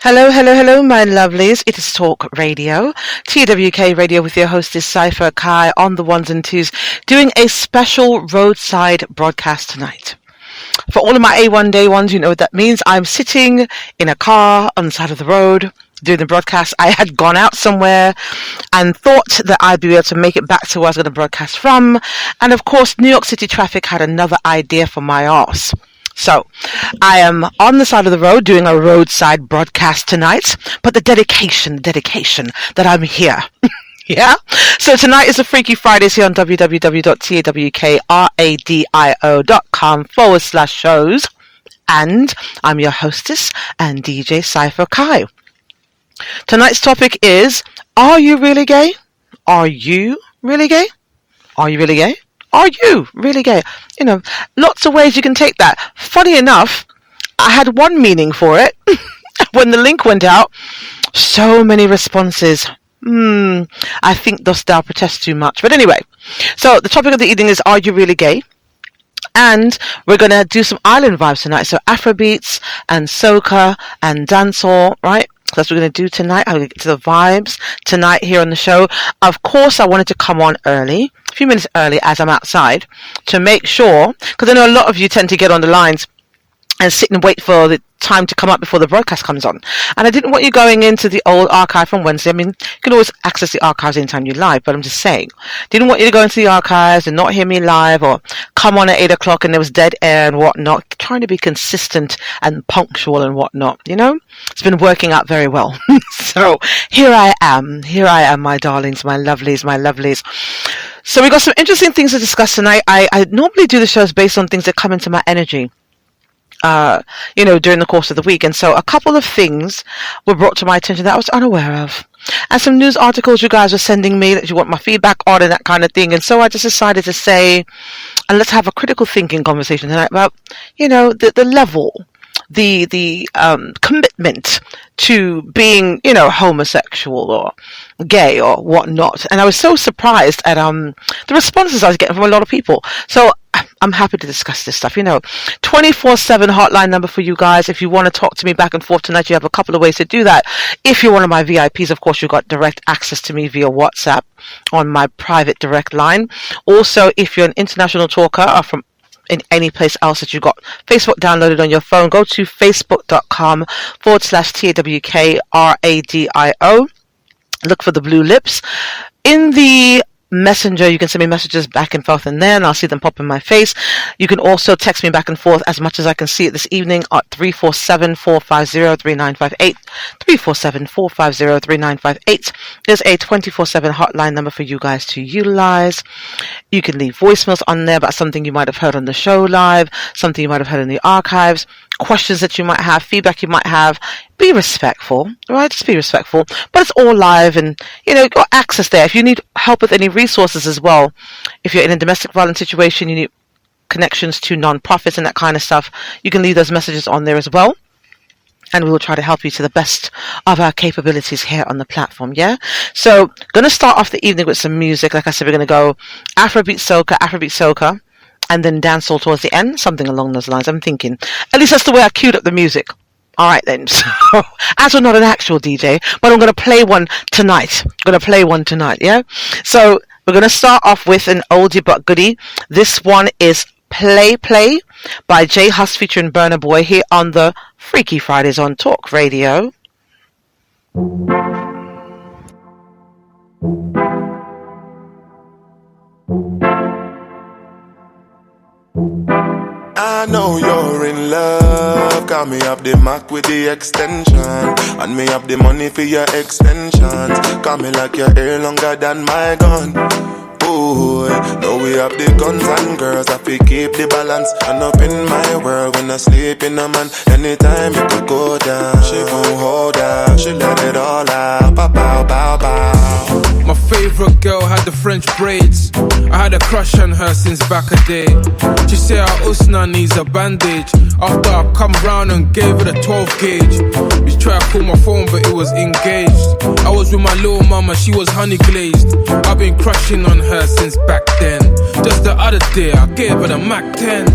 Hello, hello, hello, my lovelies. It is Talk Radio, TWK Radio with your hostess Cypher Kai on the ones and twos, doing a special roadside broadcast tonight. For all of my A1 day ones, you know what that means. I'm sitting in a car on the side of the road doing the broadcast. I had gone out somewhere and thought that I'd be able to make it back to where I was going to broadcast from. And of course, New York City traffic had another idea for my arse. So, I am on the side of the road doing a roadside broadcast tonight, but the dedication that I'm here. Yeah? So tonight is the Freaky Fridays here on www.tawkradio.com/shows. And I'm your hostess and DJ Cypher Kai. Tonight's topic is, are you really gay? Are you really gay? Are you really gay? Are you really gay? You know, lots of ways you can take that. Funny enough, I had one meaning for it. When the link went out, so many responses. I think dost thou protest too much. But anyway, so the topic of the evening is, are you really gay? And we're going to do some island vibes tonight. So Afrobeats and Soca and Dancehall, right? That's what we're going to do tonight. I'll get to the vibes tonight here on the show. Of course, I wanted to come on early, a few minutes early as I'm outside, to make sure, because I know a lot of you tend to get on the lines and sit and wait for the time to come up before the broadcast comes on. And I didn't want you going into the old archive from Wednesday. I mean, you can always access the archives anytime you like, but I'm just saying, didn't want you to go into the archives and not hear me live or come on at 8 o'clock and there was dead air and whatnot. Trying to be consistent and punctual and whatnot, you know? It's been working out very well. So here I am, my darlings, my lovelies. So we got some interesting things to discuss tonight. I normally do the shows based on things that come into my energy. During the course of the week. And so a couple of things were brought to my attention that I was unaware of. And some news articles you guys were sending me that you want my feedback on and that kind of thing. And so I just decided to say, and let's have a critical thinking conversation tonight about, the level, the commitment to being, homosexual or gay or whatnot. And I was so surprised at the responses I was getting from a lot of people. So I'm happy to discuss this stuff. 24/7 hotline number for you guys. If you want to talk to me back and forth tonight, you have a couple of ways to do that. If you're one of my VIPs, of course, you've got direct access to me via WhatsApp on my private direct line. Also, if you're an international talker or from in any place else that you've got Facebook downloaded on your phone, go to facebook.com/TWKRADIO. Look for the blue lips. In the Messenger, you can send me messages back and forth in there, and I'll see them pop in my face. You can also text me back and forth as much as I can see it this evening at 347-450-3958. 347-450-3958 is a 24/7 hotline number for you guys to utilize. You can leave voicemails on there about something you might have heard on the show live, something you might have heard in the archives, questions that you might have, feedback you might have. Be respectful, right? Just be respectful. But it's all live and, you've got access there. If you need help with any resources as well, if you're in a domestic violence situation, you need connections to non-profits and that kind of stuff, you can leave those messages on there as well. And we will try to help you to the best of our capabilities here on the platform, yeah? So, going to start off the evening with some music. Like I said, we're going to go Afrobeat Soca, and then dancehall towards the end, something along those lines. I'm thinking. At least that's the way I queued up the music. All right, then. So, as we're not an actual DJ, but I'm going to play one tonight. Yeah? So, we're going to start off with an oldie but goodie. This one is Play by J Hus featuring Burna Boy here on the Freaky Fridays on Talk Radio. I know you're in love, got me up the Mac with the extension, and me up the money for your extensions, got me like your hair longer than my gun. Ooh, now we have the guns and girls, I feel keep the balance. And up in my world when I sleep in a man, anytime it could go down, she gon' hold out, she let it all out, pow pow pow pow. My favourite girl had the French braids. I had a crush on her since back a day. She said her usna needs a bandage. After I come round and gave her the 12 gauge. We tried to call my phone but it was engaged. I was with my little mama, she was honey glazed. I've been crushing on her since back then. Just the other day I gave her the Mac 10.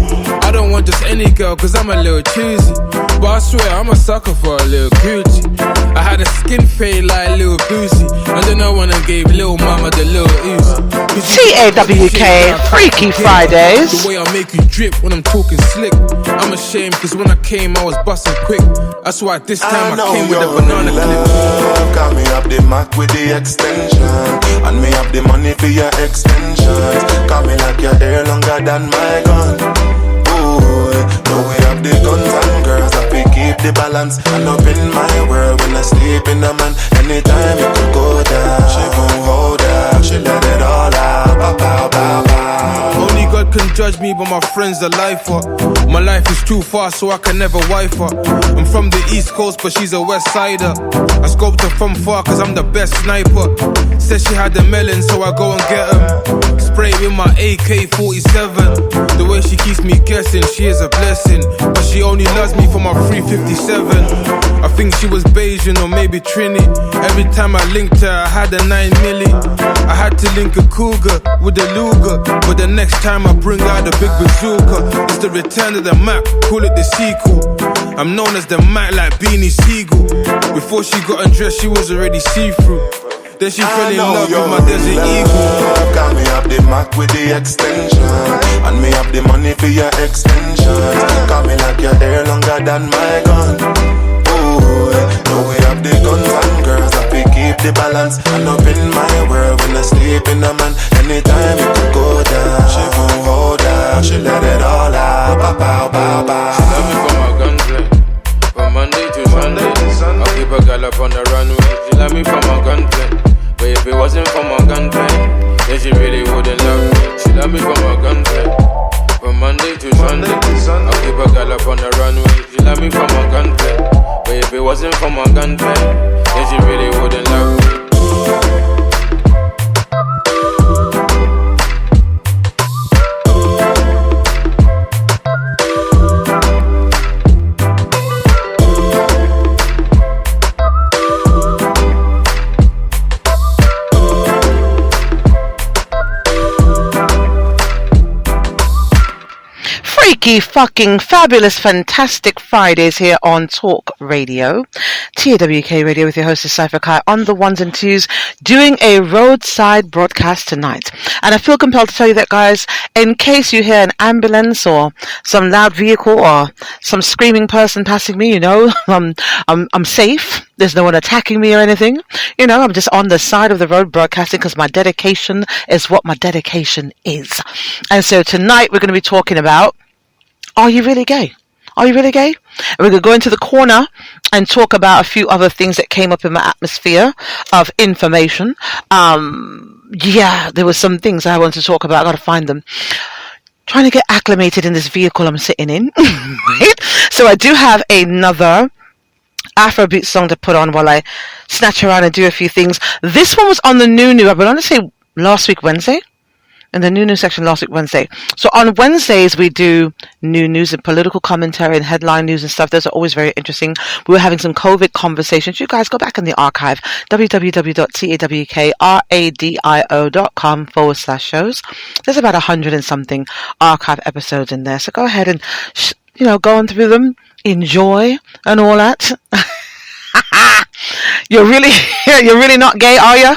I don't want just any girl cause I'm a little choosy, but I swear I'm a sucker for a little Gucci. I had a skin fade like Lil Boosie, and then I went and gave Lil Mama the Lil Uzi. TAWK Freaky Fridays. The way I make you drip when I'm talking slick. I'm ashamed cause when I came I was busting quick. That's why this time I came with a banana clip. Got me up the Mac with the extension, and me up the money for your extensions. Got me like your hair longer than my gun. Ooh, know we have the guns and girls that we keep the balance. And up in my world when I sleep in the man. Anytime you could go down, she gon' hold out, she let it all out. Pow, pow, pow, pow. Only God can judge me, but my friends are lifer. My life is too fast, so I can never wife her. I'm from the East Coast, but she's a West Sider. I scoped her from far, cause I'm the best sniper. Said she had the melon, so I go and get him. Spray with my AK-47. The way she keeps me guessing, she is a blessing. But she only loves me for my 357. I think she was Bayesian or maybe Trini. Every time I linked her, I had a 9 milli. I had to link a cougar with a Luger, but the next time I bring out the big bazooka. It's the return of the Mac, call it the sequel. I'm known as the Mac like Beanie Siegel. Before she got undressed, she was already see-through. Then she fell in love with my Desert Eagle. Got me up the Mac with the extension, and me up the money for your extensions. Got me like your hair longer than my gun. Ooh, know we have the guns and girls that we keep the balance. And up in my world when I sleep in the man. Anytime you could go down, she gon' hold out, she let it all out. Pow, pow, pow, pow. She love me for my gunplay, from Monday to Sunday. I'll keep a girl up on the runway. She love me for my gunplay, but if it wasn't for my gunplay, then she really wouldn't love me. She love me for my gunplay, from Monday to Sunday. I'll keep a girl up on the runway. She love me for my gunplay, but if it wasn't for my gunplay, then she really wouldn't love me. Freaky fucking fabulous fantastic Fridays here on Talk Radio, TAWK Radio, with your host Cypher Kai on the ones and twos, doing a roadside broadcast tonight. And I feel compelled to tell you that, guys, in case you hear an ambulance or some loud vehicle or some screaming person passing me, you know, I'm safe. There's no one attacking me or anything. You know, I'm just on the side of the road broadcasting because my dedication is what my dedication is. And so tonight we're going to be talking about, are you really gay? Are you really gay? And we're going to go into the corner and talk about a few other things that came up in my atmosphere of information. Yeah, there were some things I wanted to talk about. I got to find them. Trying to get acclimated in this vehicle I'm sitting in. Right? So I do have another Afrobeats song to put on while I snatch around and do a few things. This one was on the new. I want to say last week Wednesday. In the new section last week Wednesday. So on Wednesdays we do new news and political commentary and headline news and stuff. Those are always very interesting. We were having some COVID conversations. You guys go back in the archive, www.tawkradio.com/shows. There's about 100 and something archive episodes in there. So go ahead and go on through them, enjoy and all that. You're really not gay, are you?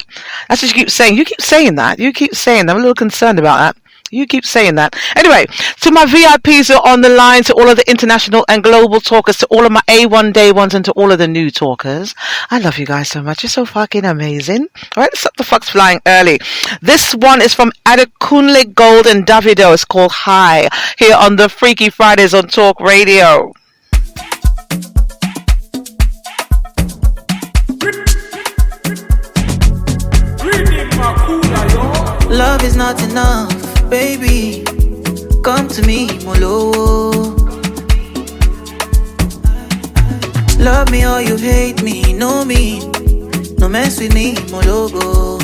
That's what you keep saying. You keep saying that. I'm a little concerned about that. You keep saying that. Anyway, to my VIPs who are on the line, to all of the international and global talkers, to all of my A1 day ones, and to all of the new talkers, I love you guys so much. You're so fucking amazing. All right, stop the fucks flying early. This one is from Adekunle Gold and Davido. It's called High, here on the Freaky Fridays on Talk Radio. Love is not enough, baby. Come to me, Molo. Love me or you hate me, know me. No mess with me, Mologo.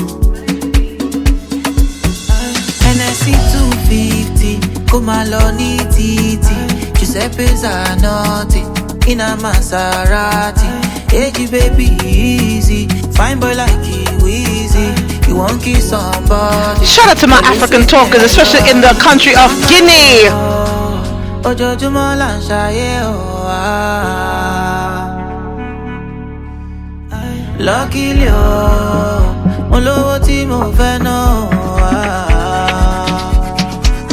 250, come along, titi. Giuseppe Zanotti, in a Maserati. Hey, baby, easy. Fine boy like Weezy. You won't kiss somebody. Shout out to my African talkers, especially in the country of Guinea. Luckily, mo lówó tí mo fẹ́ náà.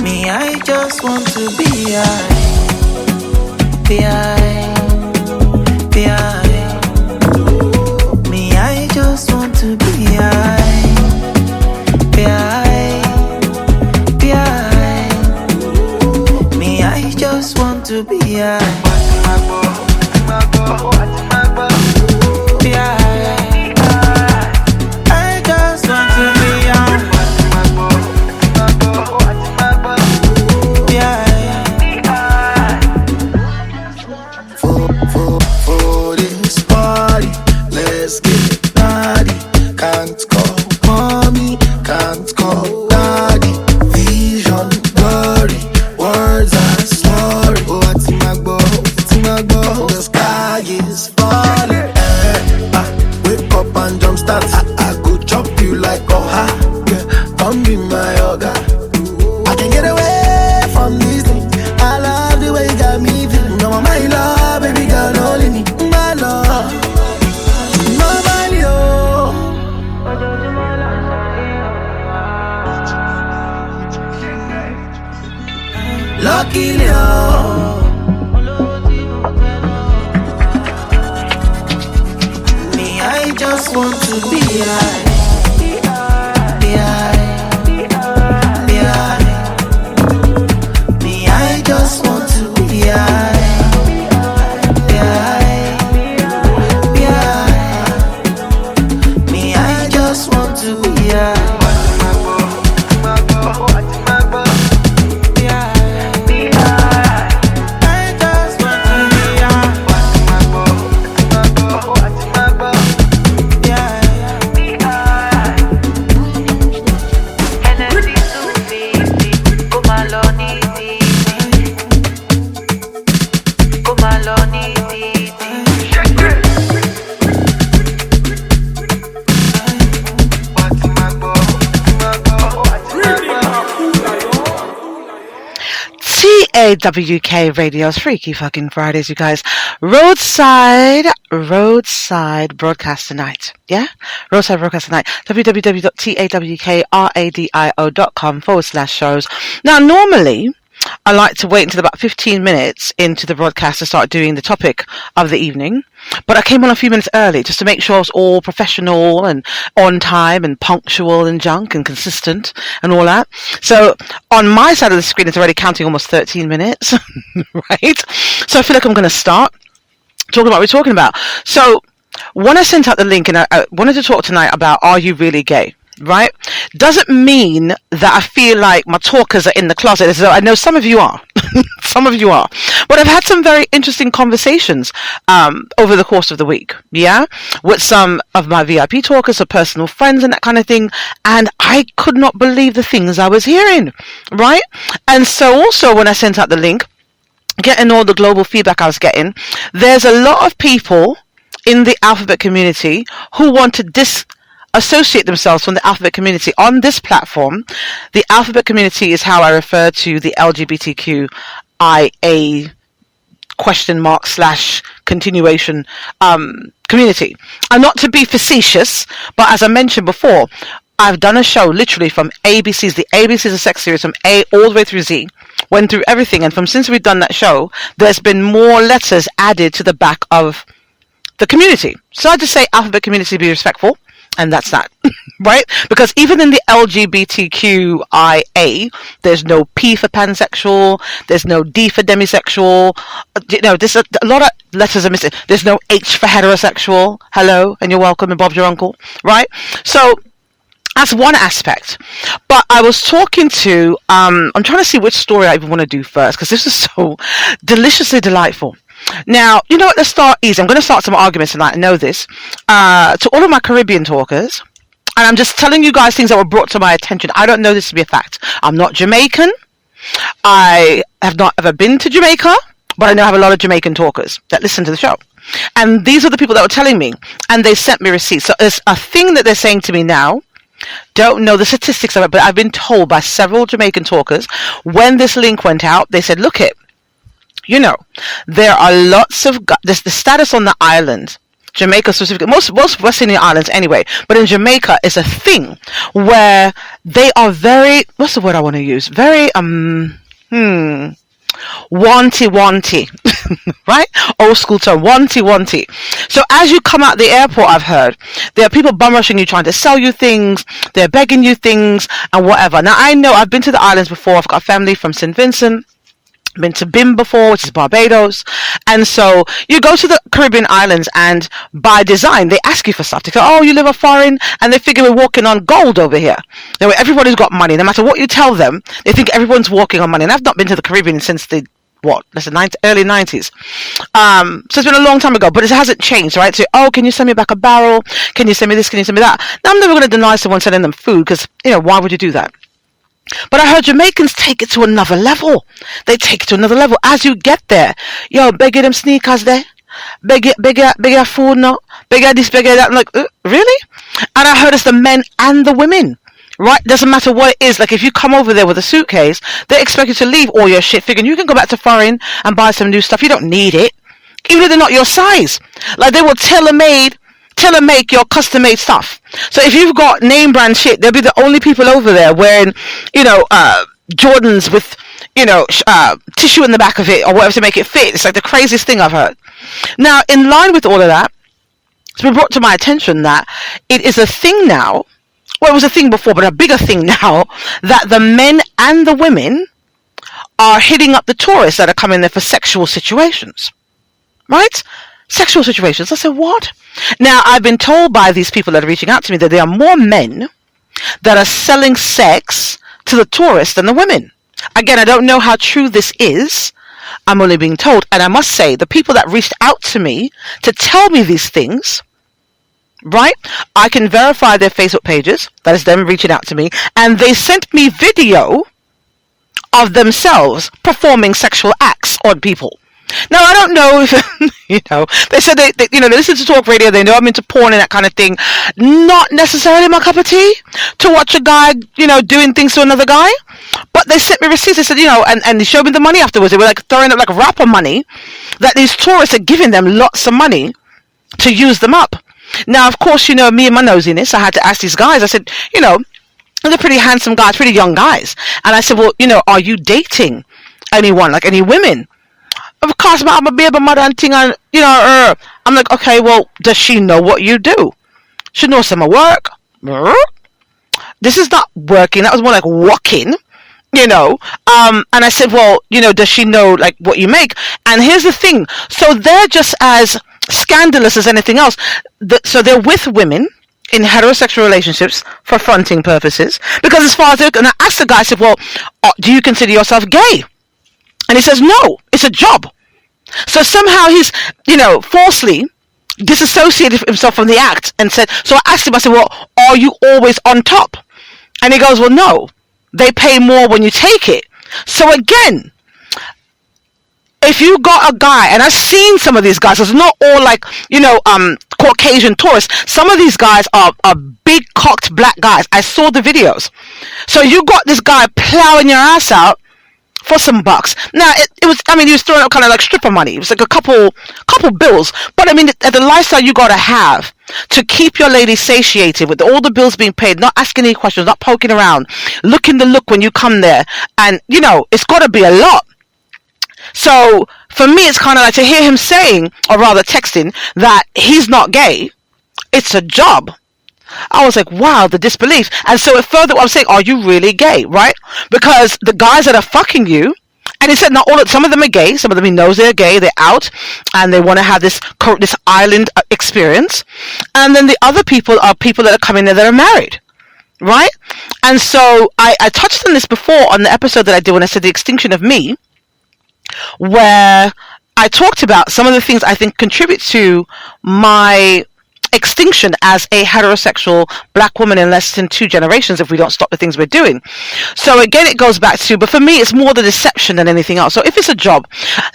Me, I just want to be high. Be high. Be high. Me, I just want to be high. Be high. Be high. Me, I just want to be high. Be high. WK Radio's Freaky Fucking Fridays, you guys. Roadside broadcast tonight. Yeah? Roadside broadcast tonight. www.tawkradio.com/shows. Now, normally, I like to wait until about 15 minutes into the broadcast to start doing the topic of the evening. But I came on a few minutes early just to make sure I was all professional and on time and punctual and junk and consistent and all that. So on my side of the screen, it's already counting almost 13 minutes, right? So I feel like I'm going to start talking about what we're talking about. So when I sent out the link, and I wanted to talk tonight about, are you really gay? Right? Doesn't mean that I feel like my talkers are in the closet. So I know some of you are. Some of you are. But I've had some very interesting conversations over the course of the week. Yeah? With some of my VIP talkers or personal friends and that kind of thing. And I could not believe the things I was hearing. Right? And so also when I sent out the link, getting all the global feedback I was getting, there's a lot of people in the alphabet community who want to associate themselves from the alphabet community on this platform. The alphabet community is how I refer to the LGBTQIA / continuation community. And not to be facetious, but as I mentioned before, I've done a show literally from ABCs. The ABCs of sex series from A all the way through Z. Went through everything, and since we've done that show, there's been more letters added to the back of the community. So I just say alphabet community, be respectful. And that's that, right? Because even in the LGBTQIA, there's no P for pansexual, there's no D for demisexual, there's a lot of letters are missing. There's no H for heterosexual. Hello, and you're welcome, and Bob's your uncle, right? So that's one aspect. But I was talking to, I'm trying to see which story I even want to do first, because this is so deliciously delightful. Now, you know what, let's start easy. I'm going to start some arguments tonight, I know this. To all of my Caribbean talkers, and I'm just telling you guys things that were brought to my attention. I don't know this to be a fact. I'm not Jamaican, I have not ever been to Jamaica, but I know I have a lot of Jamaican talkers that listen to the show. And these are the people that were telling me, and they sent me receipts. So there's a thing that they're saying to me now. Don't know the statistics of it, but I've been told by several Jamaican talkers, when this link went out, they said, look it, there are lots of, the status on the island, Jamaica specifically, most West Indian islands anyway, but in Jamaica is a thing where they are very, what's the word I want to use? Very, wanty, right? Old school term, wanty. So as you come out the airport, I've heard, there are people bum rushing you, trying to sell you things, they're begging you things, and whatever. Now, I know I've been to the islands before. I've got a family from St. Vincent. Been to BIM before, which is Barbados. And so you go to the Caribbean islands, and by design, they ask you for stuff. They go, oh, you live a foreign, and they figure we're walking on gold over here. Everybody's got money. No matter what you tell them, they think everyone's walking on money. And I've not been to the Caribbean since the early 90s. So it's been a long time ago, but it hasn't changed, right? So, oh, can you send me back a barrel? Can you send me this? Can you send me that? Now, I'm never going to deny someone sending them food, because, why would you do that? But I heard Jamaicans take it to another level. They take it to another level. As you get there, beg you them sneakers there. Beg you food now. Beg you this, beg you that. I'm like, really? And I heard it's the men and the women. Right? Doesn't matter what it is. Like, if you come over there with a suitcase, they expect you to leave all your shit, figuring you can go back to foreign and buy some new stuff. You don't need it. Even if they're not your size. Like, they will tailor-make your custom-made stuff. So if you've got name brand shit, they'll be the only people over there wearing, Jordans with, tissue in the back of it or whatever to make it fit. It's like the craziest thing I've heard. Now, in line with all of that, it's been brought to my attention that it is a thing now. Well, it was a thing before, but a bigger thing now, that the men and the women are hitting up the tourists that are coming there for sexual situations. Right? Sexual situations. I said, what? Now, I've been told by these people that are reaching out to me that there are more men that are selling sex to the tourists than the women. Again, I don't know how true this is. I'm only being told. And I must say, the people that reached out to me to tell me these things, right? I can verify their Facebook pages. That is them reaching out to me. And they sent me video of themselves performing sexual acts on people. Now, I don't know if, they said they listen to talk radio, they know I'm into porn and that kind of thing. Not necessarily my cup of tea to watch a guy, doing things to another guy. But they sent me receipts. They said, and they showed me the money afterwards. They were like throwing up like rapper money that these tourists are giving them lots of money to use them up. Now, of course, me and my nosiness, I had to ask these guys. I said, they're pretty handsome guys, pretty young guys. And I said, well, are you dating anyone, like any women? Of course, I'm a baby mother and thing, and I'm like, okay, well, does she know what you do? She knows some of work. This is not working. That was more like walking, And I said, well, does she know like what you make? And here's the thing. So they're just as scandalous as anything else. So they're with women in heterosexual relationships for fronting purposes. Because as far as and I asked the guy, I said, well, do you consider yourself gay? And he says, no, it's a job. So somehow he's, falsely disassociated himself from the act and said, so I asked him, I said, well, are you always on top? And he goes, well, no, they pay more when you take it. So again, if you got a guy, and I've seen some of these guys, it's not all like, Caucasian tourists. Some of these guys are big cocked black guys. I saw the videos. So you got this guy plowing your ass out for some bucks. Now, he was throwing up kind of like stripper money. It was like a couple bills. But the lifestyle you got to have to keep your lady satiated with all the bills being paid, not asking any questions, not poking around, looking the look when you come there. And, it's got to be a lot. So, for me, it's kind of like to hear him saying, or rather texting, that he's not gay. It's a job. I was like, wow, the disbelief. And so it further, I'm saying, are you really gay, right? Because the guys that are fucking you, and he said, not all, some of them are gay, some of them he knows they're gay, they're out, and they want to have this island experience. And then the other people are people that are coming there that are married, right? And so I touched on this before on the episode that I did when I said the extinction of me, where I talked about some of the things I think contribute to my extinction as a heterosexual black woman in less than 2 generations if we don't stop the things we're doing. So again, it goes back to, but for me, it's more the deception than anything else. So if it's a job,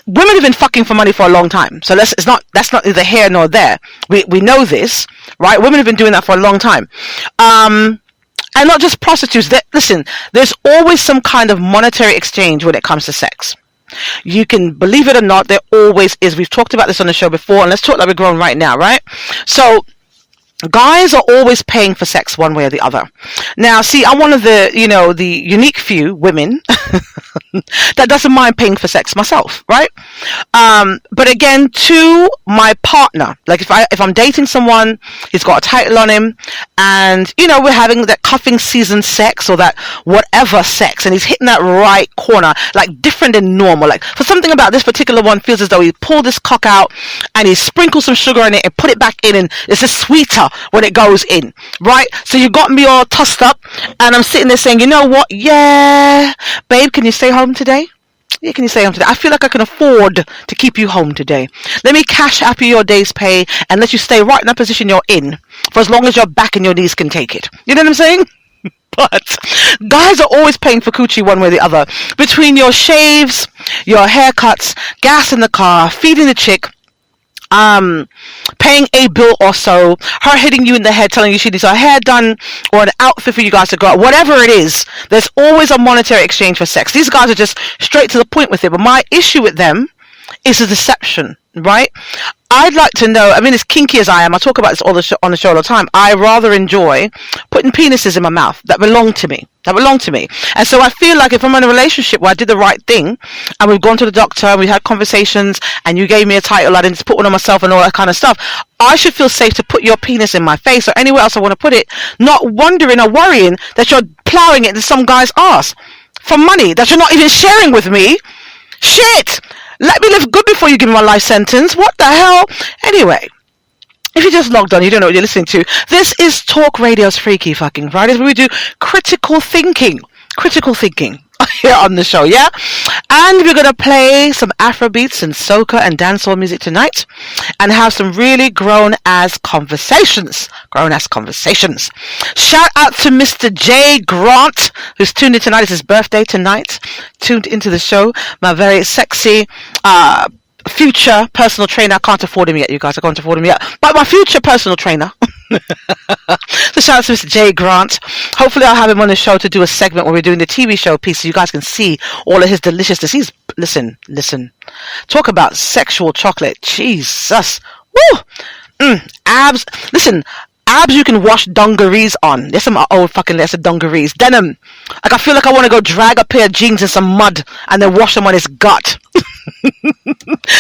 women have been fucking for money for a long time. So that's not neither here nor there. We know this, right? Women have been doing that for a long time. And not just prostitutes. Listen, there's always some kind of monetary exchange when it comes to sex. You can believe it or not, there always is. We've talked about this on the show before, and let's talk like we're grown right now, right? So guys are always paying for sex one way or the other. Now, see, I'm one of the, the unique few women that doesn't mind paying for sex myself, right? But again, to my partner, like if I'm dating someone, he's got a title on him, and we're having that cuffing season sex or that whatever sex, and he's hitting that right corner, like different than normal. Like for something about this particular one feels as though he pulled this cock out and he sprinkled some sugar in it and put it back in, and it's just sweeter when it goes in, right? So you got me all tossed up, and I'm sitting there saying, you know what? Yeah, babe, can you stay home today? Yeah, can you stay home today? I feel like I can afford to keep you home today. Let me cash out your day's pay and let you stay right in that position you're in for as long as your back and your knees can take it. You know what I'm saying? But guys are always paying for coochie one way or the other. Between your shaves, your haircuts, gas in the car, feeding the chick, paying a bill or so, her hitting you in the head, telling you she needs her hair done or an outfit for you guys to go out, whatever it is, there's always a monetary exchange for sex. These guys are just straight to the point with it. But my issue with them is the deception, right? I'd like to know, I mean, as kinky as I am, I talk about this on the show all the time, I rather enjoy putting penises in my mouth that belong to me. And so I feel like if I'm in a relationship where I did the right thing, and we've gone to the doctor, and we had conversations, and you gave me a title, I didn't just put one on myself and all that kind of stuff, I should feel safe to put your penis in my face or anywhere else I want to put it, not wondering or worrying that you're plowing it into some guy's ass for money that you're not even sharing with me. Shit! Let me live good before you give me my life sentence. What the hell? Anyway, if you just logged on, you don't know what you're listening to. This is Talk Radio's Freaky Fucking Fridays, where we do critical thinking here on the show, yeah? And we're going to play some Afrobeats and Soca and Dancehall music tonight and have some really grown-ass conversations. Shout out to Mr. J. Grant, who's tuned in tonight. It's his birthday tonight. Tuned into the show. My very sexy future personal trainer. I can't afford him yet, you guys. I can't afford him yet. But my future personal trainer. So shout out to Mr. J. Grant. Hopefully I'll have him on the show to do a segment where we're doing the TV show piece so you guys can see all of his deliciousness. He's, listen. Talk about sexual chocolate. Jesus. Woo! Abs. Listen. Abs you can wash dungarees on. There's some old fucking leather dungarees. Denim. Like I feel like I want to go drag a pair of jeans in some mud and then wash them on his gut.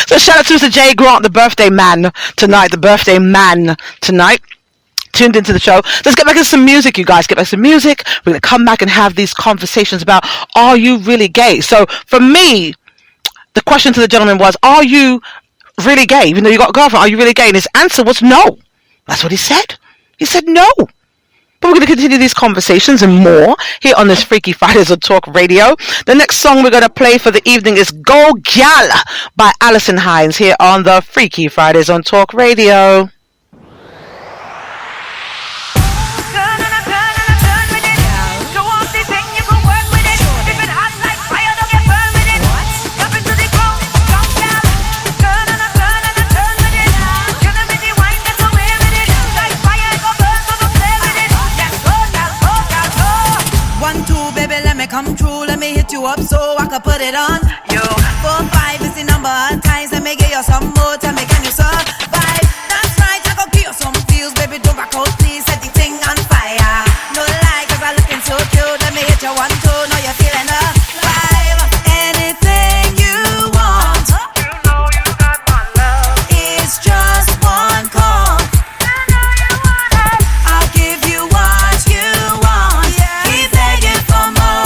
So shout out to Mr. J. Grant, the birthday man tonight. Tuned into the show. Let's get back into some music, you guys. Get back to some music. We're going to come back and have these conversations about, are you really gay? So for me, the question to the gentleman was, are you really gay? Even though you got a girlfriend, are you really gay? And his answer was no. That's what he said. He said no. But we're going to continue these conversations and more here on this Freaky Fridays on Talk Radio. The next song we're going to play for the evening is Go Gal by Alison Hines here on the Freaky Fridays on Talk Radio. Come true, let me hit you up so I can put it on you. 4, 5 is the number of times. Let me give you some more time. Can you survive? That's right, I gon' give you some feels. Baby, don't back out, please. Set the thing on fire. No lie, cause I'm looking so cute. Let me hit you 1, 2. Know you're feeling the vibe. Anything you want. You know you got my love. It's just one call. You know you want it. I'll give you what you want. Yeah. Keep begging for more.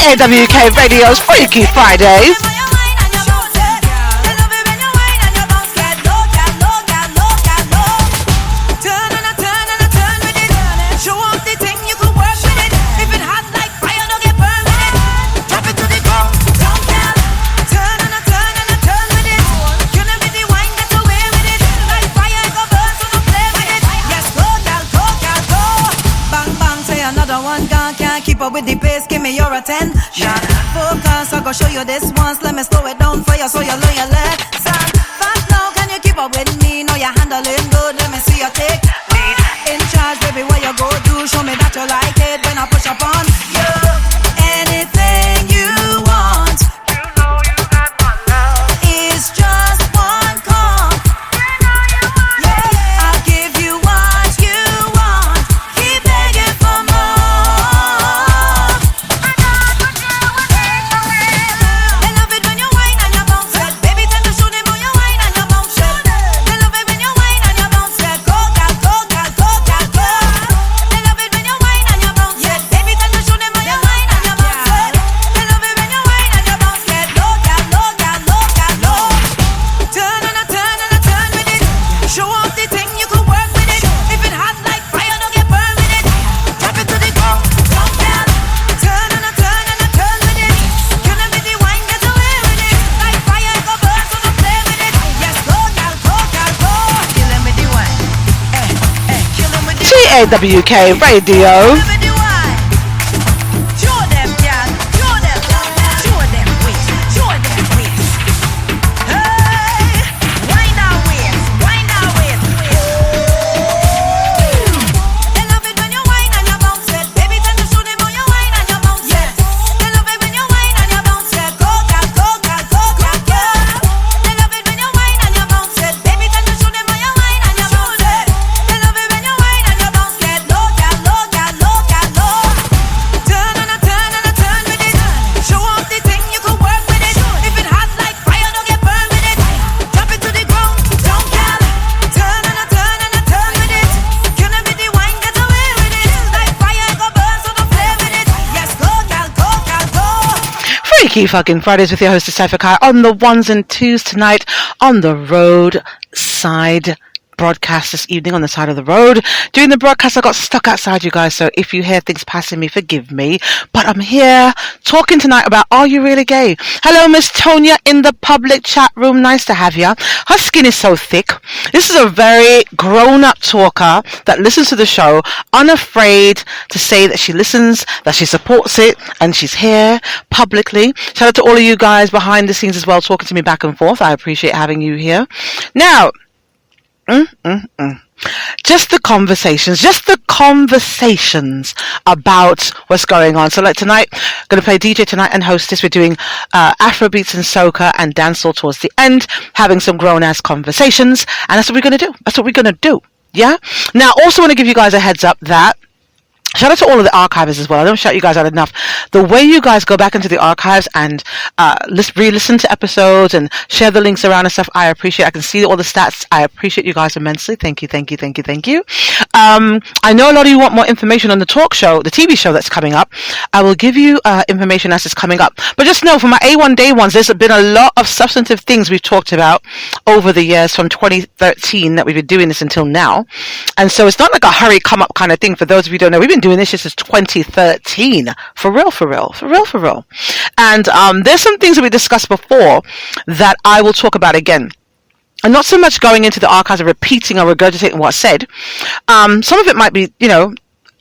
AWK Radio's Freaky Fridays. one gone, can't keep up with the pace. Give me your attention. Focus, I go show you this once. Let me slow it down for you so you learn your lesson. Fast now, can you keep up with me? Know you're handling good. Let me see you take lead. In charge, baby, what you go do? Show me that you like it when I push up on you. Anything you want, you know you got my love. It's just one call. You know you want yeah. I'll give you what you want. Keep begging for more. I got what you want, take away. They love it when you whine and you bounce it. Baby, tell me show them how you whine and you bounce it. They love it when you whine and you bounce it. Go, girl, go, girl, go, girl, go. They love it when you whine and you bounce it. Baby, tell me show them how you whine and you bounce it. They love it when you whine and you bounce it. Low, girl, low, girl, low, girl, low. Turn and a turn and a turn with it. Show off the thing you can work with it. If it hot like fire, don't get burned with it. Drop it to the ground, down, girl. Turn and a turn and a turn with it. Can I be the wine, get away with it. Like fire, go burn, so don't play with it. Yes, go, girl, go, girl, go. Kill him with the wine. Kill him with the TAWK Radio. Kill him with the wine. Show them, girl. Show them. Show them waist. Show them waist. Hey, wind our waist. Wind our waist. They love it when you whine and you bounce it. Baby, tell me show them how you whine and you bounce it. They love it when you whine and you bounce it. Go, girl, go, girl, go, girl, go. They love it when you whine and you bounce it. Baby, tell me show them how you whine and you bounce it. They love it when you whine and you bounce it. Low, girl, low, girl, low, girl, low. Turn and a turn and a turn with it. Show off the thing you can work with it. If it hot like fire, don't get burned with it. Drop it to the ground, down, girl. Turn and a turn and a turn with it. Can I be the wine, get away with it. Like fire, go burn, so don't play with it. Yes, go, girl, go, girl, go. Freaky fucking Fridays with your host, Cypher Kai, on the ones and twos tonight on the roadside broadcast this evening on the side of the road. During the broadcast, I got stuck outside, you guys, so if you hear things passing me, forgive me. But I'm here talking tonight about Are You Really Gay? Hello, Miss Tonya in the public chat room. Nice to have you. Her skin is so thick. This is a very grown-up talker that listens to the show, unafraid to say that she listens, that she supports it, and she's here publicly. Shout out to all of you guys behind the scenes as well, talking to me back and forth. I appreciate having you here. Now, just the conversations about what's going on. So like tonight, I'm going to play DJ tonight and hostess. We're doing Afrobeats and Soca and Dancehall towards the end, having some grown-ass conversations, and that's what we're going to do. That's what we're going to do. Yeah? Now, also want to give you guys a heads up that shout out to all of the archivists as well. I don't shout you guys out enough. The way you guys go back into the archives and re-listen to episodes and share the links around and stuff, I appreciate. I can see all the stats. I appreciate you guys immensely. Thank you. I know a lot of you want more information on the talk show, the TV show that's coming up. I will give you information as it's coming up. But just know, for my A1 Day ones, there's been a lot of substantive things we've talked about over the years from 2013 that we've been doing this until now. And so it's not like a hurry come up kind of thing. For those of you who don't know, we've been doing this since 2013. For real. And there's some things that we discussed before that I will talk about again. And not so much going into the archives and repeating or regurgitating what's said. Some of it might be,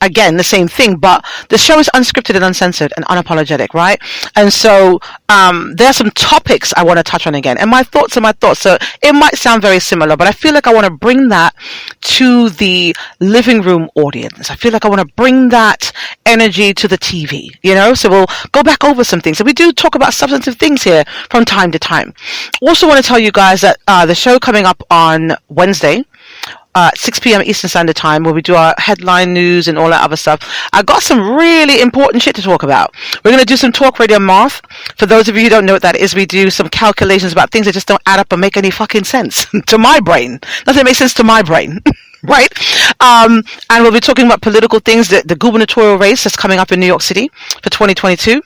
again, the same thing, but the show is unscripted and uncensored and unapologetic, right? And so there are some topics I want to touch on again. And my thoughts are my thoughts. So it might sound very similar, but I feel like I want to bring that to the living room audience. I feel like I want to bring that energy to the TV, So we'll go back over some things. So we do talk about substantive things here from time to time. Also want to tell you guys that the show coming up on Wednesday, 6 p.m. Eastern Standard Time, where we do our headline news and all that other stuff. I got some really important shit to talk about. We're going to do some talk radio math. For those of you who don't know what that is, we do some calculations about things that just don't add up and make any fucking sense to my brain. Nothing makes sense to my brain. Right? And we'll be talking about political things, the gubernatorial race that's coming up in New York City for 2022.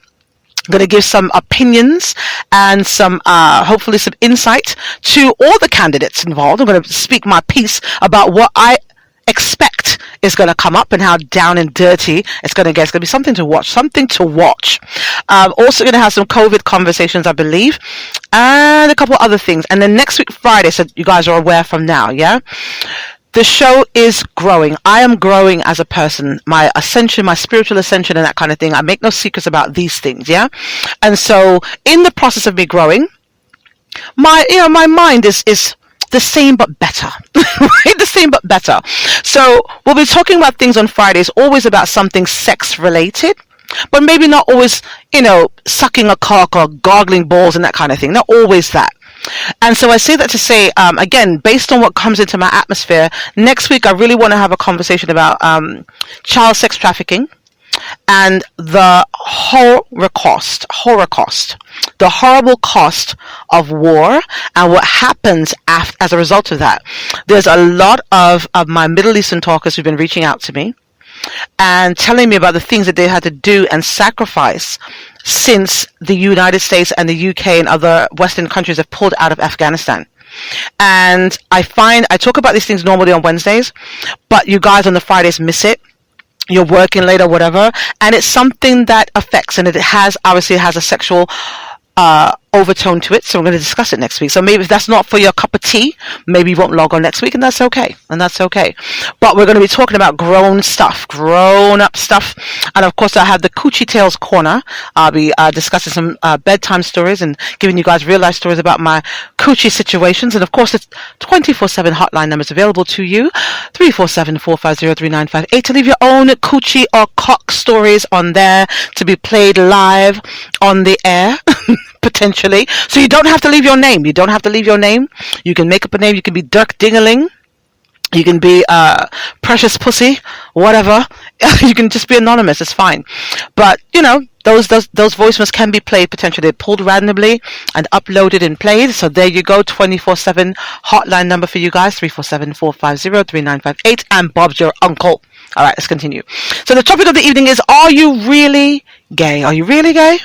I'm going to give some opinions and some, hopefully some insight to all the candidates involved. I'm going to speak my piece about what I expect is going to come up and how down and dirty it's going to get. It's going to be something to watch. Also going to have some COVID conversations, I believe, and a couple of other things. And then next week, Friday, so you guys are aware from now, yeah? the show is growing. I am growing as a person. My ascension, my spiritual ascension and that kind of thing. I make no secrets about these things, yeah? And so in the process of me growing, my mind is the same but better. Right? The same but better. So we'll be talking about things on Fridays, always about something sex related, but maybe not always, sucking a cock or gargling balls and that kind of thing. Not always that. And so I say that to say, again, based on what comes into my atmosphere, next week I really want to have a conversation about child sex trafficking and the Holocaust, the horrible cost of war and what happens as a result of that. There's a lot of my Middle Eastern talkers who've been reaching out to me and telling me about the things that they had to do and sacrifice since the United States and the UK and other Western countries have pulled out of Afghanistan. And I talk about these things normally on Wednesdays, but you guys on the Fridays miss it. You're working late or whatever, and it's something that affects, and it has a sexual overtone to it, so we're going to discuss it next week. So maybe if that's not for your cup of tea, maybe you won't log on next week, and that's okay. But we're going to be talking about grown up stuff, and of course I have the Coochie Tales Corner. I'll be discussing some bedtime stories and giving you guys real life stories about my coochie situations, and of course the 24/7 hotline number is available to you, 347-450-3958, to leave your own coochie or cock stories on there to be played live on the air. Potentially. So you don't have to leave your name. You can make up a name. You can be Dirk Dingaling. You can be Precious Pussy, whatever. You can just be anonymous. It's fine. But, those voicemails can be played potentially. They're pulled randomly and uploaded and played. So there you go. 24/7 hotline number for you guys. 347-450-3958. And Bob's your uncle. All right, let's continue. So the topic of the evening is, are you really gay? Are you really gay?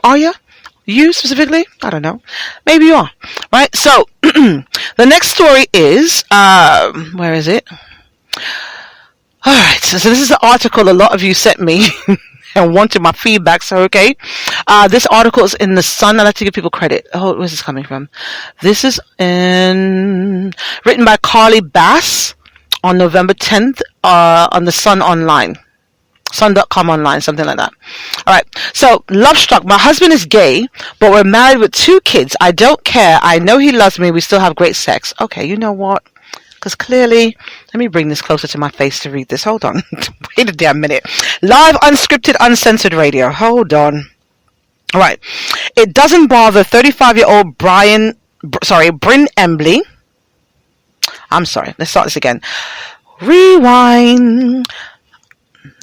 Are you? You specifically? I don't know. Maybe you are. Right? So, the next story is, where is it? Alright, so this is the article a lot of you sent me and wanted my feedback, so okay. This article is in The Sun. I like to give people credit. Oh, where's this coming from? This is written by Carly Bass on November 10th, on The Sun Online. Sun.com online, something like that. Alright, so, love struck. My husband is gay, but we're married with 2 kids. I don't care. I know he loves me. We still have great sex. Okay, you know what? Because clearly, let me bring this closer to my face to read this. Hold on. Wait a damn minute. Live, unscripted, uncensored radio. Hold on. Alright. It doesn't bother 35-year-old Bryn Embley. I'm sorry. Let's start this again. Rewind.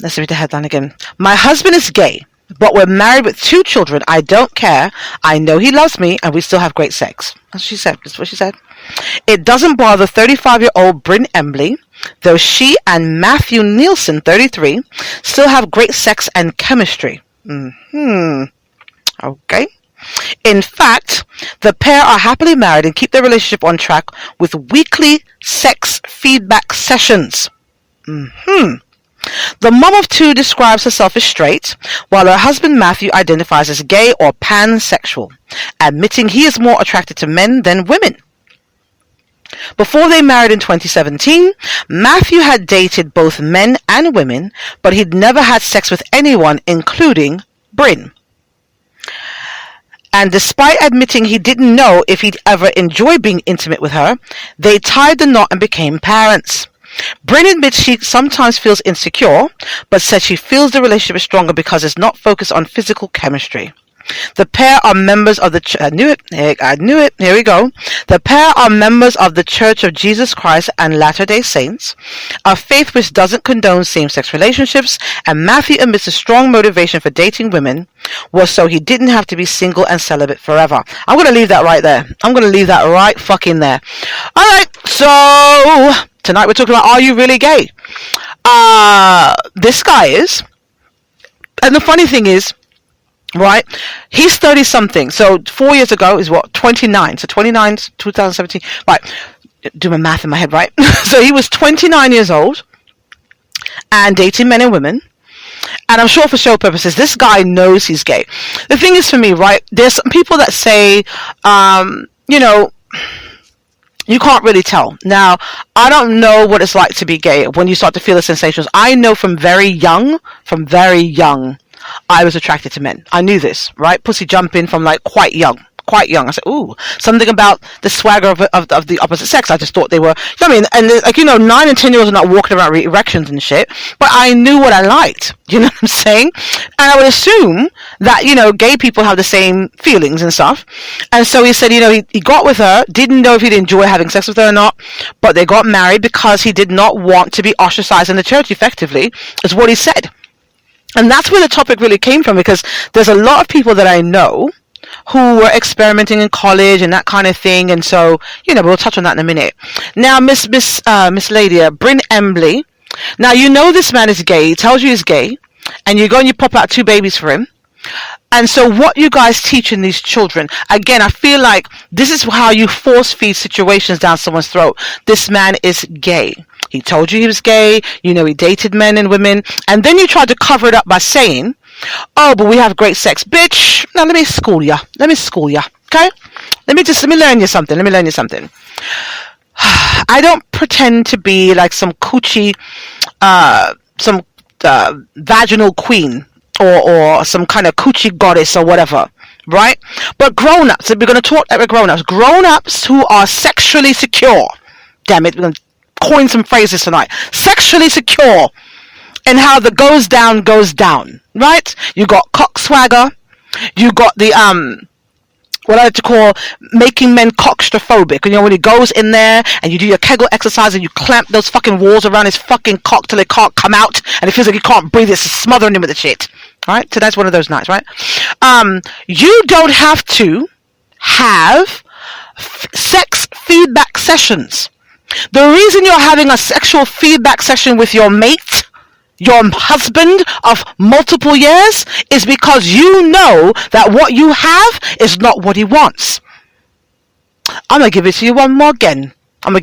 Let's read the headline again. My husband is gay, but we're married with 2 children. I don't care. I know he loves me, and we still have great sex. That's what she said. It doesn't bother 35-year-old Bryn Embley, though she and Matthew Nielsen, 33, still have great sex and chemistry. Okay. In fact, the pair are happily married and keep their relationship on track with weekly sex feedback sessions. The mom of 2 describes herself as straight, while her husband Matthew identifies as gay or pansexual, admitting he is more attracted to men than women. Before they married in 2017, Matthew had dated both men and women, but he'd never had sex with anyone, including Bryn. And despite admitting he didn't know if he'd ever enjoy being intimate with her, they tied the knot and became parents. Bryn admits she sometimes feels insecure, but says she feels the relationship is stronger because it's not focused on physical chemistry. The pair are members of the I knew it. Here we go. The pair are members of the Church of Jesus Christ and Latter-day Saints, a faith which doesn't condone same-sex relationships, and Matthew admits a strong motivation for dating women was so he didn't have to be single and celibate forever. I'm going to leave that right there. I'm going to leave that right fucking there. Alright, so tonight we're talking about, are you really gay? This guy is. And the funny thing is, right, he's 30 something, so 4 years ago is what, 29, so 29, 2017, right, do my math in my head, right? So he was 29 years old and dating men and women, and I'm sure for show purposes this guy knows he's gay. The thing is, for me, right, there's some people that say, You can't really tell. Now, I don't know what it's like to be gay when you start to feel the sensations. I know from very young, I was attracted to men. I knew this, right? Pussy jumping from like quite young. I said, ooh, something about the swagger of the opposite sex. I just thought they were, you know what I mean? And like, 9 and 10 year olds are not walking around with erections and shit, but I knew what I liked. You know what I'm saying? And I would assume that, gay people have the same feelings and stuff. And so he said, he got with her, didn't know if he'd enjoy having sex with her or not, but they got married because he did not want to be ostracized in the church, effectively, is what he said. And that's where the topic really came from, because there's a lot of people that I know who were experimenting in college and that kind of thing. And so, we'll touch on that in a minute. Now, Miss Lady, Bryn Embley. Now, this man is gay. He tells you he's gay. And you go and you pop out 2 babies for him. And so what you guys teaching these children, again, I feel like this is how you force feed situations down someone's throat. This man is gay. He told you he was gay. He dated men and women. And then you tried to cover it up by saying, oh, but we have great sex. Bitch, now let me school ya. Okay? Let me learn you something. I don't pretend to be like some coochie, vaginal queen or some kind of coochie goddess or whatever, right? But grown-ups, we're going to talk about grown-ups who are sexually secure. Damn it, we're going to coin some phrases tonight. Sexually secure. And how the goes down, right? You got cock swagger. You got the, what I like to call making men cockstrophobic. When he goes in there and you do your Kegel exercise and you clamp those fucking walls around his fucking cock till it can't come out and it feels like he can't breathe. It's smothering him with the shit. Right? So that's one of those nights, right? You don't have to have sex feedback sessions. The reason you're having a sexual feedback session with your mate, your husband of multiple years, is because you know that what you have is not what he wants. I'm going to give it to you one more again. And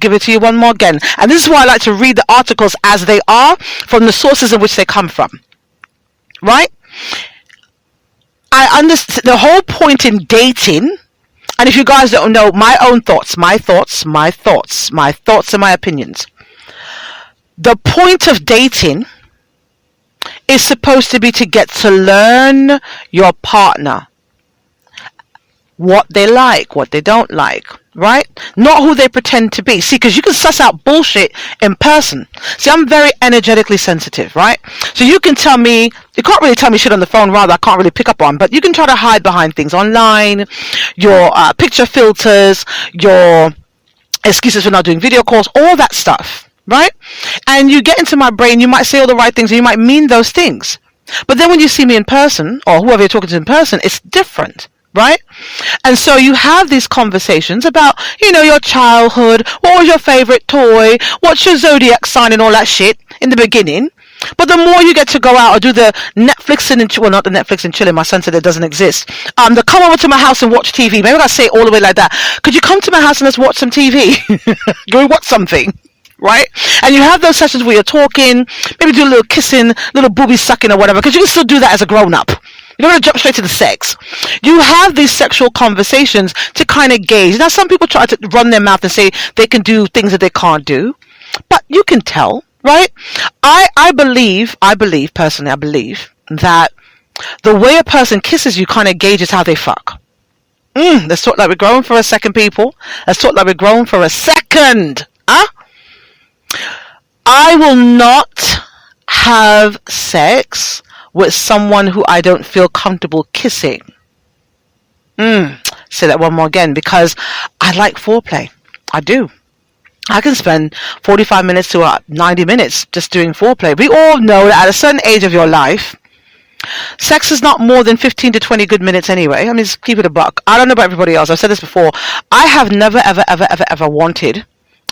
this is why I like to read the articles as they are from the sources in which they come from. Right? I understand the whole point in dating. And if you guys don't know, my thoughts and my opinions. The point of dating is supposed to be to get to learn your partner. What they like, what they don't like, right? Not who they pretend to be. See, because you can suss out bullshit in person. See, I'm very energetically sensitive, right? So you can tell me, you can't really tell me shit on the phone, rather I can't really pick up on, but you can try to hide behind things online, your picture filters, your excuses for not doing video calls, all that stuff, right? And you get into my brain, you might say all the right things and you might mean those things. But then when you see me in person, or whoever you're talking to in person, it's different. Right? And so you have these conversations about, your childhood, what was your favorite toy, what's your zodiac sign and all that shit in the beginning. But the more you get to go out or do the Netflixing and not the Netflix and chilling, my son said it doesn't exist. The come over to my house and watch TV. Maybe I gotta say it all the way like that. Could you come to my house and let's watch some TV? Go watch something. Right? And you have those sessions where you're talking, maybe do a little kissing, little booby sucking or whatever, because you can still do that as a grown-up. You don't want to jump straight to the sex. You have these sexual conversations to kind of gauge. Now, some people try to run their mouth and say they can do things that they can't do, but you can tell, right? I believe that the way a person kisses you kind of gauges how they fuck. Let's talk like we're growing for a second, people. Let's talk like we're growing for a second. Huh? I will not have sex with someone who I don't feel comfortable kissing. Say that one more again, because I like foreplay. I do. I can spend 45 minutes to 90 minutes just doing foreplay. We all know that at a certain age of your life, sex is not more than 15 to 20 good minutes anyway. I mean, just keep it a buck. I don't know about everybody else. I've said this before. I have never, ever wanted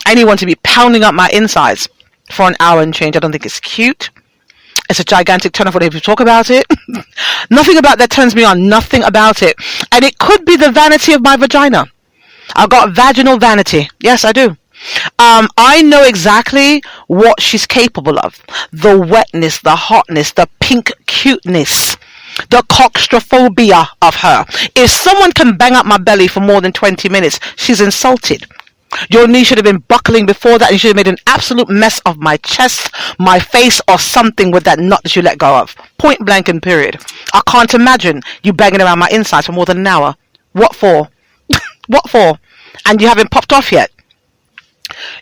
anyone to be pounding up my insides for an hour and change. I don't think it's cute. It's a gigantic turn off when people talk about it. Nothing about that turns me on. Nothing about it. And it could be the vanity of my vagina. I've got vaginal vanity. Yes, I do. I know exactly what she's capable of. The wetness, the hotness, the pink cuteness, the cockstrophobia of her. If someone can bang up my belly for more than 20 minutes, she's insulted. Your knee should have been buckling before that, and you should have made an absolute mess of my chest, my face, or something with that nut that you let go of. Point blank and period. I can't imagine you banging around my insides for more than an hour. What for? What for? And you haven't popped off yet.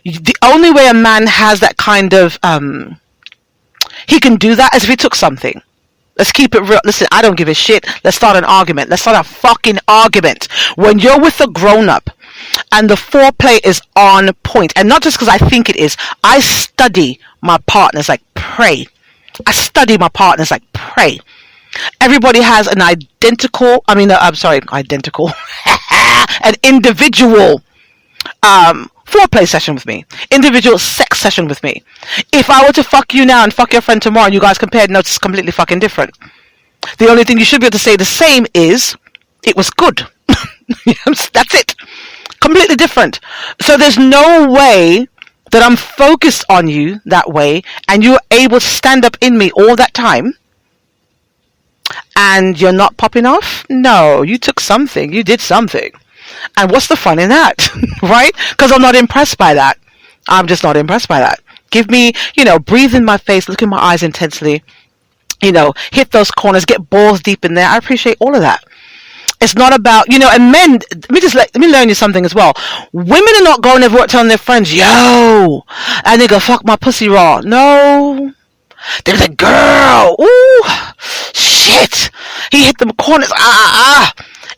The only way a man has that kind of, he can do that is if he took something. Let's keep it real. Listen, I don't give a shit. Let's start an argument. Let's start a fucking argument. When you're with a grown-up and the foreplay is on point, and not just because I think it is, I study my partners like pray. I study my partners like pray. Everybody has an identical, an individual foreplay session with me, individual sex session with me. If I were to fuck you now and fuck your friend tomorrow and you guys compared notes, it's completely fucking different. The only thing you should be able to say the same is, it was good. That's it. Completely different. So there's no way that I'm focused on you that way and you're able to stand up in me all that time and you're not popping off? No, you took something. You did something. And what's the fun in that? Right? Because I'm not impressed by that. I'm just not impressed by that. Give me, breathe in my face, look in my eyes intensely, hit those corners, get balls deep in there. I appreciate all of that. It's not about, and men, let me learn you something as well. Women are not going everywhere telling their friends, yo, and they go, fuck my pussy raw. No. They're like, girl, ooh, shit. He hit them corners.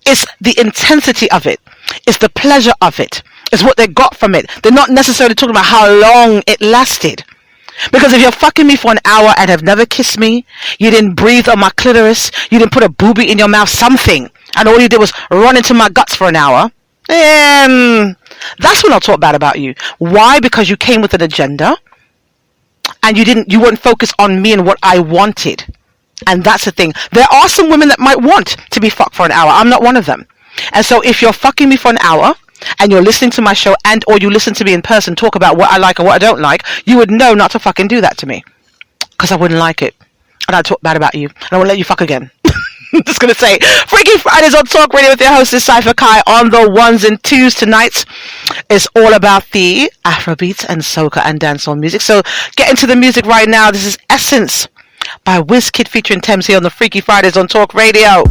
It's the intensity of it. It's the pleasure of it. It's what they got from it. They're not necessarily talking about how long it lasted. Because if you're fucking me for an hour and have never kissed me, you didn't breathe on my clitoris, you didn't put a boobie in your mouth, something, and all you did was run into my guts for an hour, that's when I'll talk bad about you. Why? Because you came with an agenda and you weren't focused on me and what I wanted. And that's the thing. There are some women that might want to be fucked for an hour. I'm not one of them. And so if you're fucking me for an hour and you're listening to my show or you listen to me in person talk about what I like and what I don't like, you would know not to fucking do that to me. Because I wouldn't like it. And I'd talk bad about you. And I won't let you fuck again. I'm just going to say, Freaky Fridays on Talk Radio with your host is Cypher Kai on the ones and twos tonight. It's all about the Afrobeats and Soca and Dancehall music. So get into the music right now. This is Essence by WizKid featuring Thames here on the Freaky Fridays on Talk Radio.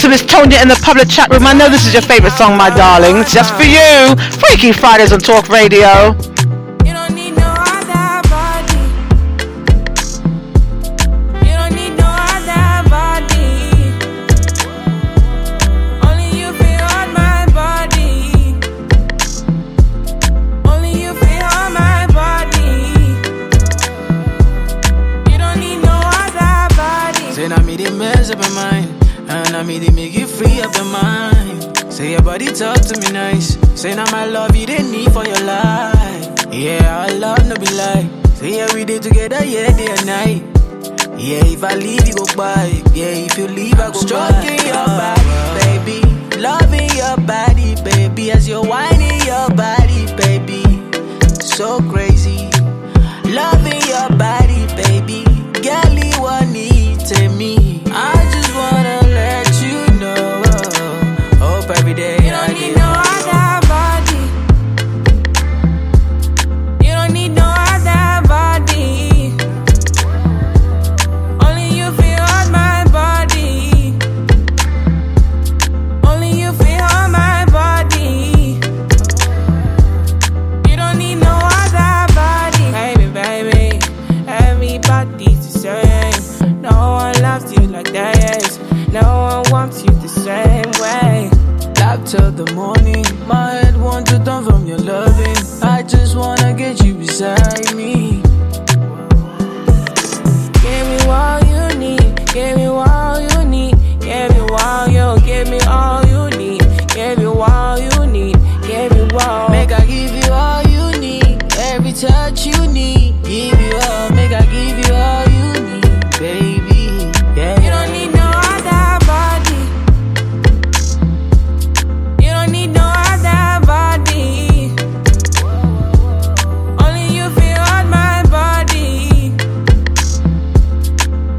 To Miss Tonya in the public chat room. I know this is your favorite song, my darlings. Just for you. Freaky Fridays on Talk Radio. You don't need no other body. You don't need no other body. Only you feel on my body. Only you feel on my body. You don't need no other body. Say now me the mess up my mind. And I mean, they make you free up your mind. Say your body talk to me nice. Say now my love you didn't need for your life. Yeah, our love no be lie. Say yeah, we did together, yeah, day and night. Yeah, if I leave you go by. Yeah, if you leave I go stroking by. Your body, baby. Loving your body, baby. As you're whining your body, baby. So crazy. Loving your body, baby. Girl, you want need to me. I just wanna let you know. Hope every day you don't need no other body. You don't need no other body. Only you feel on my body. just wanna get you beside me. Give me all you need, give me all you need, give me all you, give me all you need, give me all you need, give me all. Make I give you all you need, every touch you need. Give you all, make I give you all you need, baby. Yeah. You don't need no other body. You don't need no other body. Only you feel on my body.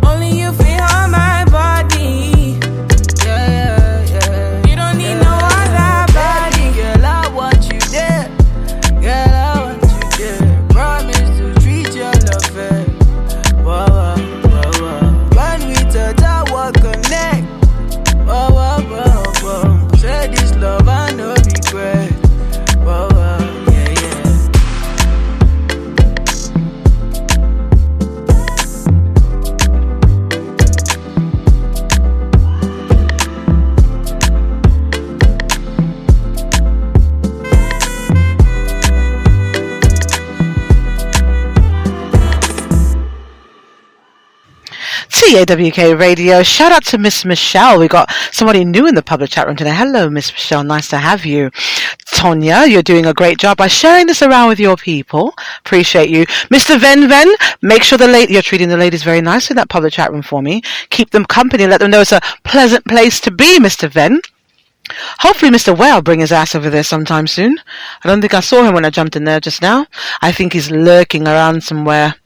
Only you feel on my body. Yeah, yeah. You don't need no other body. Girl, I want you there. Girl, I want you there. Promise to treat your love fair. Whoa, whoa, whoa, whoa. When we touch, I will connect. Whoa, whoa, whoa, whoa. Say this love, I no regret. Whoa, whoa, yeah, yeah. TAWK Radio. Shout out to Miss Michelle. We got somebody new in the public chat room today. Hello, Miss Michelle. Nice to have you. Tonya, you're doing a great job by sharing this around with your people. Appreciate you. Mr. Ven, make sure you're treating the ladies very nicely in that public chat room for me. Keep them company. Let them know it's a pleasant place to be, Mr. Ven. Hopefully Mr. Ware will bring his ass over there sometime soon. I don't think I saw him when I jumped in there just now. I think he's lurking around somewhere.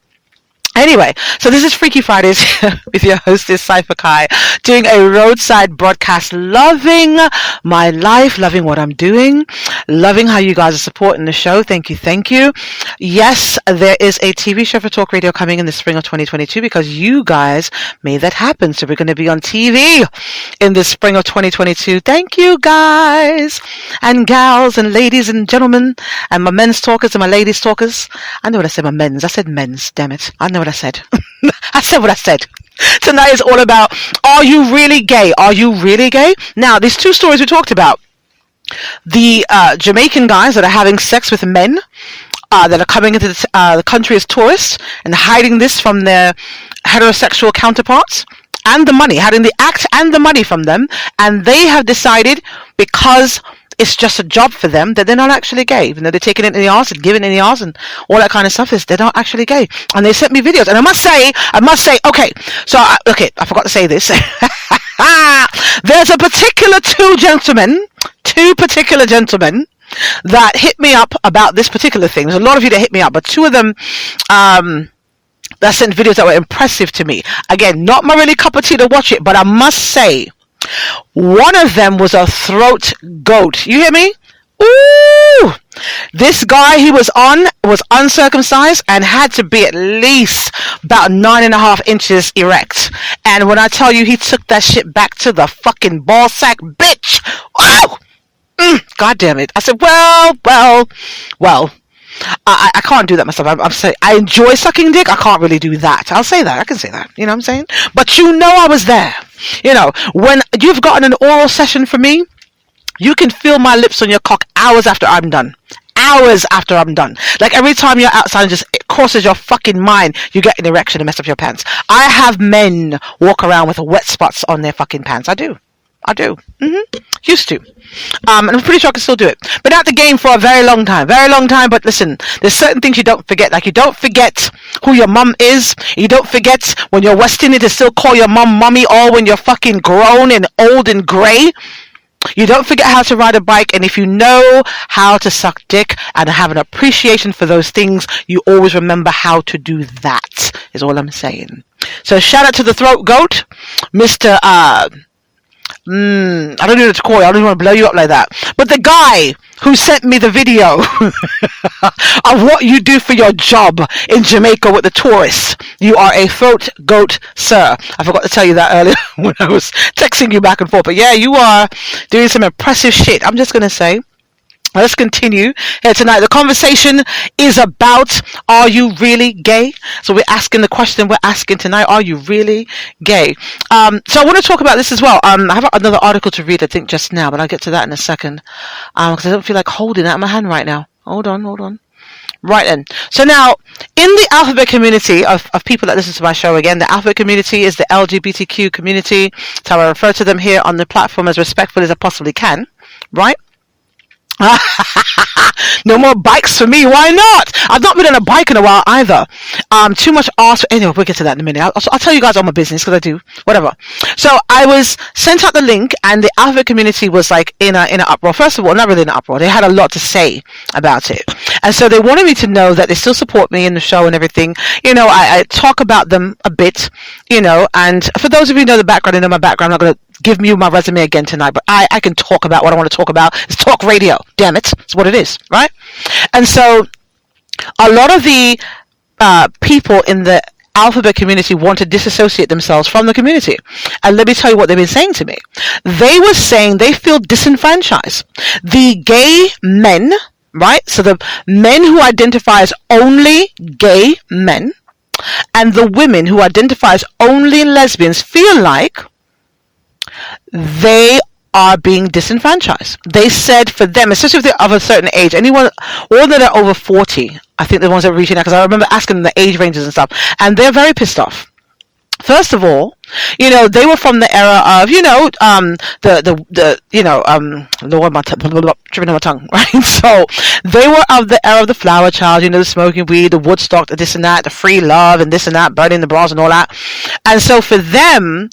Anyway, so this is Freaky Fridays with your hostess, Cypher Kai, doing a roadside broadcast, loving my life, loving what I'm doing, loving how you guys are supporting the show. Thank you, thank you. Yes, there is a TV show for Talk Radio coming in the spring of 2022 because you guys made that happen. So we're going to be on TV in the spring of 2022. Thank you, guys and gals and ladies and gentlemen and my men's talkers and my ladies talkers. I know what I said, my men's. I said men's, damn it. I know what I said. I said what I said. Tonight is all about, are you really gay? Are you really gay? Now, these two stories we talked about, the Jamaican guys that are having sex with men that are coming into the country as tourists and hiding this from their heterosexual counterparts, and the money, hiding the act and the money from them, and they have decided, because it's just a job for them, that they're not actually gay, even though they're taking it in the arse and giving it in the arse and all that kind of stuff. They're not actually gay. And they sent me videos. And I must say, okay, so, I forgot to say this. There's a particular two particular gentlemen that hit me up about this particular thing. There's a lot of you that hit me up, but two of them, that sent videos that were impressive to me. Again, not my really cup of tea to watch it, but I must say, one of them was a throat goat. You hear me? Ooh! This guy he was uncircumcised and had to be at least about 9.5 inches erect. And when I tell you he took that shit back to the fucking ball sack, bitch! Oh! God damn it. I said, well. I can't do that myself. I'm saying I enjoy sucking dick. I can't really do that. I'll say that. I can say that. You know what I'm saying? But you know I was there. You know, when you've gotten an oral session from me, you can feel my lips on your cock hours after I'm done. Hours after I'm done. Like every time you're outside and just it crosses your fucking mind, you get an erection and mess up your pants. I have men walk around with wet spots on their fucking pants. I do. Used to. And I'm pretty sure I can still do it. Been out the game for a very long time, but listen, there's certain things you don't forget. Like you don't forget who your mum is. You don't forget when you're West Indian to still call your mum mummy, or when you're fucking grown and old and grey. You don't forget how to ride a bike, and if you know how to suck dick and have an appreciation for those things, you always remember how to do that, is all I'm saying. So shout out to the throat goat, Mr. I don't know what to call you. I don't want to blow you up like that. But the guy who sent me the video of what you do for your job in Jamaica with the tourists, you are a throat goat, sir. I forgot to tell you that earlier when I was texting you back and forth. But yeah, you are doing some impressive shit. I'm just going to say. Let's continue here tonight. The conversation is about, are you really gay? So we're asking the question we're asking tonight, are you really gay? So I want to talk about this as well. I have another article to read, I think, just now, but I'll get to that in a second. Because I don't feel like holding that in my hand right now. Hold on. Right then. So now, in the alphabet community of people that listen to my show, again, the alphabet community is the LGBTQ community. That's how I refer to them here on the platform, as respectful as I possibly can. Right? No more bikes for me. Why not? I've not been on a bike in a while either. Too much arse. Anyway, we'll get to that in a minute. I'll tell you guys all my business, because I do. Whatever. So I was sent out the link, and the alphabet community was like in an uproar. First of all, not really in an uproar. They had a lot to say about it, and so they wanted me to know that they still support me in the show and everything. You know, I talk about them a bit. You know, and for those of you who know the background, you know my background. I'm not going to give you my resume again tonight, but I can talk about what I want to talk about. It's talk radio. Damn it. It's what it is, right? And so a lot of the people in the alphabet community want to disassociate themselves from the community. And let me tell you what they've been saying to me. They were saying they feel disenfranchised. The gay men, right? So the men who identify as only gay men and the women who identify as only lesbians feel like they are being disenfranchised. They said for them, especially if they're of a certain age, anyone, all that are over 40, I think the ones that are reaching out, because I remember asking them the age ranges and stuff, and they're very pissed off. First of all, you know, they were from the era of, you know, Lord, tripping on my tongue, right? So they were of the era of the flower child, you know, the smoking weed, the Woodstock, the this and that, the free love and this and that, burning the bras and all that. And so for them,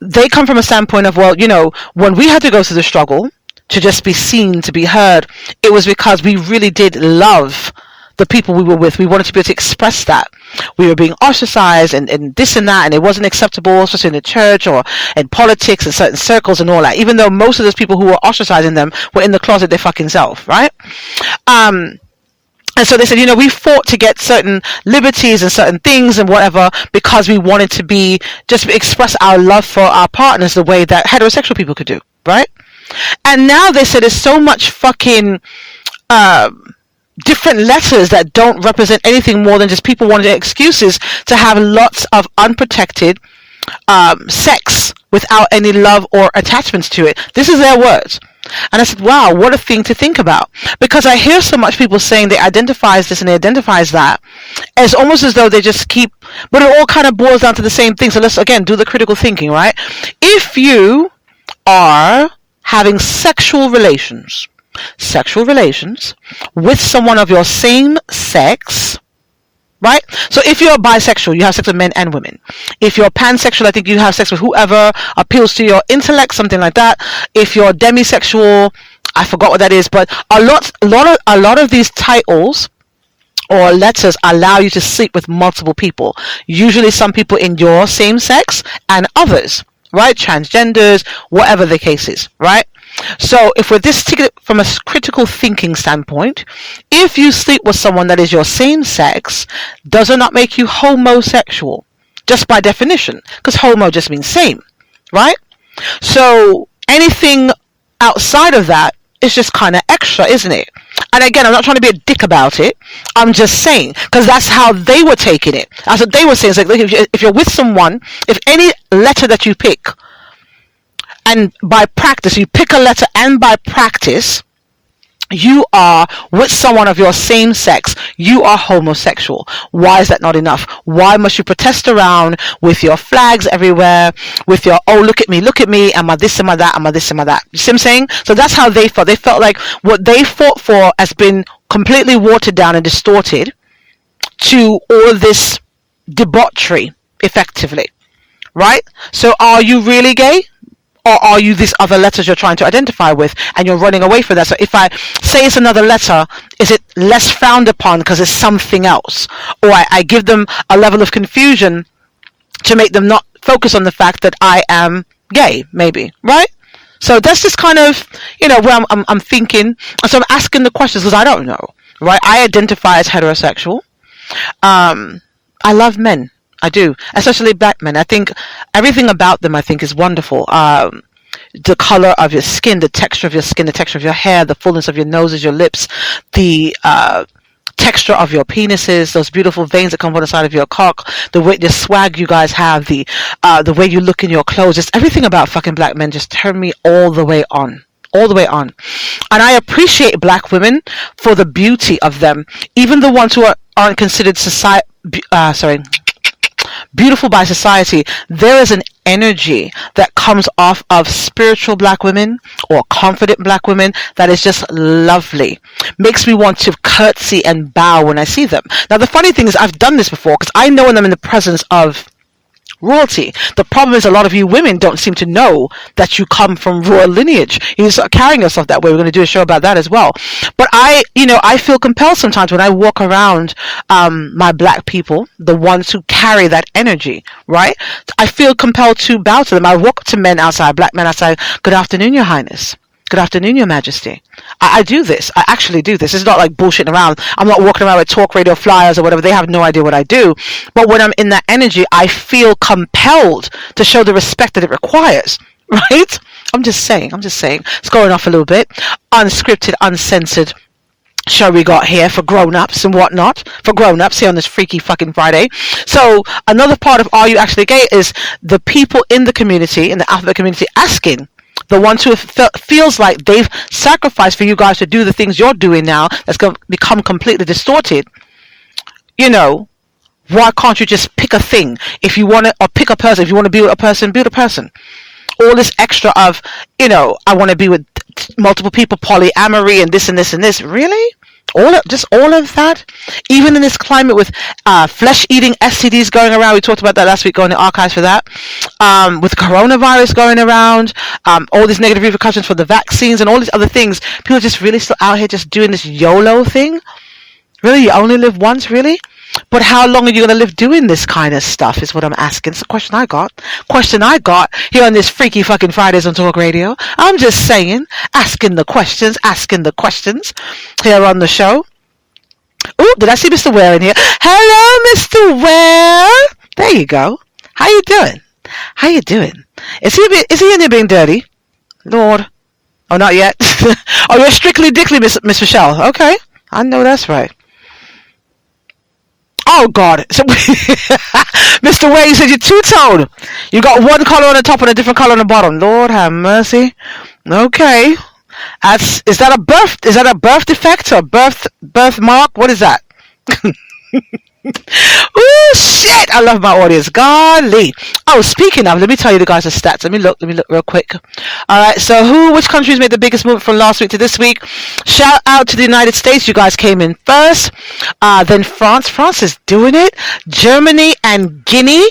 they come from a standpoint of, well, you know, when we had to go through the struggle to just be seen, to be heard, it was because we really did love the people we were with. We wanted to be able to express that. We were being ostracized and this and that, and it wasn't acceptable, especially in the church or in politics and certain circles and all that, even though most of those people who were ostracizing them were in the closet their fucking self, right? And so they said, you know, we fought to get certain liberties and certain things and whatever because we wanted to be, just express our love for our partners the way that heterosexual people could do, right? And now they said there's so much fucking different letters that don't represent anything more than just people wanting excuses to have lots of unprotected sex without any love or attachments to it. This is their words. And I said, wow, what a thing to think about. Because I hear so much people saying they identify as this and they identify as that. It's almost as though they just keep, but it all kind of boils down to the same thing. So let's, again, do the critical thinking, right? If you are having sexual relations with someone of your same sex, right? So if you're bisexual, you have sex with men and women. If you're pansexual, I think you have sex with whoever appeals to your intellect, something like that. If you're demisexual, I forgot what that is, but a lot of these titles or letters allow you to sleep with multiple people. Usually some people in your same sex and others, right? Transgenders, whatever the case is, right? So if we're this from a critical thinking standpoint, if you sleep with someone that is your same sex, does it not make you homosexual? Just by definition, because homo just means same, right? So anything outside of that is just kind of extra, isn't it? And again, I'm not trying to be a dick about it. I'm just saying, because that's how they were taking it. That's what they were saying. It's like, look, if you're with someone, if any letter that you pick, and by practice, you pick a letter and by practice, you are with someone of your same sex, you are homosexual. Why is that not enough? Why must you protest around with your flags everywhere, with your, oh, look at me, am I this, am I that, am I this, am I that? You see what I'm saying? So that's how they felt. They felt like what they fought for has been completely watered down and distorted to all this debauchery, effectively. Right? So are you really gay? Or are you this other letters you're trying to identify with and you're running away from that? So if I say it's another letter, is it less frowned upon because it's something else? Or I give them a level of confusion to make them not focus on the fact that I am gay, maybe, right? So that's just kind of, you know, where I'm thinking. And so I'm asking the questions because I don't know, right? I identify as heterosexual. I love men. I do, especially black men. I think everything about them, I think, is wonderful. The color of your skin, the texture of your skin, the texture of your hair, the fullness of your noses, your lips, the texture of your penises, those beautiful veins that come on the side of your cock, the swag you guys have, the way you look in your clothes. Just everything about fucking black men just turn me all the way on. all the way on. And I appreciate black women for the beauty of them, even the ones who aren't considered beautiful by society. There is an energy that comes off of spiritual black women or confident black women that is just lovely. Makes me want to curtsy and bow when I see them. Now, the funny thing is, I've done this before because I know when I'm in the presence of royalty. The problem is a lot of you women don't seem to know that you come from royal lineage. You start carrying yourself that way. We're going to do a show about that as well. But I feel compelled sometimes when I walk around my black people, the ones who carry that energy, right? I feel compelled to bow to them. I walk up to men outside, black men outside. Good afternoon, Your Highness. Good afternoon, Your Majesty. I do this. I actually do this. It's not like bullshitting around. I'm not walking around with talk radio flyers or whatever. They have no idea what I do. But when I'm in that energy, I feel compelled to show the respect that it requires. Right? I'm just saying. It's going off a little bit. Unscripted, uncensored show we got here for grown-ups and whatnot. For grown-ups here on this Freaky fucking Friday. So another part of Are You Actually Gay is the people in the community, in the alphabet community, asking the ones who feels like they've sacrificed for you guys to do the things you're doing now that's going to become completely distorted. You know, why can't you just pick a thing if you want to, or pick a person? If you want to be with a person, be with a person. All this extra of, you know, I want to be with multiple people, polyamory and this and this and this. Really? All of that? Even in this climate with flesh-eating STDs going around, we talked about that last week, go in the archives for that, with coronavirus going around, all these negative repercussions for the vaccines and all these other things, people are just really still out here just doing this YOLO thing? Really? You only live once? Really? But how long are you going to live doing this kind of stuff is what I'm asking. It's a question I got here on this Freaky fucking Fridays on Talk Radio. I'm just saying, asking the questions here on the show. Ooh, did I see Mr. Ware in here? Hello, Mr. Ware. There you go. How you doing? Is he in there being dirty? Lord. Oh, not yet. Oh, you're strictly dickly, Miss Michelle. Okay. I know that's right. Oh God! So, Mr. Wade, you said you're two-tone. You got one color on the top and a different color on the bottom. Lord have mercy. Okay, is that a birth defect or birthmark? What is that? Ooh, shit! I love my audience. Golly. Oh, speaking of, let me tell you the guys' stats. Let me look real quick. Alright, so which countries made the biggest movement from last week to this week? Shout out to the United States. You guys came in first. Then France. France is doing it. Germany and Guinea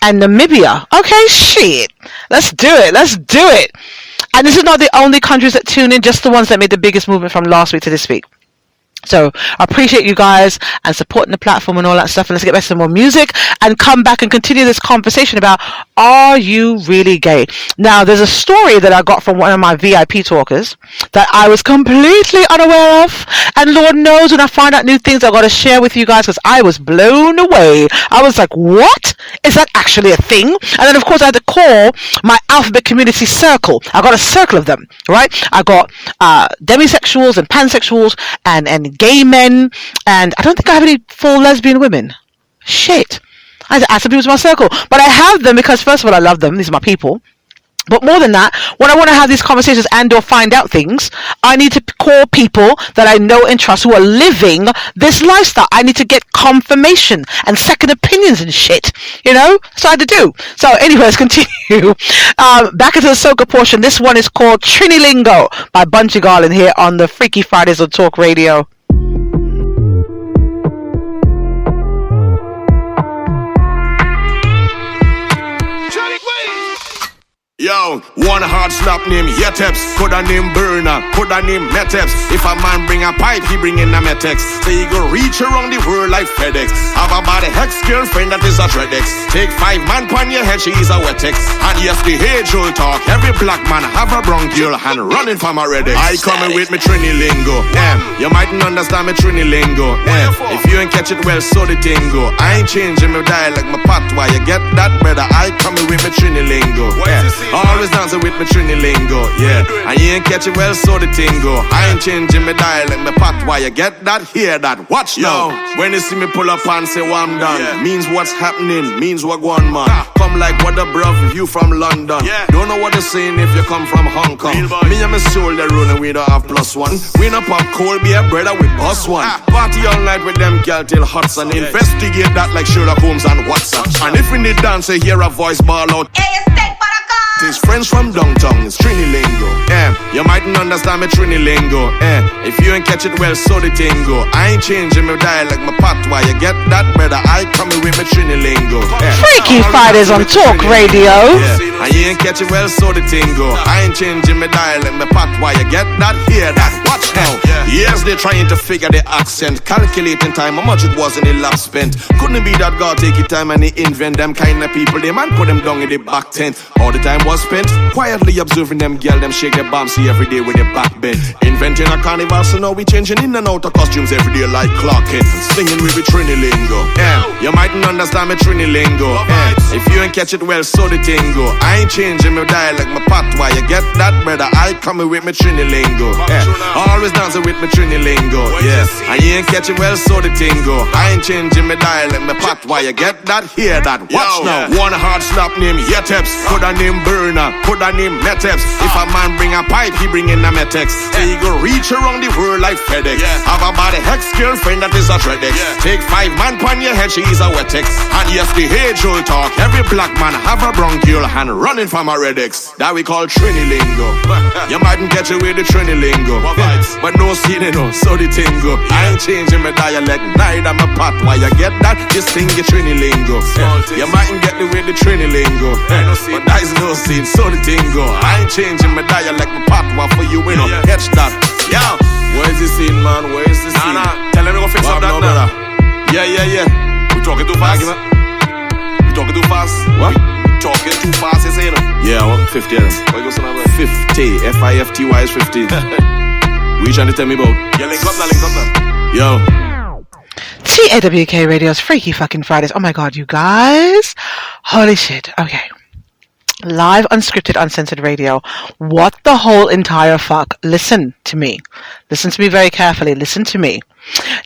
and Namibia. Okay, shit. Let's do it. And this is not the only countries that tune in, just the ones that made the biggest movement from last week to this week. So I appreciate you guys and supporting the platform and all that stuff. And let's get back to some more music and come back and continue this conversation about, are you really gay? Now, there's a story that I got from one of my VIP talkers that I was completely unaware of. And Lord knows when I find out new things, I've got to share with you guys because I was blown away. I was like, what? Is that actually a thing? And then, of course, I had to call my alphabet community circle. I got a circle of them, right? I got demisexuals and pansexuals and gay men, and I don't think I have any full lesbian women. Shit. I had to add some people to my circle. But I have them because, first of all, I love them. These are my people. But more than that, when I want to have these conversations and or find out things, I need to call people that I know and trust who are living this lifestyle. I need to get confirmation and second opinions and shit, you know? So I had to do. So anyway, let's continue. Back into the Soca portion. This one is called Trinilingo by Bunchy Garland here on the Freaky Fridays on Talk Radio. Yo, one hard slap name Yeteps, could a name Burner, could a name Meteps. If a man bring a pipe, he bring in a Metex. So he go reach around the world like FedEx. Have a bad ex-girlfriend that is a Dreadex. Take 5 man pon your head, she is a Wetex. And yes, the age-old talk, every black man have a bronchial and running from a Redex. I coming with me Trinilingo, you mightn't understand me Trinilingo, If you ain't catch it well, so the tingo. I ain't changing my dialect, my patois, you get that, brother? I coming with me Trinilingo, Always dance dancing with me Trinilingo, yeah. And you ain't catch it well, so the tingo. I ain't changing my dialect, my pot. Why you get that, hear that, watch now. When you see me pull up and say, well, I'm done, means what's happening, means what going man. Come like what the bruv, you from London. Don't know what they're saying if you come from Hong Kong. Me and my soul, they run and we don't have +1. We no pop cold beer, brother, with +1. Party all night with them girl till Hudson. Investigate that like Sherlock Holmes and Watson. And if we need dance, you hear a voice ball out. It's friends from downtown, it's Trinilingo. You mightn't understand me Trinilingo. If you ain't catch it well, so the tingo. I ain't changing my dialect, my patois. You get that, brother? I coming with me Trinilingo. Freaky Fridays on Talk Radio. And you ain't catch it well, so the tingo. I ain't changing my dialect, my patois. You get that? Hear that? Watch now. Yes, they're trying to figure the accent, calculating time, how much it was in the lap spent. Couldn't be that God take your time and he invent them kind of people. They man put them down in the back tent. All the time was spent quietly observing them girl, them shake their bums every day with their back bend. Inventing a carnival, so now we changing in and out of costumes every day like Clark Kent. Singing with me Trinilingo. You mightn't understand me Trinilingo. If you ain't catch it well, so the tingo. I ain't changing my dialect, my patois. You get that, brother? I coming with me Trinilingo. Always dancing with me Trinilingo. And you ain't catch it well, so the tingo. I ain't changing my dialect, my patois. You get that? Hear that? Watch now. One hard slap name Yeteps. Put a name Burner. Put a name Meteps. If a man bring a pipe, he bring in a Metex. So you go reach around the world like FedEx. Have a body hex girlfriend that is a Tredex. Take 5 man pon your head, she is a Wetex. And yes, the age-old talk. Every black man have a bronchial hand running from a Redex. That we call Trinilingo. You mightn't catch it with the Trinilingo. But no skinny no, so the tingo. I ain't changing my dialect, neither my patois. You get that? Just sing your Trinilingo. You mightn't get it with the Trinilingo. But that is no scene, so the tingo. I ain't changing my dialect, my patois for you, we don't catch that. Yo, where is the scene, man? Where is the scene? Tell them we go fix up that now. Yeah. We talking too fast? We talking too fast? What? We talking too fast, you say, no? Yeah, what? 50 of them. What you say now? 50. F-I-F-T-Y is 50. What you trying to tell me about? Yeah, link up now. Yo. TAWK Radio's Freaky fucking Fridays. Oh my god, you guys. Holy shit. Okay. Live, unscripted, uncensored radio. What the whole entire fuck? Listen to me. Listen to me very carefully. Listen to me.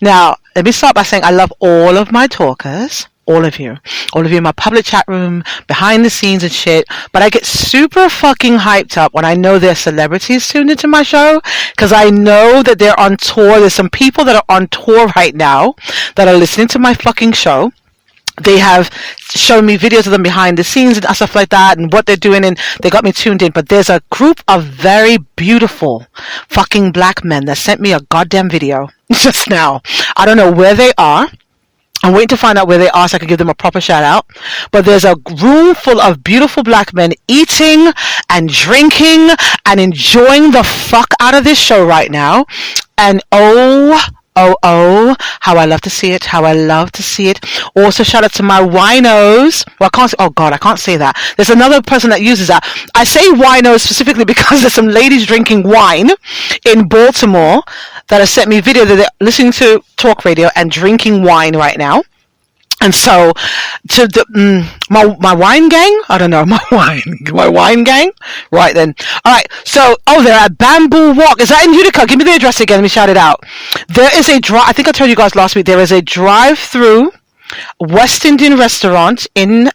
Now, let me start by saying I love all of my talkers. All of you in my public chat room, behind the scenes and shit. But I get super fucking hyped up when I know there's celebrities tuned into my show, because I know that they're on tour. There's some people that are on tour right now that are listening to my fucking show. They have shown me videos of them behind the scenes and stuff like that and what they're doing, and they got me tuned in. But there's a group of very beautiful fucking black men that sent me a goddamn video just now. I don't know where they are. I'm waiting to find out where they are so I can give them a proper shout out. But there's a room full of beautiful black men eating and drinking and enjoying the fuck out of this show right now. And oh, how I love to see it. How I love to see it. Also, shout out to my winos. Well, I can't say that. There's another person that uses that. I say winos specifically because there's some ladies drinking wine in Baltimore that have sent me video that they're listening to talk radio and drinking wine right now. And so, to the, my wine gang? I don't know, my wine gang? Right then. Alright, so, they're at Bamboo Walk. Is that in Utica? Give me the address again, let me shout it out. There is I think I told you guys last week, there is a drive-through West Indian restaurant in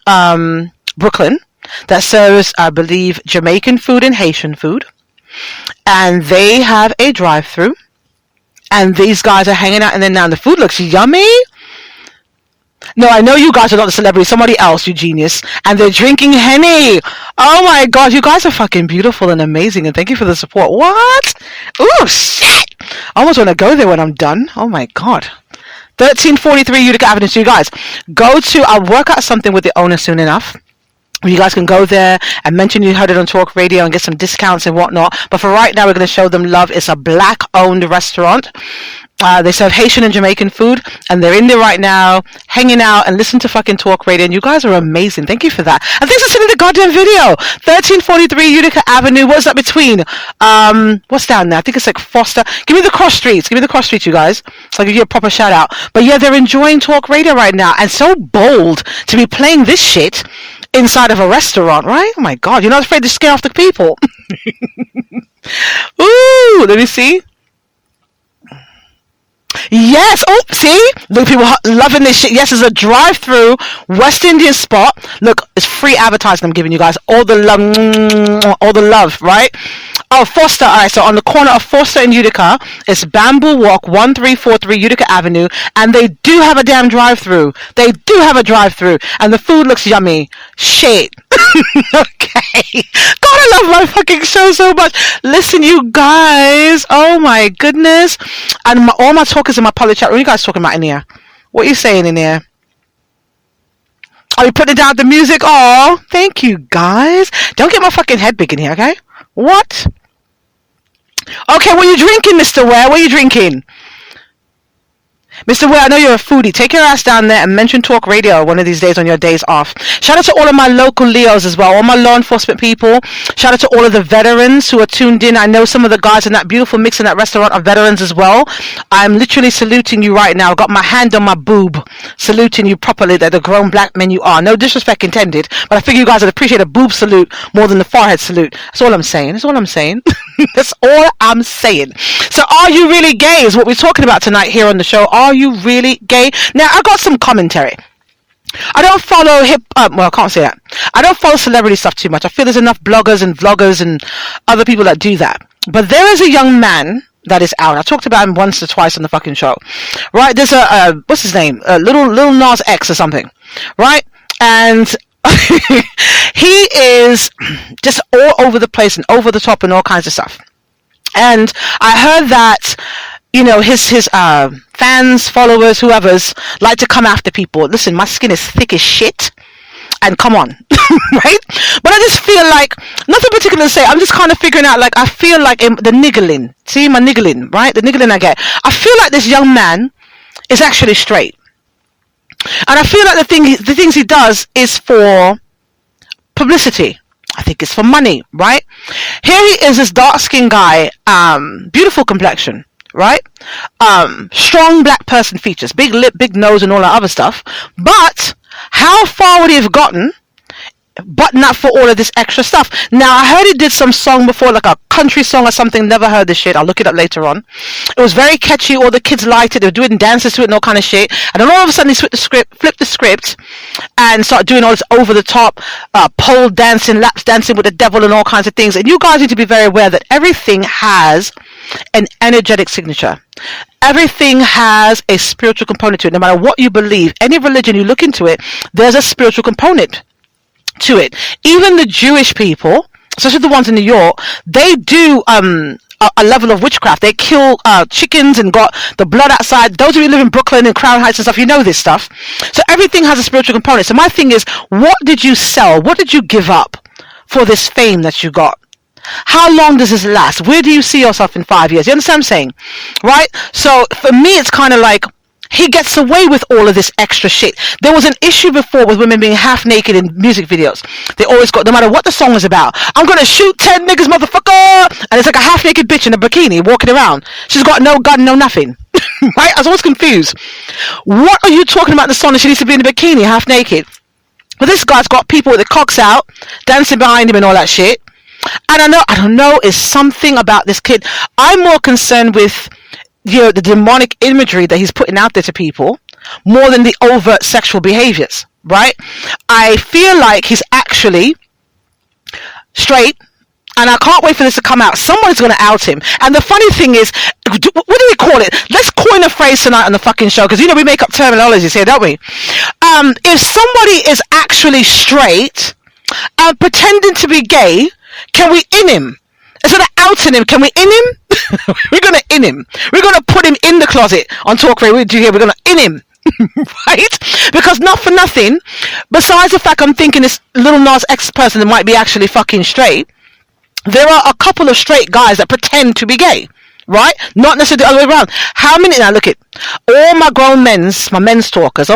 Brooklyn that serves, I believe, Jamaican food and Haitian food. And they have a drive-through. And these guys are hanging out, and then now the food looks yummy. No, I know you guys are not the celebrity. Somebody else, you genius. And they're drinking Henny. Oh my god, you guys are fucking beautiful and amazing. And thank you for the support. What? Ooh, shit. I almost want to go there when I'm done. Oh my god. 1343 Utica Avenue. So you guys, I'll work out something with the owner soon enough. You guys can go there and mention you heard it on Talk Radio and get some discounts and whatnot. But for right now, we're going to show them love. It's a black-owned restaurant. They serve Haitian and Jamaican food, and they're in there right now, hanging out and listening to fucking Talk Radio. And you guys are amazing. Thank you for that. And thanks for sending the goddamn video. 1343 Utica Avenue. What's that between? What's down there? I think it's like Foster. Give me the cross streets. You guys. So I'll give you a proper shout out. But yeah, they're enjoying Talk Radio right now, and so bold to be playing this shit inside of a restaurant, right? Oh my God, you're not afraid to scare off the people. Ooh, let me see. Yes. Oh, see? Look, people loving this shit. Yes, it's a drive-through West Indian spot. Look, it's free advertising I'm giving you guys. All the love, right? Oh, Foster. All right, so on the corner of Foster and Utica, it's Bamboo Walk, 1343 Utica Avenue, and they do have a damn drive-through. They do have a drive-through, and the food looks yummy. Shit. Okay. God, I love my fucking show so much. Listen, you guys. Oh my goodness. And all my talkers in my public chat. What are you guys talking about in here? What are you saying in here? Are you putting down the music? Oh, thank you guys. Don't get my fucking head big in here, okay? What? Okay, what are you drinking, Mr. Ware? What are you drinking? Mr. Ware, I know you're a foodie. Take your ass down there and mention Talk Radio one of these days on your days off. Shout out to all of my local Leos as well, all my law enforcement people. Shout out to all of the veterans who are tuned in. I know some of the guys in that beautiful mix in that restaurant are veterans as well. I'm literally saluting you right now. I've got my hand on my boob, saluting you properly. They're the grown black men you are. No disrespect intended, but I figure you guys would appreciate a boob salute more than the forehead salute. That's all I'm saying. That's all I'm saying. That's all I'm saying. So are you really gay is what we're talking about tonight here on the show. Are you really gay? Now, I got some commentary. I don't follow well, I can't say that. I don't follow celebrity stuff too much. I feel there's enough bloggers and vloggers and other people that do that. But there is a young man that is out. I talked about him once or twice on the fucking show. Right? There's what's his name? Little Nas X or something. Right? And he is just all over the place and over the top and all kinds of stuff. And I heard that, you know, his fans, followers, whoever's like to come after people. Listen, my skin is thick as shit. And come on, right? But I just feel like, nothing particular to say, I'm just kind of figuring out, like, I feel like the niggling. See, my niggling, right? The niggling I get. I feel like this young man is actually straight. And I feel like the things he does is for publicity. I think it's for money, right? Here he is, this dark-skinned guy, beautiful complexion, right? Strong black person features, big lip, big nose, and all that other stuff. But how far would he have gotten button up for all of this extra stuff? Now, I heard he did some song before, like a country song or something. Never heard this shit. I'll look it up later on. It was very catchy. All the kids liked it. They were doing dances to it and all kind of shit. And then all of a sudden, he flipped the script and started doing all this over the top pole dancing, laps dancing with the devil and all kinds of things. And you guys need to be very aware that everything has an energetic signature. Everything has a spiritual component to it. No matter what you believe, any religion you look into it, there's a spiritual component to it. Even the Jewish people, especially the ones in New York, they do a level of witchcraft. They kill chickens and got the blood outside. Those of you who live in Brooklyn and Crown Heights and stuff, you know this stuff. So everything has a spiritual component. So my thing is, what did you sell? What did you give up for this fame that you got? How long does this last? Where do you see yourself in 5 years? You understand what I'm saying? Right? So for me, it's kind of like, he gets away with all of this extra shit. There was an issue before with women being half naked in music videos. They always got, no matter what the song was about, I'm gonna shoot 10 niggas, motherfucker! And it's like a half naked bitch in a bikini walking around. She's got no gun, no nothing. Right? I was always confused. What are you talking about in the song that she needs to be in a bikini, half naked? But this guy's got people with their cocks out, dancing behind him and all that shit. And I don't know, it's something about this kid. I'm more concerned with, you know, the demonic imagery that he's putting out there to people more than the overt sexual behaviors, right? I feel like he's actually straight, and I can't wait for this to come out. Someone's going to out him. And the funny thing is, what do we call it? Let's coin a phrase tonight on the fucking show, because, you know, we make up terminologies here, don't we? If somebody is actually straight and pretending to be gay, can we in him? Instead of outing him, can we in him? We're going to in him. We're going to put him in the closet on Talk Radio. We're going to in him. Right? Because not for nothing, besides the fact I'm thinking this little Nas X person that might be actually fucking straight, there are a couple of straight guys that pretend to be gay. Right? Not necessarily the other way around. How many, now look at all my grown men's, my men's talkers,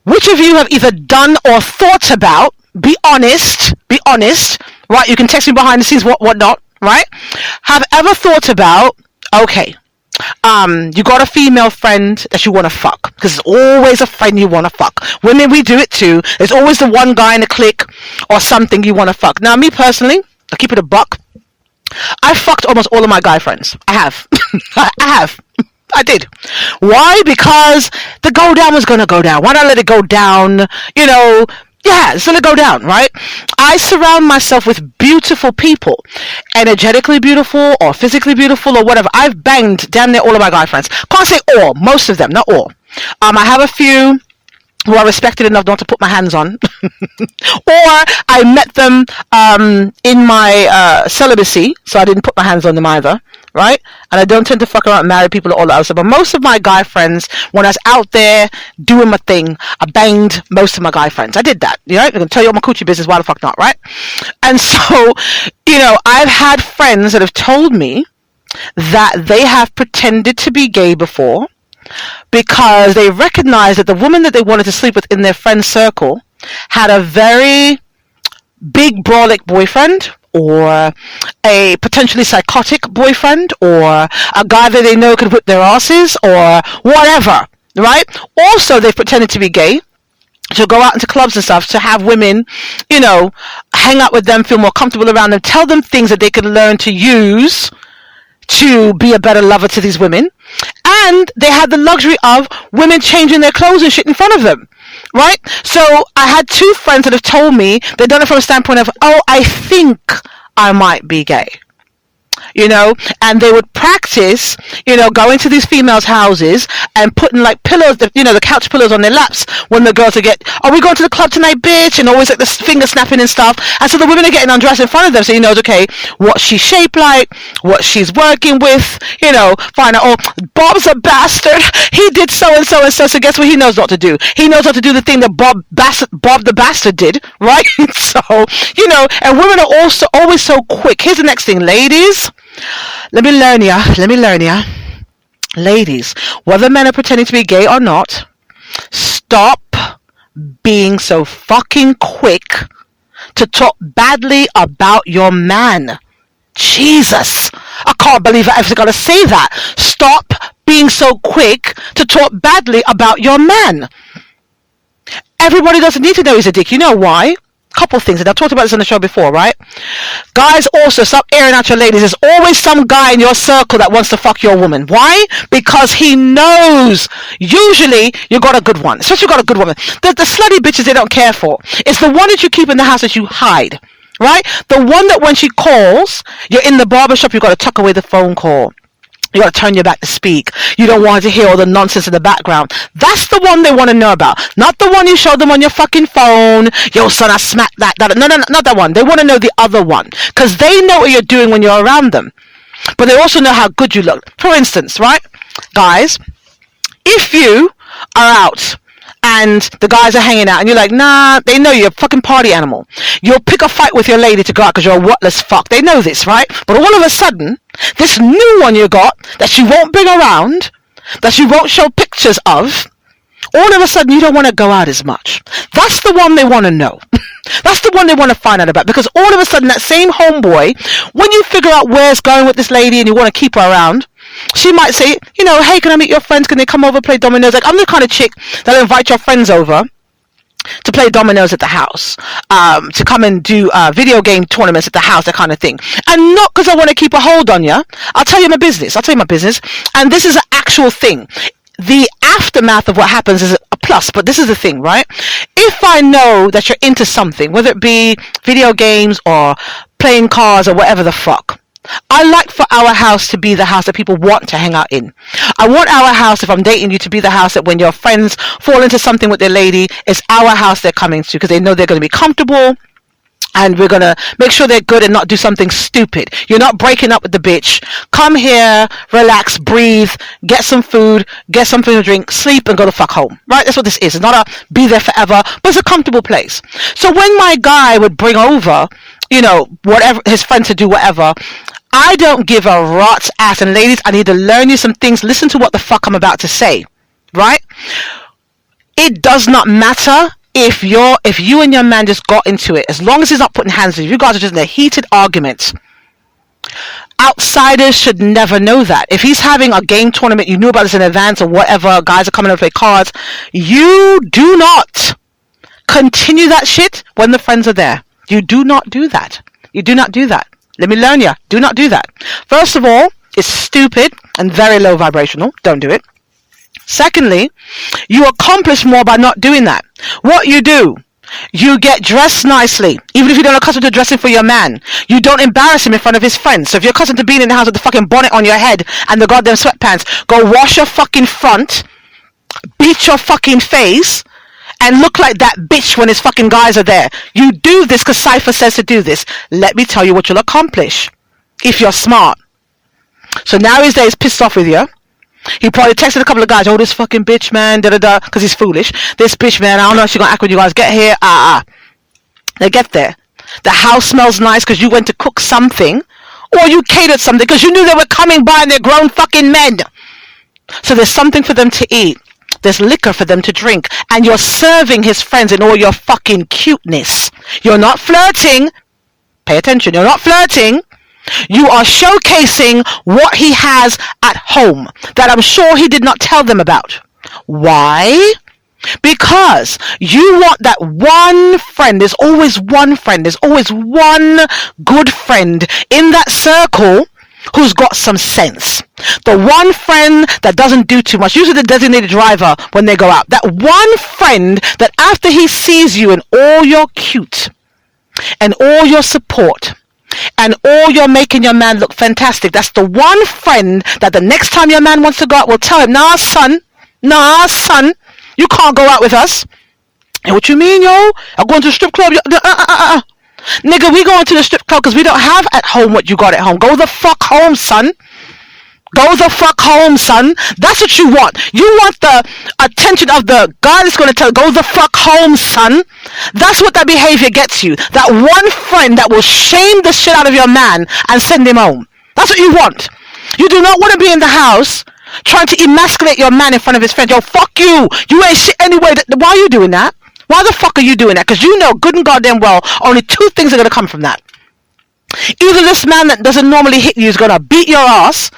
which of you have either done or thought about, be honest, right? You can text me behind the scenes, what not, right? Have ever thought about, okay, You got a female friend that you want to fuck, because it's always a friend you want to fuck. Women, we do it too. There's always the one guy in the clique or something you want to fuck. Now, me personally, I keep it a buck. I fucked almost all of my guy friends. I have. I did. Why? Because the go down was going to go down. Why not let it go down? You know, yeah, just let it go down, right? I surround myself with beautiful people, energetically beautiful or physically beautiful or whatever. I've banged damn near all of my guy friends. Can't say all, most of them, not all. I have a few who are respected enough not to put my hands on. Or I met them in my celibacy, so I didn't put my hands on them either, right? And I don't tend to fuck around and marry people or all that other stuff. But most of my guy friends, when I was out there doing my thing, I banged most of my guy friends. I did that, you know? I can tell you all my coochie business, why the fuck not, right? And so, you know, I've had friends that have told me that they have pretended to be gay before, because they recognized that the woman that they wanted to sleep with in their friend circle had a very big brolic boyfriend, or a potentially psychotic boyfriend, or a guy that they know could whip their asses, or whatever, right? Also, they've pretended to be gay, to go out into clubs and stuff, to have women, you know, hang out with them, feel more comfortable around them, tell them things that they can learn to use to be a better lover to these women. And they had the luxury of women changing their clothes and shit in front of them, right? So I had two friends that have told me they've done it from a standpoint of, oh, I think I might be gay, you know, and they would practice, you know, going to these females' houses and putting like pillows, you know, the couch pillows on their laps when the girls would get, are we going to the club tonight, bitch? And always like the finger snapping and stuff. And so the women are getting undressed in front of them, so he knows, okay, what she's shaped like, what she's working with, you know, find out, oh, Bob's a bastard, he did so and so and so, so guess what he knows not to do? He knows not to do the thing that Bob the bastard did, right? So, you know, and women are also always so quick. Here's the next thing, ladies. Let me learn ya. Ladies, whether men are pretending to be gay or not, stop being so fucking quick to talk badly about your man. Jesus, I can't believe I actually gotta say that. Stop being so quick to talk badly about your man. Everybody doesn't need to know he's a dick. You know why? Couple things, and I've talked about this on the show before, right? Guys, also stop airing out your ladies. There's always some guy in your circle that wants to fuck your woman. Why? Because he knows usually you got a good one, especially you got a good woman. The slutty bitches they don't care for. It's the one that you keep in the house that you hide, right? The one that when she calls, you're in the barbershop, you got to tuck away the phone call. You got to turn your back to speak. You don't want to hear all the nonsense in the background. That's the one they want to know about. Not the one you show them on your fucking phone. Yo, son, I smacked that. No, not that one. They want to know the other one. Because they know what you're doing when you're around them. But they also know how good you look. For instance, right? Guys, if you are out and the guys are hanging out and you're like, nah, they know you're a fucking party animal. You'll pick a fight with your lady to go out because you're a worthless fuck. They know this, right? But all of a sudden, this new one you got that she won't bring around, that she won't show pictures of, all of a sudden you don't want to go out as much. That's the one they want to know. That's the one they want to find out about, because all of a sudden that same homeboy, when you figure out where it's going with this lady and you want to keep her around, she might say, you know, hey, can I meet your friends? Can they come over play dominoes? Like, I'm the kind of chick that'll invite your friends over to play dominoes at the house, to come and do video game tournaments at the house, that kind of thing. And not because I want to keep a hold on you. I'll tell you my business. And this is an actual thing. The aftermath of what happens is a plus, but this is the thing, right? If I know that you're into something, whether it be video games or playing cards or whatever the fuck, I like for our house to be the house that people want to hang out in. I want our house, if I'm dating you, to be the house that when your friends fall into something with their lady, it's our house they're coming to because they know they're going to be comfortable and we're going to make sure they're good and not do something stupid. You're not breaking up with the bitch. Come here, relax, breathe, get some food, get something to drink, sleep and go the fuck home. Right? That's what this is. It's not a be there forever, but it's a comfortable place. So when my guy would bring over, you know, whatever, his friend to do whatever, I don't give a rat's ass. And ladies, I need to learn you some things. Listen to what the fuck I'm about to say, right? It does not matter if you and your man just got into it, as long as he's not putting hands on you. You guys are just in a heated argument. Outsiders should never know that. If he's having a game tournament, you knew about this in advance or whatever, guys are coming to play cards, you do not continue that shit when the friends are there. You do not do that. You do not do that. Let me learn you. Do not do that. First of all, it's stupid and very low vibrational. Don't do it. Secondly, you accomplish more by not doing that. What you do, you get dressed nicely. Even if you don't accustomed to dressing for your man, you don't embarrass him in front of his friends. So if you're accustomed to being in the house with the fucking bonnet on your head and the goddamn sweatpants, go wash your fucking front, beat your fucking face, and look like that bitch when his fucking guys are there. You do this because Cypher says to do this. Let me tell you what you'll accomplish if you're smart. So now he's there, he's pissed off with you. He probably texted a couple of guys, oh, this fucking bitch, man, da-da-da, because he's foolish. This bitch, man, I don't know if she's going to act when you guys get here. They get there. The house smells nice because you went to cook something, or you catered something because you knew they were coming by and they're grown fucking men. So there's something for them to eat. There's liquor for them to drink. And you're serving his friends in all your fucking cuteness. You're not flirting. Pay attention. You're not flirting. You are showcasing what he has at home that I'm sure he did not tell them about. Why? Because you want that one friend. There's always one friend. There's always one good friend in that circle who's got some sense. The one friend that doesn't do too much. Usually the designated driver when they go out. That one friend that after he sees you in all your cute and all your support and all you're making your man look fantastic, that's the one friend that the next time your man wants to go out will tell him, nah son, you can't go out with us. And what you mean, yo? I'm going to the strip club. Nigga, we going to the strip club because we don't have at home what you got at home. Go the fuck home, son. Go the fuck home, son. That's what you want. You want the attention of the guy that's going to tell, go the fuck home, son. That's what that behavior gets you. That one friend that will shame the shit out of your man and send him home. That's what you want. You do not want to be in the house trying to emasculate your man in front of his friends. Yo, fuck you. You ain't shit anyway. Why are you doing that? Why the fuck are you doing that? Because you know good and goddamn well only two things are going to come from that. Either this man that doesn't normally hit you is going to beat your ass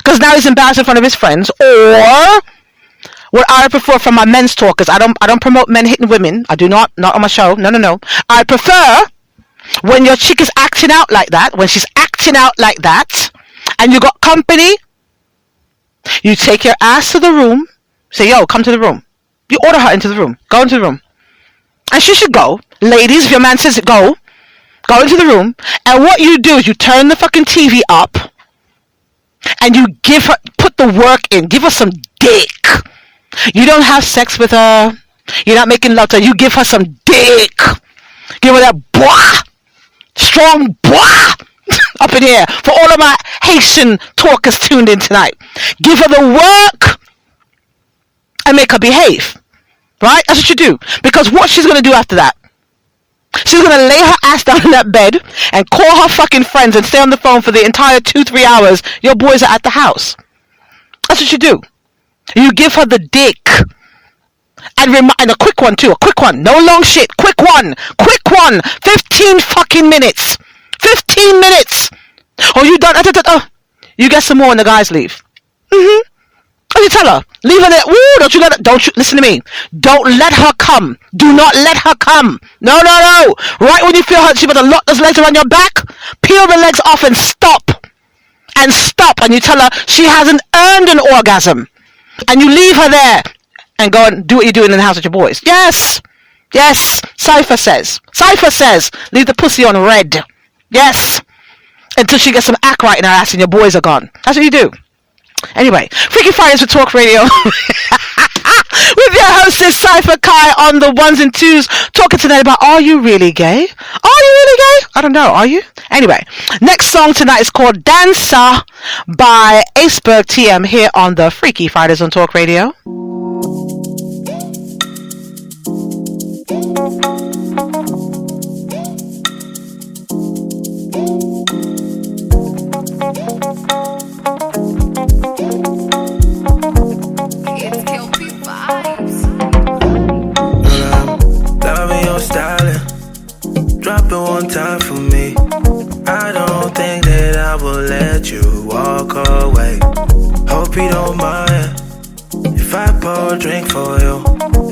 because now he's embarrassed in front of his friends, or what I prefer from my men's talkers, I don't promote men hitting women. I do not on my show. No. I prefer when your chick is acting out like that, when she's acting out like that, and you got company, you take your ass to the room, say, yo, come to the room. You order her into the room. Go into the room. And she should go. Ladies, if your man says go into the room, and what you do is you turn the fucking TV up, and you put the work in, give her some dick. You don't have sex with her, you're not making love to her, you give her some dick. Give her that boah, strong boah, up in here, for all of my Haitian talkers tuned in tonight. Give her the work, and make her behave. Right? That's what you do. Because what she's going to do after that, she's going to lay her ass down in that bed and call her fucking friends and stay on the phone for the entire 2-3 hours your boys are at the house. That's what you do. You give her the dick. And a quick one too. A quick one. No long shit. Quick one. 15 fucking minutes. 15 minutes. Oh, you done? You get some more when the guys leave. What do you tell her? Leave her there. Ooh, don't you listen to me. Don't let her come. Do not let her come. No. Right when you feel her, she about to lock those legs around your back, peel the legs off and stop. And you tell her she hasn't earned an orgasm. And you leave her there and go and do what you're doing in the house with your boys. Yes. Cypher says, leave the pussy on red. Yes. Until she gets some act right in her ass and your boys are gone. That's what you do. Anyway, Freaky Fridays with Talk Radio. With your hostess Cypher Kai on the ones and twos, talking tonight about, are you really gay? Are you really gay? I don't know, are you? Anyway, next song tonight is called Dancer by Aceberg TM here on the Freaky Fridays on Talk Radio. Drop it one time for me. I don't think that I will let you hope you don't mind if I pour a drink for you.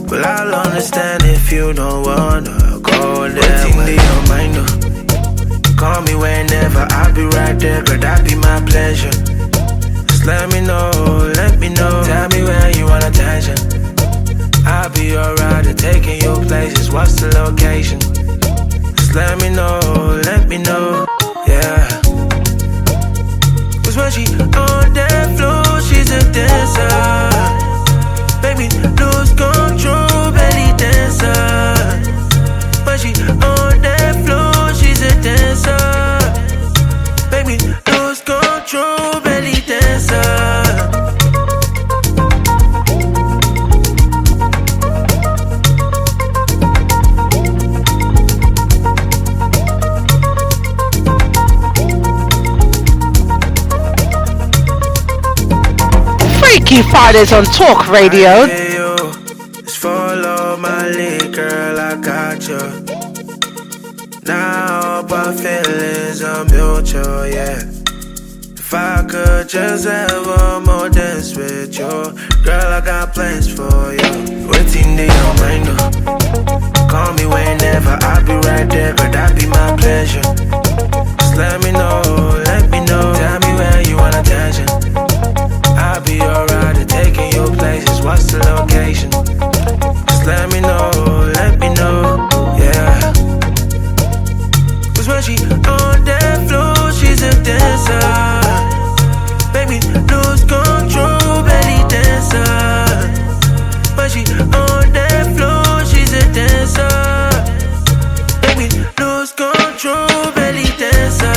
Well, I'll understand if you don't wanna go there. What's in your mind, though? Call me whenever, I'll be right there, girl, that be my pleasure. Just let me know. Tell me where you want attention. I'll be alright at taking you places, what's the location? Just let me know, yeah. Cause when she on that floor, she's a dancer. Make me lose control, belly dancer. When she on that floor, she's a dancer. Make me lose control, belly dancer. Freaky Fridays on Talk Radio. Just follow my lead, girl, I got you. Now our feelings are mutual, yeah. If I could just have one more dance with you, girl, I got plans for you. Waiting to your mind, though. Call me whenever, I'll be right there, girl, that be my pleasure. Just let me know. Tell me where you want attention. I'll be alright at taking you places, what's the location? Just let me know, yeah. Cause when she on that floor, she's a dancer. Make me lose control, belly dancer. When she on that floor, she's a dancer. Make me lose control, belly dancer.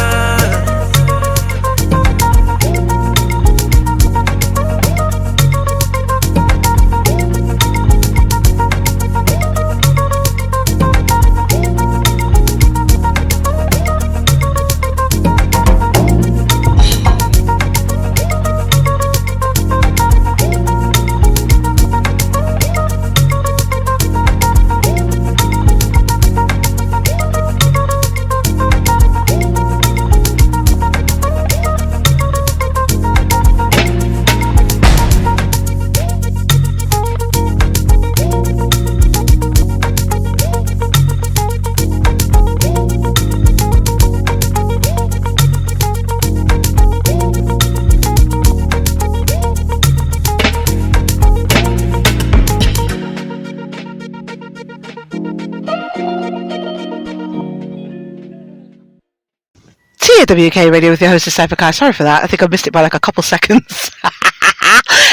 WK Radio with your host, Cypher. Sorry for that. I think I missed it by like a couple seconds.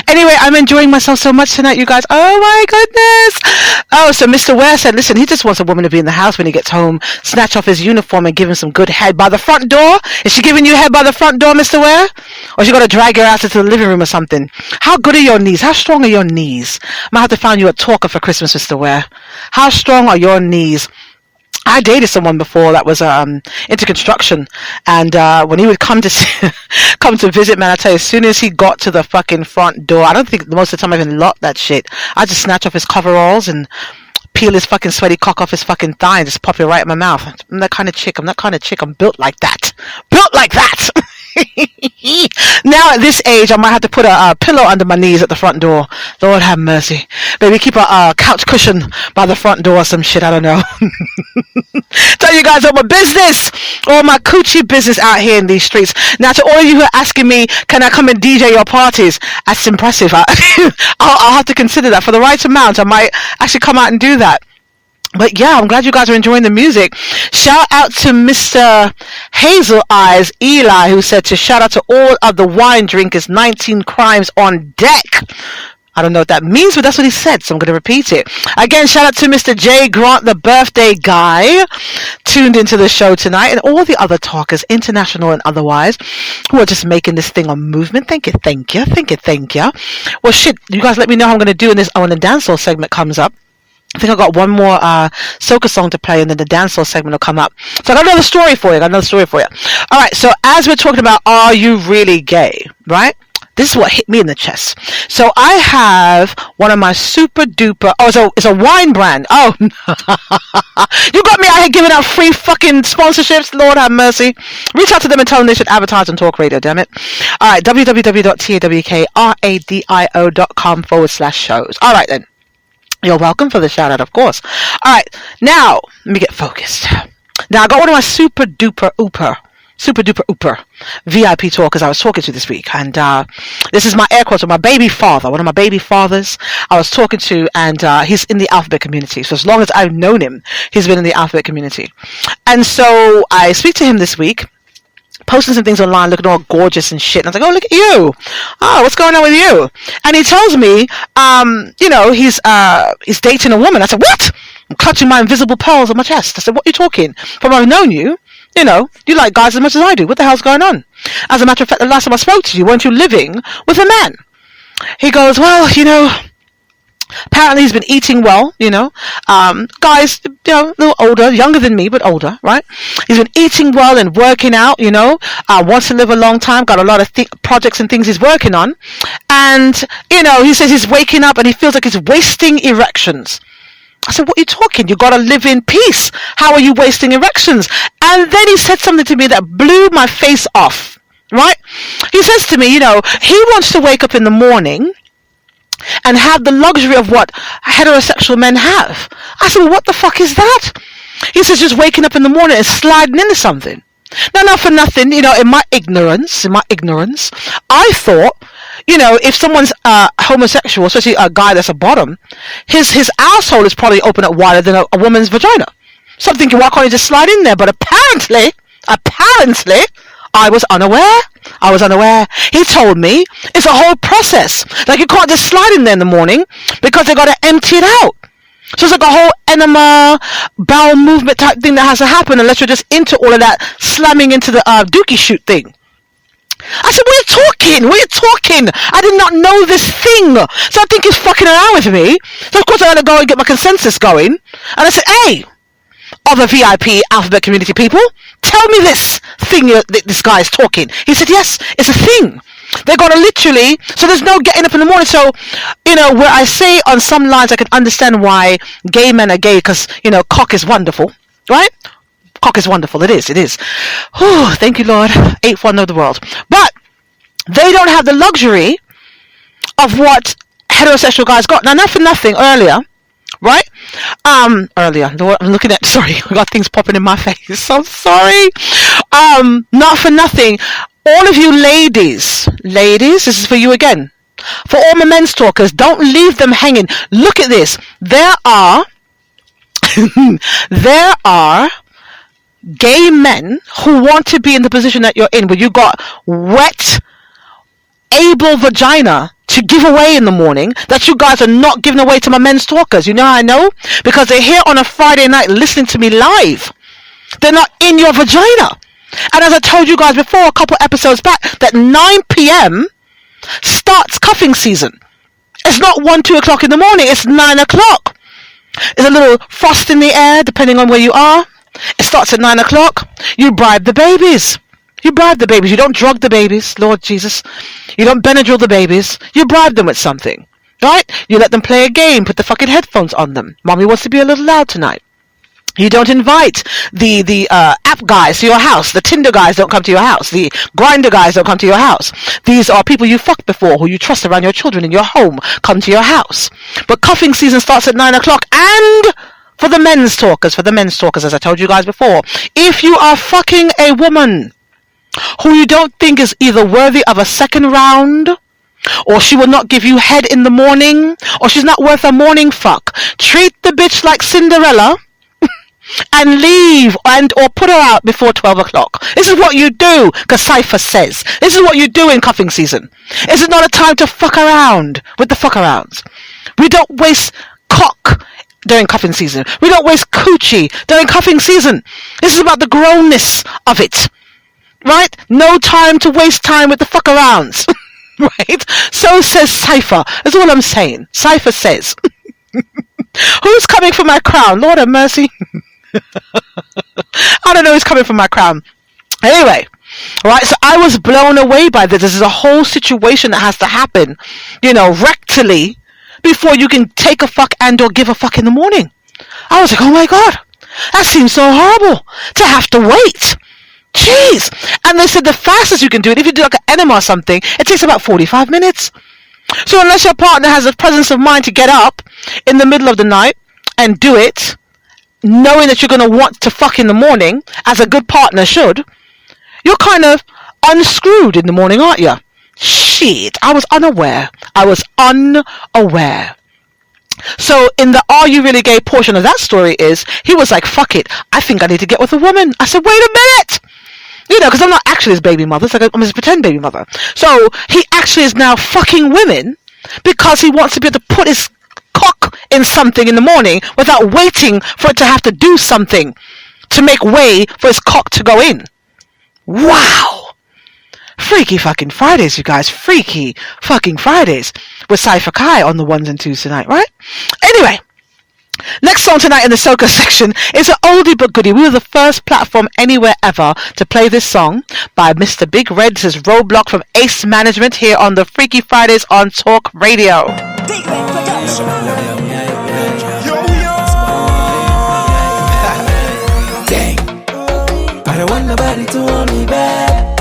Anyway, I'm enjoying myself so much tonight, you guys. Oh my goodness. Oh, so Mr. Ware said, listen, he just wants a woman to be in the house when he gets home, snatch off his uniform and give him some good head by the front door. Is she giving you head by the front door, Mr. Ware? Or is she going to drag your ass into the living room or something? How good are your knees? How strong are your knees? I might have to find you a talker for Christmas, Mr. Ware. How strong are your knees? I dated someone before that was into construction, and when he would come to visit, man, I tell you, as soon as he got to the fucking front door, I don't think most of the time I even locked that shit. I just snatch off his coveralls and peel his fucking sweaty cock off his fucking thigh and just pop it right in my mouth. I'm that kind of chick. I'm built like that. Built like that. Now at this age, I might have to put a pillow under my knees at the front door. Lord have mercy. Maybe keep a couch cushion by the front door or some shit. I don't know. Tell you guys all my business, all my coochie business out here in these streets. Now to all of you who are asking me, can I come and DJ your parties? That's impressive. I'll have to consider that. For the right amount, I might actually come out and do that. But yeah, I'm glad you guys are enjoying the music. Shout out to Mr. Hazel Eyes Eli, who said to shout out to all of the wine drinkers, 19 crimes on deck. I don't know what that means, but that's what he said, so I'm going to repeat it. Again, shout out to Mr. J. Grant, the birthday guy, tuned into the show tonight, and all the other talkers, international and otherwise, who are just making this thing a movement. Thank you. Well, shit, you guys let me know how I'm going to do in this when the dancehall segment comes up. I think I got one more Soca song to play, and then the dancehall segment will come up. So I got another story for you. All right, so as we're talking about, are you really gay, right? this is what hit me in the chest. So I have one of my super duper, it's a wine brand. Oh, you got me out here giving out free fucking sponsorships. Lord have mercy. Reach out to them and tell them they should advertise on Talk Radio, damn it. All right, www.tawkradio.com/shows. All right then. You're welcome for the shout out, of course. All right, now let me get focused. Now I got one of my super duper ooper VIP talkers I was talking to this week, and this is my air quotes, my baby father, one of my baby fathers I was talking to, and he's in the Alphabet community. So as long as I've known him, he's been in the Alphabet community. And so I speak to him this week, posting some things online, looking all gorgeous and shit. And I was like, oh, look at you. Oh, what's going on with you? And he tells me, he's dating a woman. I said, what? I'm clutching my invisible pearls on my chest. I said, what are you talking? From I've known you, you like guys as much as I do. What the hell's going on? As a matter of fact, the last time I spoke to you, weren't you living with a man? He goes, well, apparently he's been eating well, guys, a little older, younger than me, but older, right? He's been eating well and working out, wants to live a long time, got a lot of projects and things he's working on. And, he says he's waking up and he feels like he's wasting erections. I said, what are you talking? You got to live in peace. How are you wasting erections? And then he said something to me that blew my face off, right? He says to me, he wants to wake up in the morning and have the luxury of what heterosexual men have. I said, well, what the fuck is that? He says, just waking up in the morning and sliding into something. Now, not for nothing, in my ignorance, I thought, if someone's homosexual, especially a guy that's a bottom, his asshole is probably open up wider than a woman's vagina. So I'm thinking, why can't he just slide in there? But apparently, I was unaware. He told me it's a whole process. Like, you can't just slide in there in the morning because they got to empty it out. So it's like a whole enema, bowel movement type thing that has to happen unless you're just into all of that slamming into the dookie shoot thing. I said, what are you talking? I did not know this thing. So I think he's fucking around with me. So of course I had to go and get my consensus going. And I said, hey, other VIP Alphabet community people, tell me this thing this guy is talking. He said, yes, it's a thing. They're going to literally, so there's no getting up in the morning. So, where I say on some lines I can understand why gay men are gay because, cock is wonderful, right? Cock is wonderful. It is. Whew, thank you, Lord. Eighth wonder of the world. But they don't have the luxury of what heterosexual guys got. Now, not for nothing, earlier, right? Earlier, I'm looking at, sorry, I got things popping in my face. So sorry. Not for nothing. All of you ladies, this is for you again. For all my men's talkers, don't leave them hanging. Look at this. There are gay men who want to be in the position that you're in, where you got wet, able vagina to give away in the morning, that you guys are not giving away to my men's talkers. You know how I know? Because they're here on a Friday night listening to me live. They're not in your vagina. And as I told you guys before, a couple episodes back, that 9 p.m. starts cuffing season. It's not 1, 2 o'clock in the morning. It's 9 o'clock. There's a little frost in the air, depending on where you are. It starts at 9 o'clock. You bribe the babies. You don't drug the babies, Lord Jesus. You don't Benadryl the babies. You bribe them with something, right? You let them play a game. Put the fucking headphones on them. Mommy wants to be a little loud tonight. You don't invite the app guys to your house. The Tinder guys don't come to your house. The Grindr guys don't come to your house. These are people you fucked before, who you trust around your children in your home, come to your house. But cuffing season starts at 9 o'clock. And for the men's talkers, as I told you guys before, if you are fucking a woman who you don't think is either worthy of a second round, or she will not give you head in the morning, or she's not worth a morning fuck, treat the bitch like Cinderella and leave or put her out before 12 o'clock. This is what you do, because Cypher says. This is what you do in cuffing season. This is not a time to fuck around with the fuck arounds. We don't waste cock during cuffing season. We don't waste coochie during cuffing season. This is about the grownness of it. Right? No time to waste time with the fuck arounds. Right? So says Cypher. That's all I'm saying. Cypher says. Who's coming for my crown? Lord have mercy. I don't know who's coming for my crown. Anyway, Right, so I was blown away by this. This is a whole situation that has to happen, rectally, before you can take a fuck and or give a fuck in the morning. I was like, oh my God, that seems so horrible to have to wait. Jeez. And they said the fastest you can do it, if you do like an enema or something, it takes about 45 minutes. So unless your partner has the presence of mind to get up in the middle of the night and do it, knowing that you're going to want to fuck in the morning, as a good partner should, you're kind of unscrewed in the morning, aren't you? Shit, I was unaware. So in the Are You Really Gay portion of that story he was like, fuck it, I think I need to get with a woman. I said, wait a minute. Because I'm not actually his baby mother. It's like I'm his pretend baby mother. So he actually is now fucking women because he wants to be able to put his cock in something in the morning without waiting for it to have to do something to make way for his cock to go in. Wow. Freaky fucking Fridays, you guys. Freaky fucking Fridays with Cypher Kai on the ones and twos tonight, right? Anyway, next song tonight in the Soca section is an oldie but goodie. We were the first platform anywhere ever to play this song by Mr. Big Red. This is Roadblock from Ace Management here on the Freaky Fridays on Talk Radio. I don't want nobody to hold me back.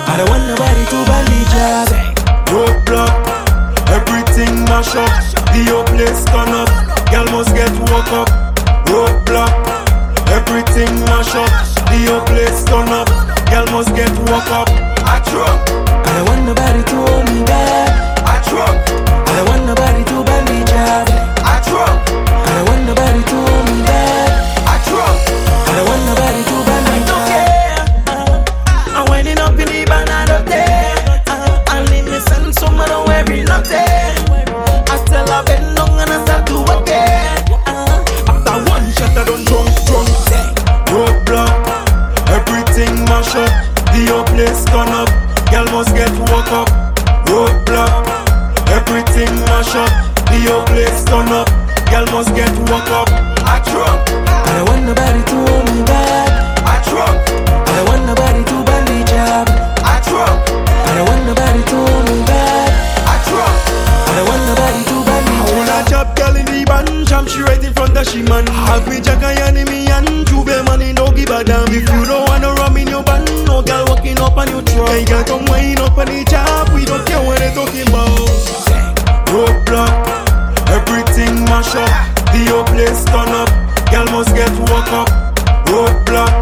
I don't want nobody to bandage up. Roadblock, everything mash up. The whole place turn up. Girl must get woke up. Roadblock, everything mash up. The whole place turn up. Girl must get woke up. I drunk. I don't want nobody to hold me back. I drunk. I don't want nobody to bandage up. I drunk. I don't want nobody to hold me back. I drunk. I don't want nobody to bandage up. I'm winding up in the banana day. I'm innocent, so I don't worry nothing. I still have been long and I start to again. After one shot I don't drunk. Roadblock, everything mash up. The whole place turn up. Girl must get woke up. Roadblock, everything mash up. The whole place turn up. Girl must get woke up. I drunk. I don't want nobody to hold me back. I drunk. I don't want nobody to bandage up. I drunk. I don't want nobody to hold me back. I drunk. I don't want nobody to bandage I want a up. job girl in the band. Jam she right in front of she man. Have me jack and me and two be money no give a damn. If you don't wanna rum in your band, no girl walking up on your truck. Hey girl come wind up on the job. We don't care what they talking about. Roadblock, everything mash up. The whole place turn up. Girl must get woke up. Roadblock,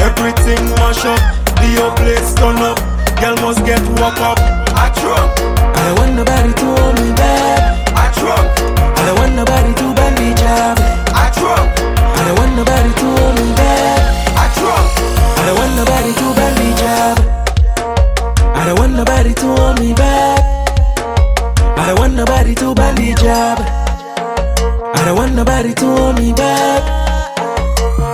everything mash up. The whole place turn up. Girl must get woke up. I drunk. I don't want nobody to hold me back. I drunk. I don't want nobody to bandage up. I drunk. I don't want nobody to hold me back. I drunk. I don't want nobody to bandage up. I don't want nobody to hold me back. I don't want nobody to bandage up. I don't want nobody to hold me back.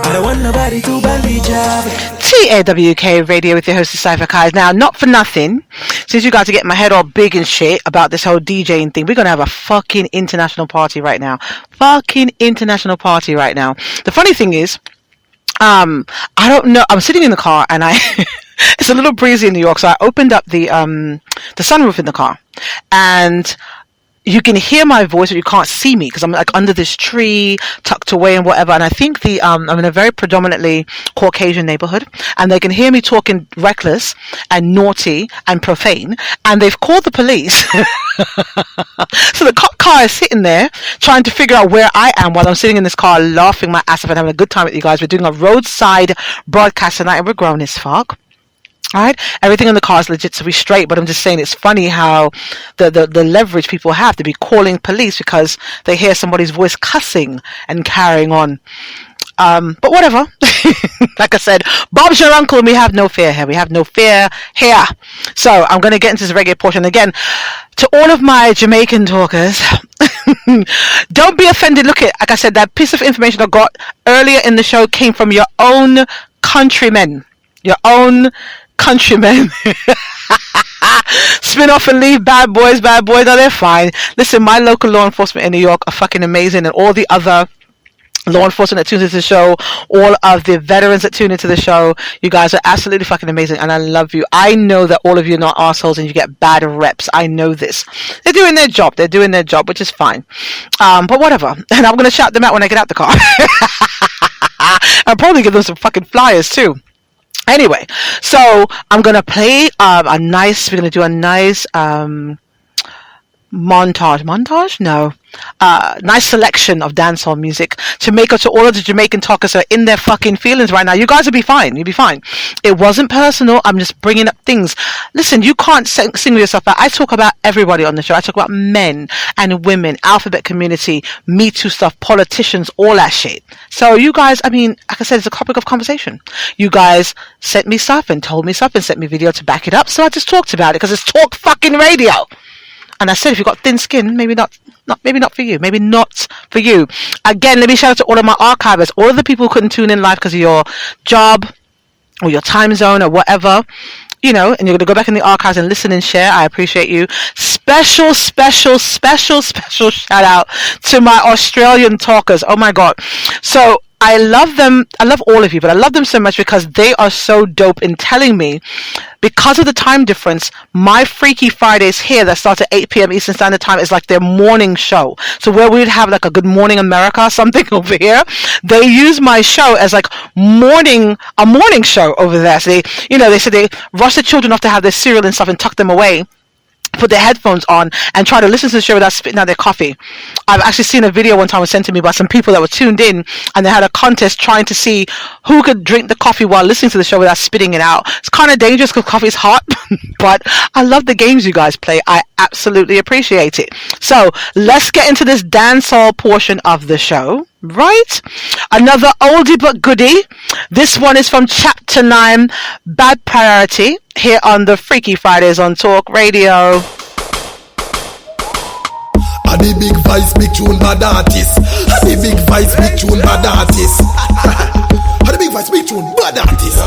I don't want nobody to bandage up. TAWK Radio with your host Cypher Kai. Now, not for nothing, since you guys are getting my head all big and shit about this whole DJing thing, we're gonna have a fucking international party right now. The funny thing is, I don't know. I'm sitting in the car and it's a little breezy in New York, so I opened up the sunroof in the car, and you can hear my voice, but you can't see me because I'm like under this tree, tucked away and whatever. And I think I'm in a very predominantly Caucasian neighborhood, and they can hear me talking reckless and naughty and profane. And they've called the police. So the cop car is sitting there trying to figure out where I am while I'm sitting in this car laughing my ass off and having a good time with you guys. We're doing a roadside broadcast tonight, and we're grown as fuck. All right, everything in the car is legit to be straight, but I'm just saying it's funny how the leverage people have to be calling police because they hear somebody's voice cussing and carrying on. But whatever. Like I said, Bob's your uncle and we have no fear here. We have no fear here. So I'm going to get into this reggae portion again. To all of my Jamaican talkers, don't be offended. Look at, like I said, that piece of information I got earlier in the show came from your own countrymen. Your own countrymen. Spin off and leave bad boys. No, they're fine. Listen, my local law enforcement in New York are fucking amazing, and all the other law enforcement that tunes into the show, all of the veterans that tune into the show. You guys are absolutely fucking amazing, and I love you. I know that all of you are not assholes and you get bad reps. I know this. They're doing their job. They're doing their job, which is fine. But whatever. And I'm going to shout them out when I get out the car. I'll probably give them some fucking flyers too. Anyway, so I'm going to play we're going to do a nice montage? No. Nice selection of dancehall music to make up to all of the Jamaican talkers who are in their fucking feelings right now. You guys will be fine. You'll be fine. It wasn't personal. I'm just bringing up things. Listen, you can't single yourself out. I talk about everybody on the show. I talk about men and women, alphabet community, Me Too stuff, politicians, all that shit. So you guys, I mean, like I said, it's a topic of conversation. You guys sent me stuff and told me stuff and sent me video to back it up. So I just talked about it because it's talk fucking radio. And I said, if you've got thin skin, maybe not for you. Maybe not for you. Again, let me shout out to all of my archivers, all of the people who couldn't tune in live because of your job or your time zone or whatever, and you're going to go back in the archives and listen and share. I appreciate you. Special shout out to my Australian talkers. Oh my God. So I love them. I love all of you, but I love them so much because they are so dope in telling me, because of the time difference, my Freaky Fridays here that starts at 8 p.m. Eastern Standard Time is like their morning show. So where we would have like a Good Morning America or something over here, they use my show as like a morning show over there. So they said they rush the children off to have their cereal and stuff and tuck them away, put their headphones on and try to listen to the show without spitting out their coffee. I've actually seen a video one time was sent to me by some people that were tuned in, and they had a contest trying to see who could drink the coffee while listening to the show without spitting it out. It's kind of dangerous because coffee is hot, but I love the games you guys play. I absolutely appreciate it. So let's get into this dancehall portion of the show. Right? Another oldie but goodie. This one is from Chapter 9, Bad Priority, here on the Freaky Fridays on Talk Radio. A the big voice, big tune, bad artist. A the big voice, big tune, bad artist. A the big voice, big tune, bad artist.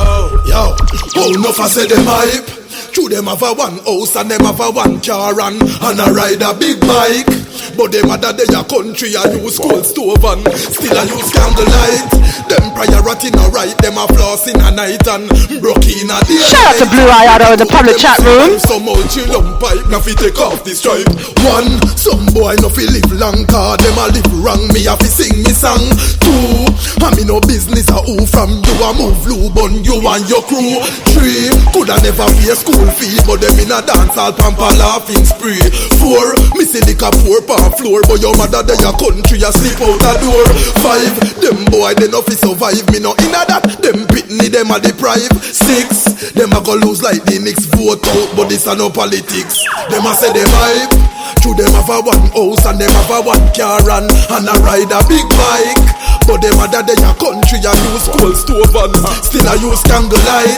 Yo, oh, enough I say them hype. True, them have a one house and them have a one car and I ride a big bike. But them other day a country I use cold stove and still I use candlelight. Them priority no right, them a floss in a night and broke in a day. Shout out to Blue Eye out of the public chat room. Some old chill on pipe, now fi take off the stripe. One, some boy no fi live long car, them a live wrong, me a fi sing me song. Two, I me no business a who from you a move lube on you and your crew. Three, coulda never pay school fee, but them in a dancehall pamper laughing spree. Four, me see liquor pour on floor, but your mother they a country a sleep out a door. Five, them boy they no fi survive, me no inna that. Them pitney them a deprive. Six, them a go lose like the next vote out, but this a no politics. Them a say them hype. True, them have a one house and them have a one car and a ride a big bike. But them other they a country a use cold stove and still a use candlelight.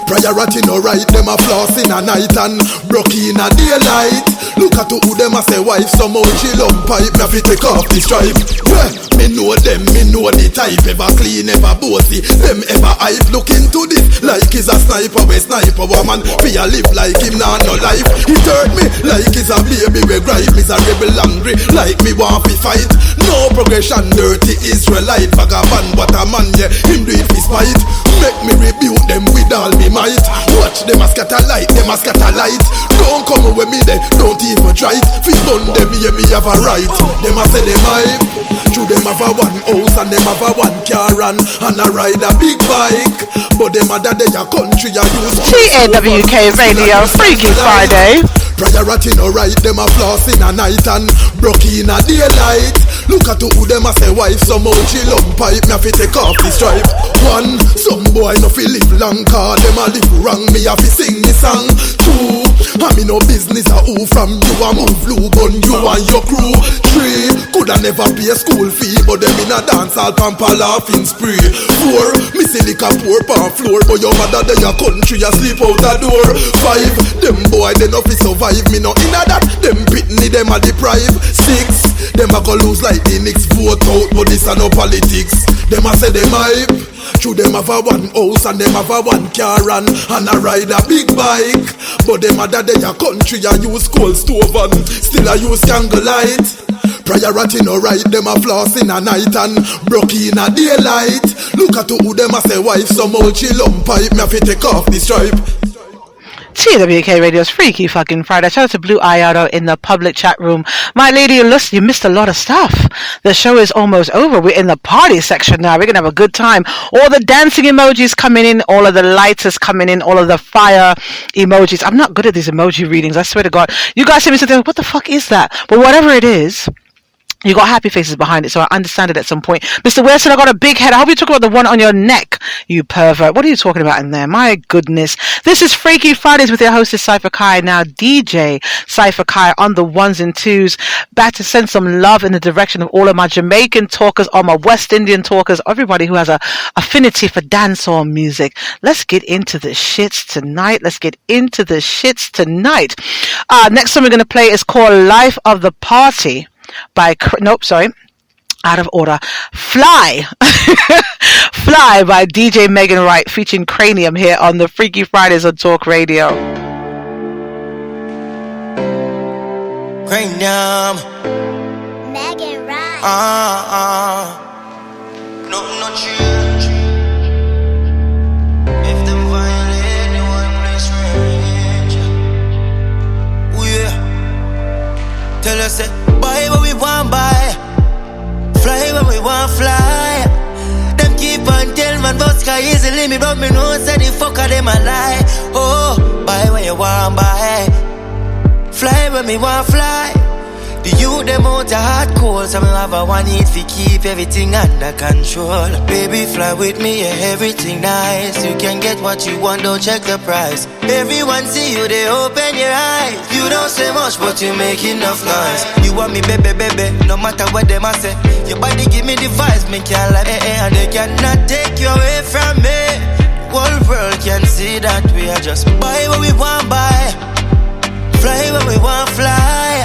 Priority no right, them a floss in a night and broke in a daylight. Look at who them a say wife, some old chill on pipe, me fi take off the stripe. Yeah, me know them, me know the type, ever clean, ever bossy. Them ever hype, look into this like he's a sniper, we sniper woman. Fi a live like him nah no life. He hurt me like he's a baby, we gripe. He's a rebel angry, like me want fi fight. No progression, dirty Israelite, vagabond, but a man, yeah, him do it fi spite. Make me rebuke them with all me might. Watch them a scatter light, them a scatter light. Don't come with me there, don't even try it. Fi done them, yeah, me have a right. Them a say them hype. True, them have a one house and them have a one car and a ride a big bike. But them other day a country a use TAWK Radio, Freaky Friday. Priority no right, them a floss in a night and broke in a daylight. Look at who them a say wife, some old chill on pipe, me a fi take off the stripe. One, some boy no fi live long car, them a live wrong, me a fi sing me song. Two, I me no business a who from you a move lube on you and your crew. Three, coulda never pay school fee, but them in a dancehall pamper laughing spree. Four, me see liquor pour on floor, but your mother they a country a sleep out a door. Five, them boy they no fi survive, me no inna that. Them pitney them a deprive. Six, them a go lose like the next vote out, but this a no politics. Them a say them hype. True, them have a one house and them have a one car and a ride a big bike. But them a that they a country a use coal stove and still a use candlelight. Priority no right, them a floss in a night and broke in a daylight. Look at who them a say wife some old chill pipe. Me have to take off the stripe. TWK Radio's Freaky Fucking Friday. Shout out to Blue Ayado in the public chat room. My lady, you missed a lot of stuff. The show is almost over. We're in the party section now. We're going to have a good time. All the dancing emojis coming in, all of the lighters coming in, all of the fire emojis. I'm not good at these emoji readings. I swear to God. You guys see me sitting there, what the fuck is that? But whatever it is, you got happy faces behind it, so I understand it at some point. Mr. Wilson, I got a big head. I hope you talk about the one on your neck, you pervert. What are you talking about in there? My goodness. This is Freaky Fridays with your hostess, Cypher Kai. Now, DJ Cypher Kai on the ones and twos. Back to send some love in the direction of all of my Jamaican talkers, all my West Indian talkers, everybody who has a affinity for dancehall music. Let's get into the shits tonight. Next song we're going to play is called Life of the Party. Out of order. Fly by DJ Megan Wright featuring Cranium here on the Freaky Fridays on Talk Radio. Cranium Megan Wright. No change. If them violate, they want place range. Oh yeah. Tell us that buy what we want buy, fly when we want fly. Them keep on tell man but sky is the limit, but me know say the fucker them a lie. Oh, buy when you want buy, fly when me want fly. The youth them out a hot cold, so me have a one need to keep everything under control. Baby fly with me, yeah, everything nice. You can get what you want, don't check the price. Everyone see you, they open your eyes. You don't say much, but you make enough noise. You want me, baby, no matter what them a say. Your body give me the vibes, me can't lie, and they cannot take you away from me. Whole world can see that we are just buy what we want buy, fly when we want fly.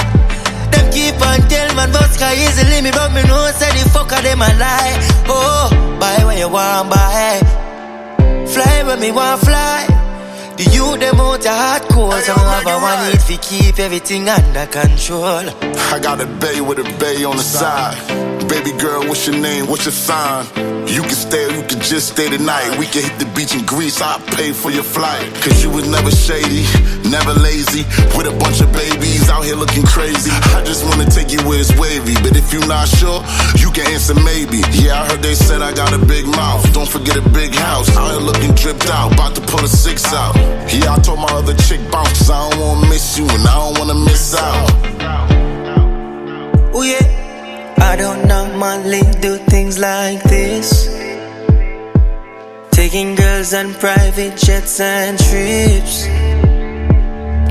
Them keep on tell man but sky is the limit, but me know say the fucker them a lie. Oh, buy when you want buy, fly when me want fly. The youth them out a hot cold, so I have a one need to keep everything under control. I got a bay with a bay on the side. Baby girl, what's your name? What's your sign? You can stay or you can just stay tonight. We can hit the beach in Greece, I'll pay for your flight. Cause you was never shady, never lazy. With a bunch of babies out here looking crazy. I just wanna take you where it's wavy, but if you're not sure, you can answer maybe. Yeah, I heard they said I got a big mouth. Don't forget a big house. Out here looking dripped out, about to pull a 6 out. Yeah, I told my other chick bounce, cause I don't wanna miss you and I don't wanna miss out. Oh yeah, I don't normally do things like this. Taking girls on private jets and trips.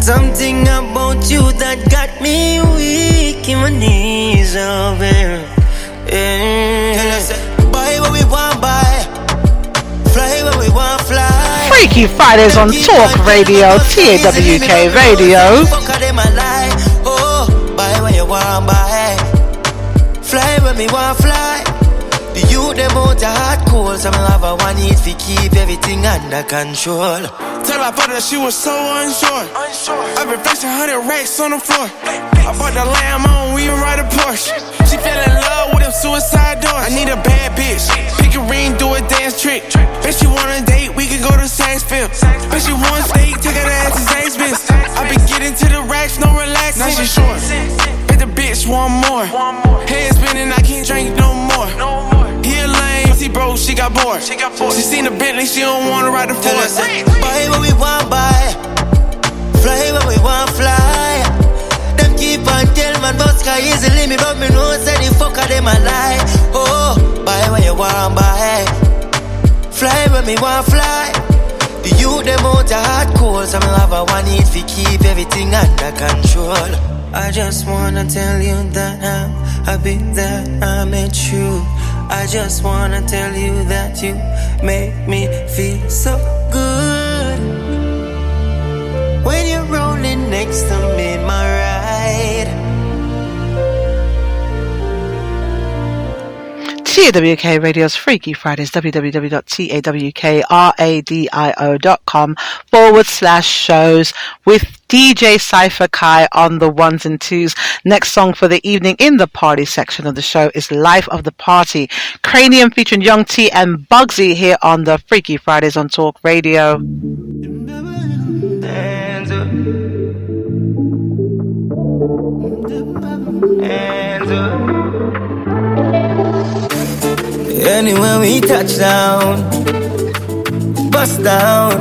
Something about you that got me weak in my knees, oh baby. Yeah. Buy what we want buy, fly when we want fly. Freaky Fridays on Talk Radio, TAWK Radio. Oh, buy when you want buy, fly when me want fly. The youth them out a hot cold, so I have a one need to keep everything under control. Tell my brother she was so unsure. I've been flexing 100 racks on the floor. I bought the lamb on, we ride a Porsche. She fell in love with them suicide doors. I need a bad bitch, pick a ring, do a dance trick. Bet she want a date, we can go to Saks-Fifth. Bet she want steak, take her ass to Zaxby's. I been getting to the racks, no relaxing. Now she short, bet the bitch want more. Head spinning, I can't drink no more. He a lame, he broke, she got bored. She seen the Bentley, she don't wanna ride the Ford. Buy what we want buy, fly when we want fly. Them keep on tell man but sky is the limit, but me know say the fucker them a lie. Oh, buy when you want buy, fly when me want fly. The youth them out a hot cold, so I have a one need to keep everything under control. I just wanna tell you that I'm happy that I met you. I just wanna tell you that you make me feel so good. When you're rolling next to me in my ride. TAWK Radio's Freaky Fridays, www.tawkradio.com/shows with DJ Cypher Kai on the ones and twos. Next song for the evening in the party section of the show is Life of the Party. Cranium featuring Young T and Bugsy here on the Freaky Fridays on Talk Radio. Anywhere we touch down, bust down.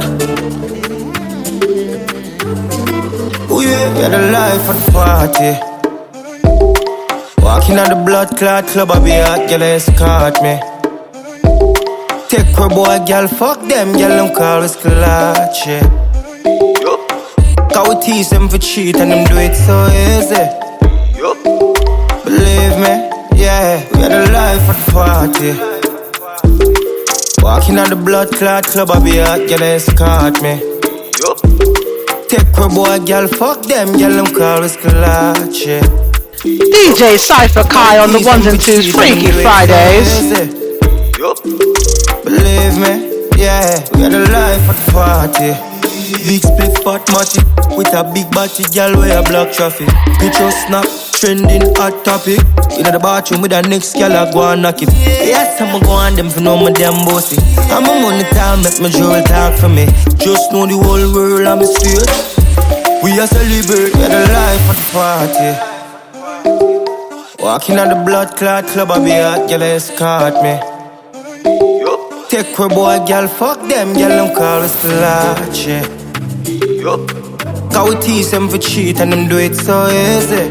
Oh yeah, we're the life of the party. Walking on the blood clot club, I be hot, girl, escort me. Take her boy, girl, fuck them, girl, them call us clutch, yeah. Cause we tease them for cheat and them do it so easy. Believe me, yeah, we're the life of the party. Walking on the blood clot club, I be hot, girl, escort me. Take her boy, girl, fuck them, girl, them call us clutch, yeah. DJ Cypher Kai on the ones and twos, Freaky Fridays. Believe me, yeah, we're the life of the party. Big split fat matty with a big body girl where a block traffic. Picture snap, trending hot topic. In the bathroom with the next girl I go and knock it. Yes, I'm go on them for no my damn bossy. I'm on the time, make my jewel talk for me. Just know the whole world I'm a straight. We are celebrate, we're the life of the party. Walking on the blood clot club, I be hot, girl, escort me. Take her boy, girl, fuck them, girl, them call us clutch, yeah. Cause we tease them for cheat and them do it so easy.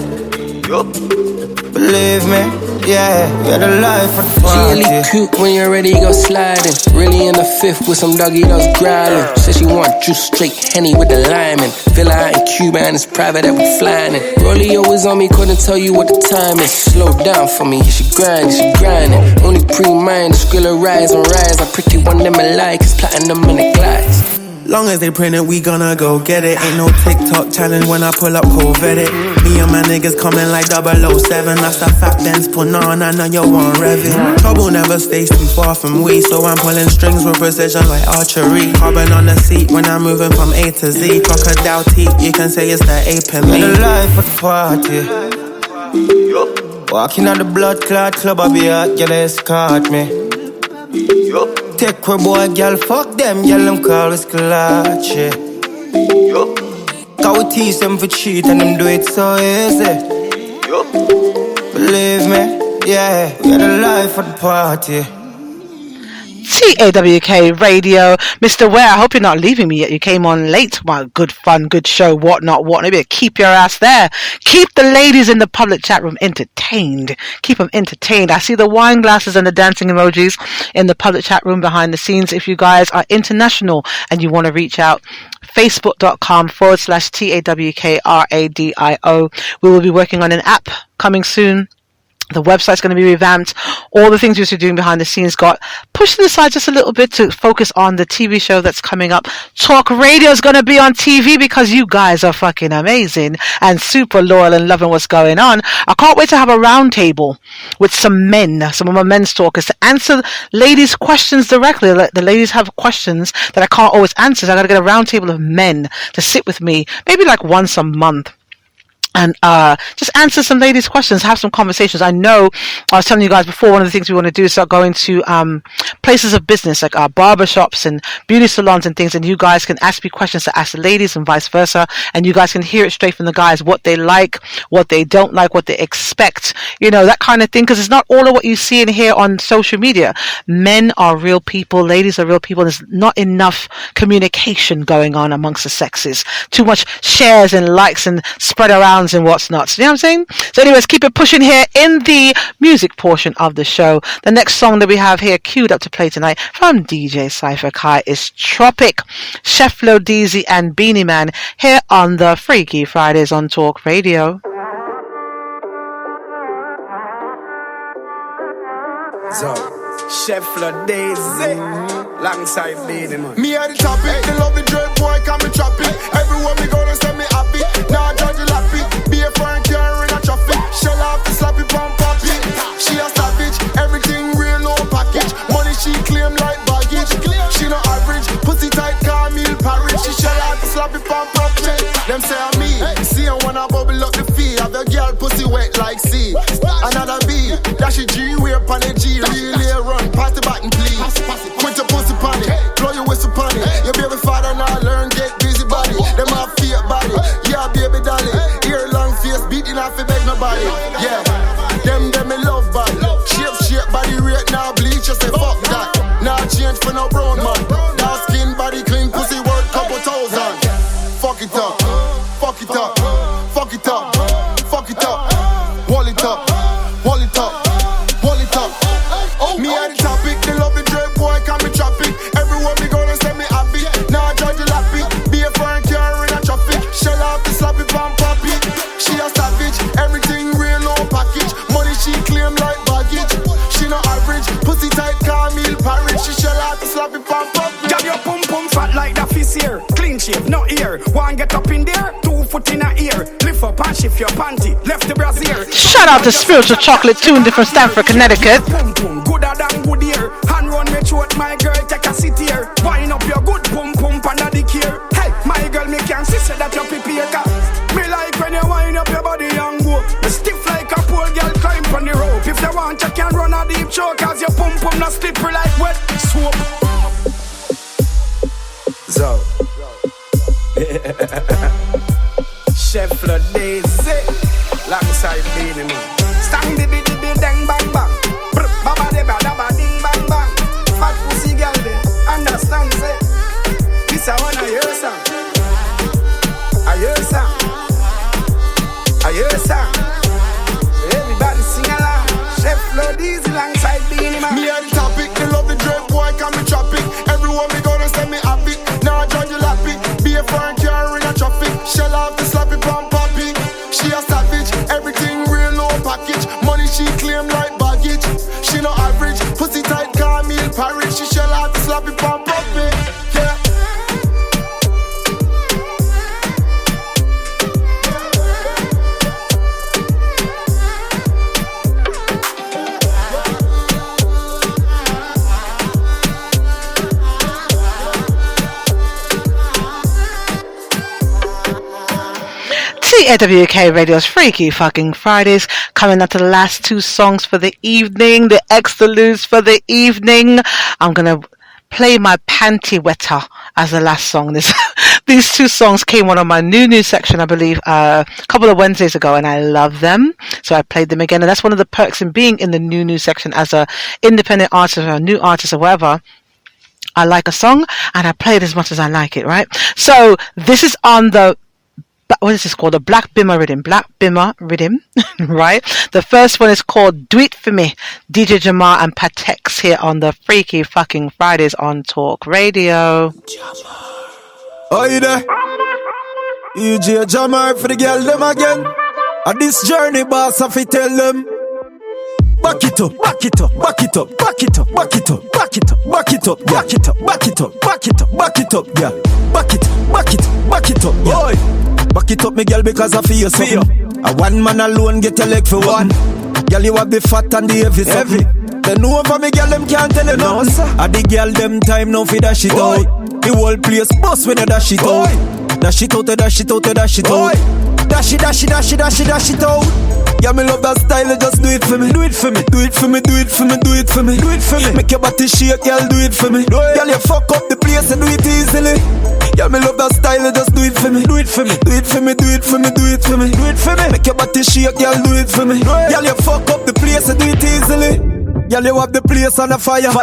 Believe me, yeah, we're the life of the party. She really cute when you're ready, go sliding. Really in the fifth with some doggy dogs growling. Said she want juice straight Henny with the lime in. Villa out in Cuba and it's private that we flying in. Rollie always on me, couldn't tell you what the time is. Slow down for me, she grinding. Only pre-mind, the skrilla rise and rise. I pretty one them alike, it's platinum in the glass. Long as they print it, we gonna go get it. Ain't no TikTok challenge when I pull up, vet it. Me and my niggas coming like 007. That's the fact dance put on, I know you want rev it. Trouble never stays too far from we, so I'm pulling strings with precision like archery. Carbon on the seat when I'm moving from A to Z. Crocodile teeth, you can say it's the ape in me. We're the life of the party. Walking on the blood clot club, I be hot, girl, escort me. Take her boy, girl, fuck them, girl, them call us clutch, yeah. Cause we tease them for cheat and them do it so easy. Believe me, yeah, we're the life of the party. TAWK Radio. Mr. Ware, I hope you're not leaving me yet. You came on late. Well, good fun, good show, whatnot. Maybe keep your ass there. Keep the ladies in the public chat room entertained. Keep them entertained. I see the wine glasses and the dancing emojis in the public chat room behind the scenes. If you guys are international and you want to reach out, facebook.com/TAWKRADIO. We will be working on an app coming soon. The website's going to be revamped. All the things we're doing behind the scenes got pushed to the side just a little bit to focus on the TV show that's coming up. Talk Radio is going to be on TV because you guys are fucking amazing and super loyal and loving what's going on. I can't wait to have a round table with some of my men's talkers to answer ladies' questions directly. The ladies have questions that I can't always answer. So I got to get a round table of men to sit with me, maybe like once a month. And just answer some ladies' questions, have some conversations. I know I was telling you guys before, one of the things we want to do is start going to places of business like barbershops and beauty salons and things, and you guys can ask me questions to ask the ladies and vice versa, and you guys can hear it straight from the guys, what they like, what they don't like, what they expect, that kind of thing, because it's not all of what you see and hear on social media. Men are real people, ladies are real people. There's not enough communication going on amongst the sexes. Too much shares and likes and spread around and what's not. You know what I'm saying? So anyways, keep it pushing here in the music portion of the show. The next song that we have here queued up to play tonight from DJ Cypher Kai is Tropic, Chef Lo Deezy and Beanie Man here on the Freaky Fridays on Talk Radio. So, Chef Lo Deezy, alongside Beanie Man. Me at the topic, they love the dread boy, come and chop it. Everywhere me go, they send me happy. Now judge the lappy. Be a foreign car in a traffic. Shell off the slappy pump poppy. She a savage, everything real, she G, we up on the G. Relay run, pass the button, please. Quit your pussy pan it, blow your whistle pan it. Your baby father now learn, get busy body. Them have fear body, yeah, baby dolly. Ear long face, beating off it, beg nobody. Yeah, them me love body. Shape body rate now bleach, you say fuck that. Now change for no brown man. Now skin body clean, pussy worth couple thousand. Fuck it up, fuck it up, fuck it up, fuck it up. Wall it up, wall it up, wall it up. Me at the topic, the love the dread boy, can me traffic. Everywhere me go, they say me happy. Now I judge the lappy, be a foreign car in a traffic. Shell off the sloppy pump poppy. She a savage, everything real low package. Money she claim like baggage. She no average, pussy tight, Camille Paris. She shell off the sloppy pump poppy. Got your pum pum fat like the fish here. Clean shave, no ear. One get up in there, 2 foot in a ear. Lift up and shift your panty, left the brassiere. Shout out to Spiritual Chocolate Tune from Stamford, Connecticut. Pum pum, gooder than good ear. Hand run me throat, my girl, take a sit here. Wind up your good pum pum under the gear. Hey, my girl, me can see say that you're prepare. Me like when you wind up your body and go. Me stiff like a pole girl, climb on the rope. If they want, you can run a deep choke. Cause your pum pum not slippery like wet soap. So Chef for Daisy, alongside Beanie Man. Stang di bi dang bang bang. Brr, baba de ba da ba ding bang bang. Fat pussy girl de, understand say. This I wanna hear song. I hear song. I hear song. Everybody sing along. Chef for Daisy, alongside Beanie Man. Me at the topic, the love the dread boy, can me traffic. Everywhere me go, they say me happy. Now I join you lappy, be a foreign car in a traffic. Shell off the sloppy pump poppy. She a savage, everything real low package. Money she claim like baggage. She no average, pussy tight, Camille Paris. She shell off the sloppy pump poppy. Yeah. TAWK Radio's Freaky Fucking Fridays, coming up to the last 2 songs for the evening, the extras for the evening. I'm gonna play my panty wetter as the last song. These 2 songs came on my new section, I believe, a couple of Wednesdays ago, and I love them, so I played them again. And that's one of the perks in being in the new section as a independent artist or a new artist or whatever. I like a song and I play it as much as I like it, right? So this is on the, what is this called? The Black Bimmer Rhythm, right? The first one is called Do It For Me. DJ Jamar and Patex here on the Freaky Fucking Fridays on Talk Radio. Oh, you there? EJ Jamar for the girl them again. On this journey, boss, I fi tell them. Back it up, back it up, back it up, back it up, back it up, back it up, back it up, back it up, back it up, back it up, back it up, yeah. Back it, back it, back it up, yeah. Back it up, me girl, because I feel something. A one man alone get a leg for one. Girl, you have the fat and the heavy something. They know over me, girl, them can't tell you no. A the girl, them time now for dash it out. The whole place bust when you dash it out. Dash it out, dash it out, dash it out. Dash it, dash it, dash it, dash it, dash it out. Yeah, me love that style, just do it for me. Do it for me, do it for me, do it for me, do it for me, do it for me. Make your body shake, girl, do it for me. Girl, you fuck up the place and do it easily. Yeah, me love that style, just do it for me. Do it for me, do it for me, do it for me, do it for me, do it for me. Make your body shake, girl, do it for me. Girl, you fuck up the place and do it easily. Girl, you have the place on the fire.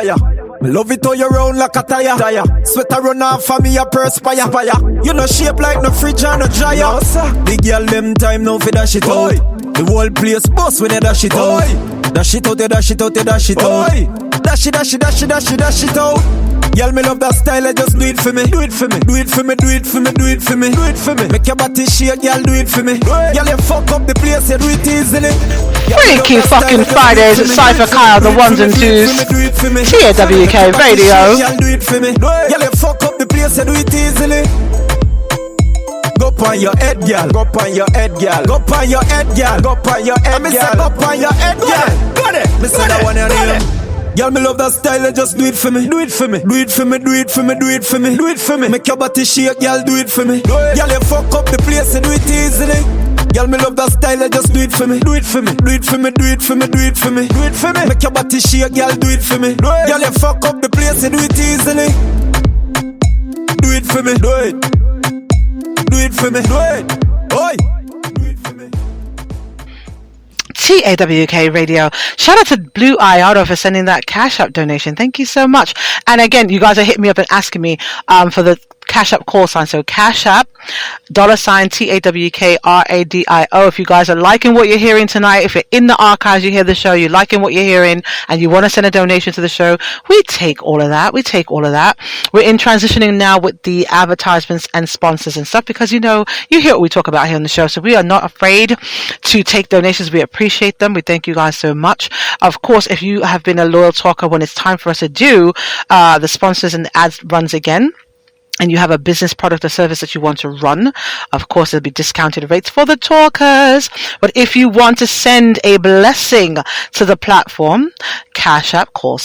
Me love it all you round like a tire. Sweater run off for me a perspire. You know shape like no fridge and no dryer. The girl them time now for dash it out. The whole place bust when you dash it out. Dash it out, dash it out, dash it out. Dash it, dash it, dash it, dash it, dash it out. Girl, me love that style, just do it for me. Do it for me, do it for me, do it for me, do it for me, do it for me. Make your body shake, girl, do it for me. Girl, you fuck up the place, you do it easily. Freaky Fucking Fridays at Cypher Kyle, the ones and twos. TAWK Radio. Girl, do it for me. Girl, you fuck up the place, you do it easily. Go on your head, girl. Go on your head, girl. Go on your head, girl. Go on your head, girl. Go on your head, girl. Got it. Me say that one your name. Girl, me love that style, just do it for me. Do it for me. Do it for me, do it for me, do it for me, do it for me. Make your body shake, girl, do it for me. Girl, you fuck up the place and do it easily. Girl, me love that style, just do it for me. Do it for me, do it for me, do it for me, do it for me. Do it for me. Make your body shake, girl, do it for me. Girl, you fuck up the place, you do it easily. Do it for me, do it. Do it for me, do it. Oi. Do it for me. TAWK Radio. Shout out to Blue Eye for sending that Cash App donation. Thank you so much. And again, you guys are hitting me up and asking me for the Cash App call sign. So Cash App, $TAWKRADIO. If you guys are liking what you're hearing tonight, if you're in the archives, you hear the show, you're liking what you're hearing, and you want to send a donation to the show, we take all of that. We take all of that. We're in transitioning now with the advertisements and sponsors and stuff because, you know, you hear what we talk about here on the show. So we are not afraid to take donations. We appreciate them. We thank you guys so much. Of course, if you have been a loyal talker when it's time for us to do the sponsors and the ads runs again, and you have a business product or service that you want to run, of course, there'll be discounted rates for the talkers. But if you want to send a blessing to the platform, Cash App, $,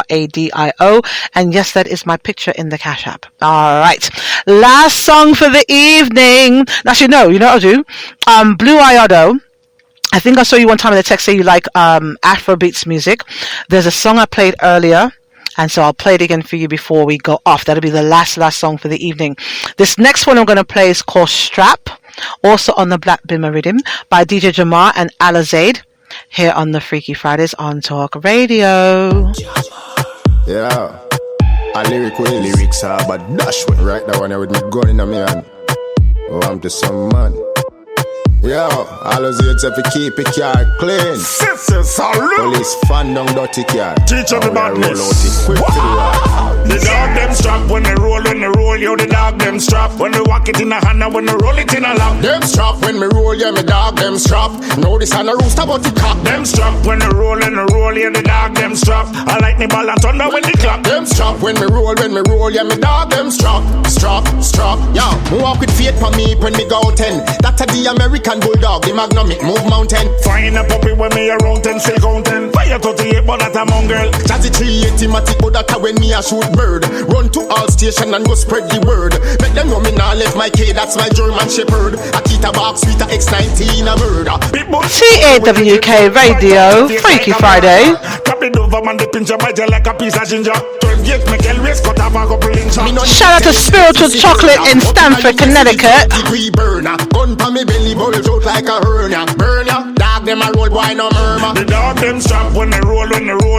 TAWKRADIO. And yes, that is my picture in the Cash App. All right. Last song for the evening. Actually, no, you know what I'll do? Blue Iodo. I think I saw you one time in the text say you like Afrobeats music. There's a song I played earlier, and so I'll play it again for you before we go off. That'll be the last song for the evening. This next one I'm going to play is called Strap, also on the Black Bimmer Rhythm by DJ Jamar and Alizade, here on the Freaky Fridays on Talk Radio. Yeah, a lyrics are but dash with right that one with me gun in my hand. Oh, I'm just some man. Yo, Alizade if you keep it car clean. Police fan down dirty car. Teach them the badness. The dog them strap when they roll, yo, the dog them strap. When they walk it in a hand and when they roll it in a lap. Them strap when me roll, yeah, me dog them strap. Know this and a rooster but the cock. Them strap when they roll, yeah, the dog them strap. I like me ball and thunder when they clap. Them strap when me roll, yeah, me dog them strap. Strap. Yo, me walk with faith for me when me go 10. That's a the American bulldog, the magnum it move mountain. Find a puppy when me around 10, still counting. Fire 38, but that a mongrel. Jazzy 380 matic, but that a when me a shoot bird. Run to all station and go spread the word. Make them know me nah left my K, that's my German shepherd. Akita box sweet a X19 a murder. TAWK Radio, Freaky Friday. Shout out to Spiritual Chocolate in Stamford, Connecticut. Gun pa me belly bulge out like a hernia. Burn ya, dog them a roll boy no murmur. The dog them strap when they roll,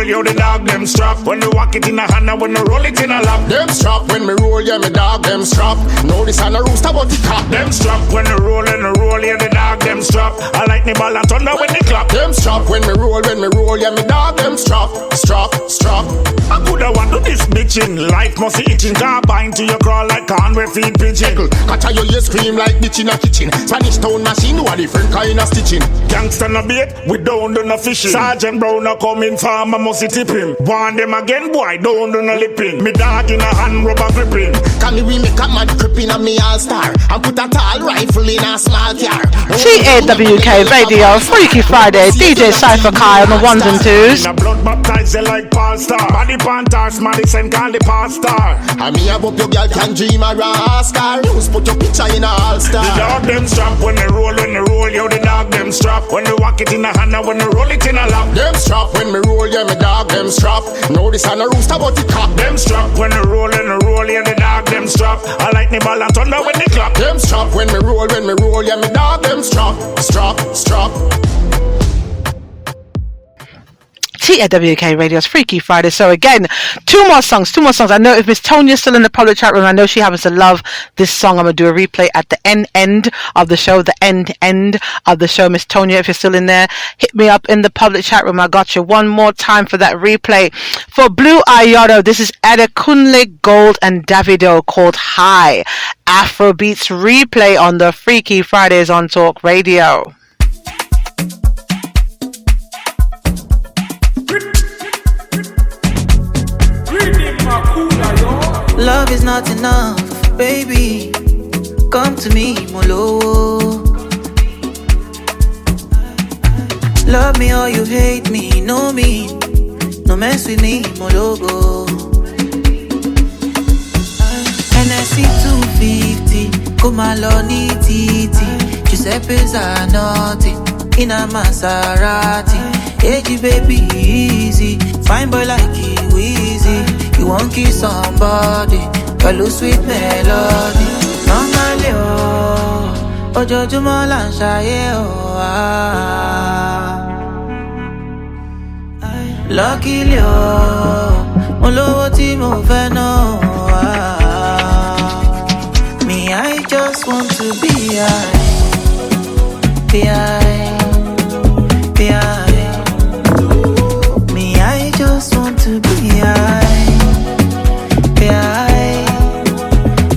yo, the dog them strap. When they walk it in a hand and when they roll it in a lap. Them strap when me roll, yeah, me dog them strap. Know this and a rooster but the cock. Them strap when they roll, yeah, the dog them strap. I like me ball and thunder when they clap. Them strap when me roll, yeah, me dog them strap. Strap. I coulda want to this bitchin'. Life must be itching. Carbine to your crawl like corn where feed pigeon. Catch a you scream like bitch in a kitchen. Spanish town machine, what different kind of stitching. Gangsta no bait, we don't do no fishing. Sergeant Brown a coming farmer must tip him. Want them again, boy, don't do no lipping. Me dog in a hand rubber gripping. Can we make a mad crippin' on me all-star and put a tall rifle in a small car. TAWK Radio, Freaky Friday, DJ Cypher Kai on the ones and twos. Blood baptized like Paul Star. Body pantas, Madison call the pastor. And me above your girl can dream a rascal. News put your picture in a all-star. The dog them strap when they roll, yo, the dog them strap. When they walk it in a hand and when they roll it in a lap. Them strap when me roll, yeah, me dog them strap. Know this and a rooster but the cock. Them strap when they roll, yeah, the dog them strap. I like me ball and thunder when they clap. Them strap when me roll, yeah, me dog them strap. TAWK Radio's Freaky Friday. So again, two more songs. I know if Miss Tonia's still in the public chat room, I know she happens to love this song. I'm going to do a replay at the end of the show. The end of the show. Miss Tonia, if you're still in there, hit me up in the public chat room. I got you one more time for that replay. For Blue Ayodo, this is Adekunle Gold and Davido called High. Afrobeats replay on the Freaky Fridays on Talk Radio. Love is not enough, baby. Come to me, Molo. Love me or you hate me, know me. No mess with me, Mologo. NSC 250, Kumaloni titi, Giuseppe Zanotti, in a Maserati. Hey, baby, easy. Fine boy like you, easy. You won't kiss somebody, follow sweet melody. Normally, oh, Jojo Molan Luckily, oh, mo lówó tí mo fẹ́ ná. Me, I just want to be high, be high, be high. Me, I just want to be high, be high,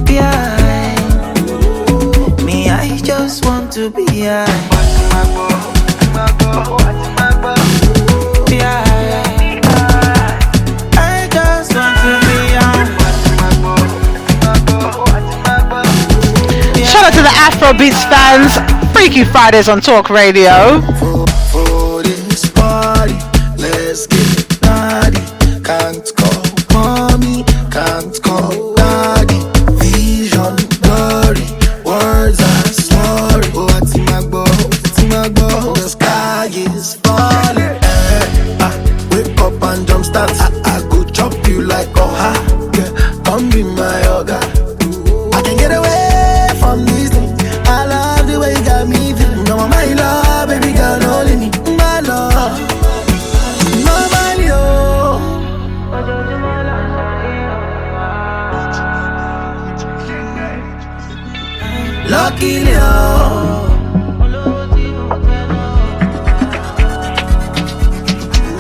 be high. Me, I just want to be high. Be high. Shout out to the Afrobeats fans. Freaky Fridays on Talk Radio. For this party, let's get naughty. Can't call mommy, can't call daddy. Vision blurry, words are sorry. What's in my bow? The sky is falling. Wake up and jump start. I go chop you like a yeah. Come be my yoga. I can get away from these things. I love the way you got me feeling. No, my love, baby girl, only me. My love, normally, oh. Luckily, oh.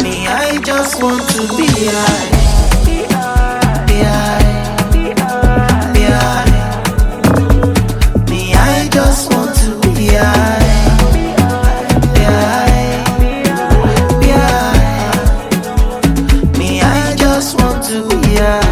Me, I just want to be high. Be high. Be high. Me, I just want to be high. Be high. Be high. Me, I just want to be high.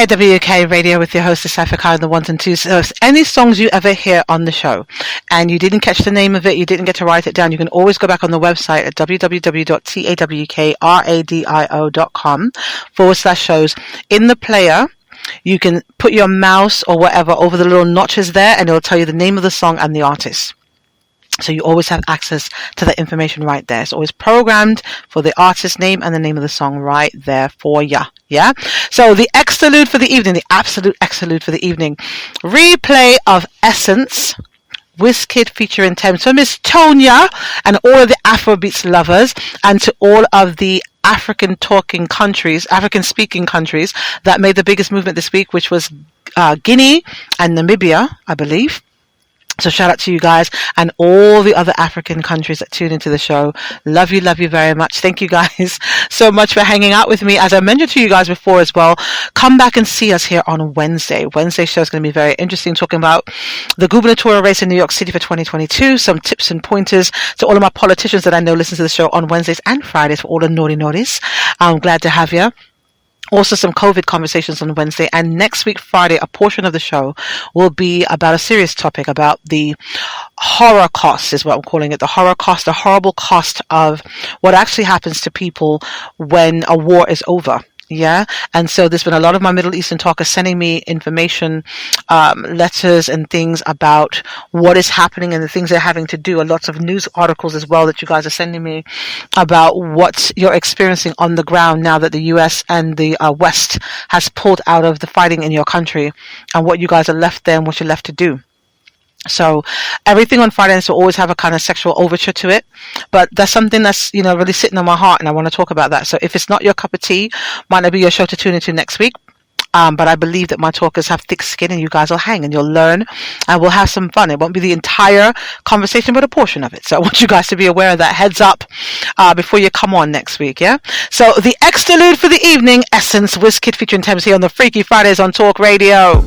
WK Radio with your hostess Cypher on the ones and twos. So if any songs you ever hear on the show and you didn't catch the name of it, you didn't get to write it down, you can always go back on the website at www.tawkradio.com/shows. In the player, you can put your mouse or whatever over the little notches there and it'll tell you the name of the song and the artist. So you always have access to the information right there. It's always programmed for the artist name and the name of the song right there for ya. Yeah? So the extralude for the evening, the absolute extralude for the evening. Replay of Essence, Wizkid featuring Thames. So Miss Tonya and all of the Afrobeats lovers and to all of the African speaking countries that made the biggest movement this week, which was Guinea and Namibia, I believe. So shout out to you guys and all the other African countries that tune into the show. Love you very much. Thank you guys so much for hanging out with me. As I mentioned to you guys before as well, come back and see us here on Wednesday. Wednesday's show is going to be very interesting, talking about the gubernatorial race in New York City for 2022, some tips and pointers to all of my politicians that I know listen to the show on Wednesdays and Fridays for all the naughty naughties. I'm glad to have you. Also some COVID conversations on Wednesday, and next week Friday a portion of the show will be about a serious topic about the horror cost, is what I'm calling it, the horror cost, the horrible cost of what actually happens to people when a war is over. Yeah. And so there's been a lot of my Middle Eastern talkers sending me information, letters and things about what is happening and the things they're having to do. Lots of news articles as well that you guys are sending me about what you're experiencing on the ground now that the US and the West has pulled out of the fighting in your country, and what you guys are left there and what you're left to do. So everything on Friday will always have a kind of sexual overture to it, but that's something that's, really sitting on my heart, and I want to talk about that. So if it's not your cup of tea, might not be your show to tune into next week. But I believe that my talkers have thick skin and you guys will hang and you'll learn and we'll have some fun. It won't be the entire conversation, but a portion of it. So I want you guys to be aware of that. Heads up before you come on next week, yeah? So the exterlude for the evening, Essence, Wizkid featuring Thames here on the Freaky Fridays on Talk Radio.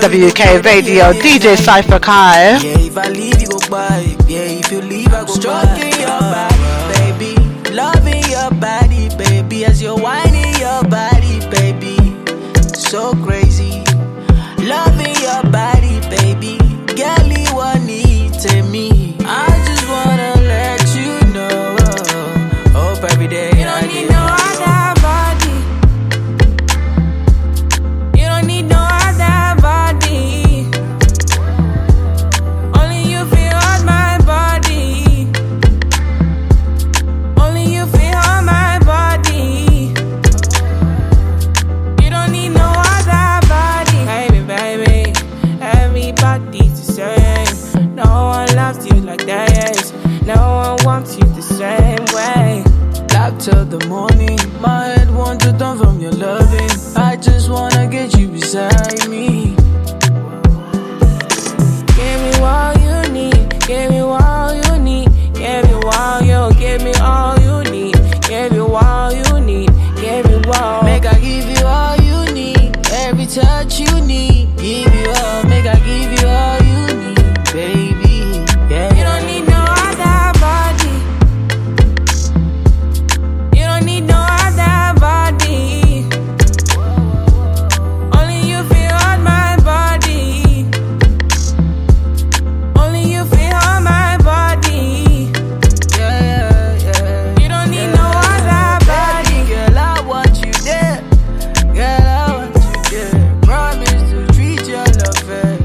WK Radio, DJ Cypher Kai. Yeah, if I leave, you go by. Yeah, if you leave, I go stroking your body, baby. Loving your body, baby. As you're whining your body, baby. So crazy. Loving your body, baby. Girl, you want to me. I just wanna let you know. Hope every day. You don't need no other body. You don't need no other body. Only you feel on my body. Only you feel on my body. You don't need no other body. Baby, baby, everybody's the same. No one loves you like this. No one wants you the same way. Love till the morning. My head wants to turn from your loving. I just wanna get you beside me. Give me all you need. Give me all you need. Give me all you. Give me all you need. Give me all you need. Give me all. Make I give you all you need. Every touch you need. Give you all. Make I give you all you need, baby. Yeah. You don't need no other body. You don't need no other body. Only you feel on my body. Only you feel on my body. Yeah, yeah. You don't need no other body. Girl, I want you there. Girl, I want you there. Promise to treat your love fair.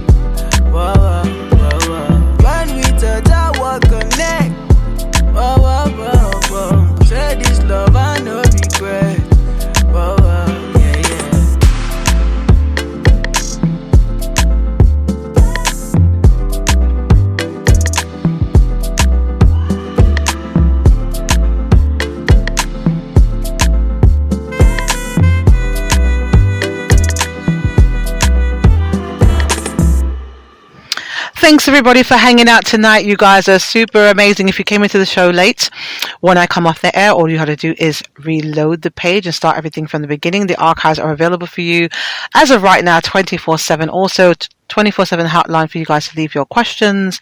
Whoa, whoa, whoa, whoa. When we touch, I will connect. Whoa, whoa, whoa, whoa. Say this love, I no regret. Whoa, whoa, yeah, yeah. Thanks everybody for hanging out tonight. You guys are super amazing. If you came into the show late, when I come off the air, all you have to do is reload the page and start everything from the beginning. The archives are available for you as of right now 24/7. Also 24/7 hotline for you guys to leave your questions,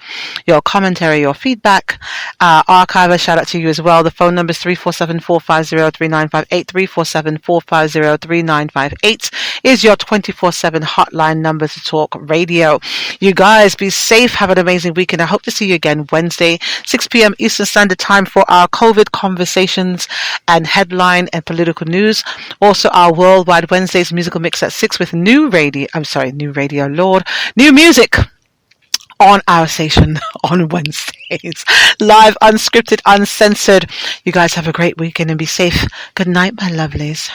your commentary, your feedback. Archiver, shout out to you as well. The phone number is 347-450-3958. 347-450-3958 is your 24/7 hotline number to talk radio. You guys be safe. Have an amazing weekend. I hope to see you again Wednesday, 6 p.m. Eastern Standard Time for our COVID conversations and headline and political news. Also, our Worldwide Wednesdays musical mix at 6 with new music on our station on Wednesdays. Live, unscripted, uncensored. You guys have a great weekend and be safe. Good night, my lovelies.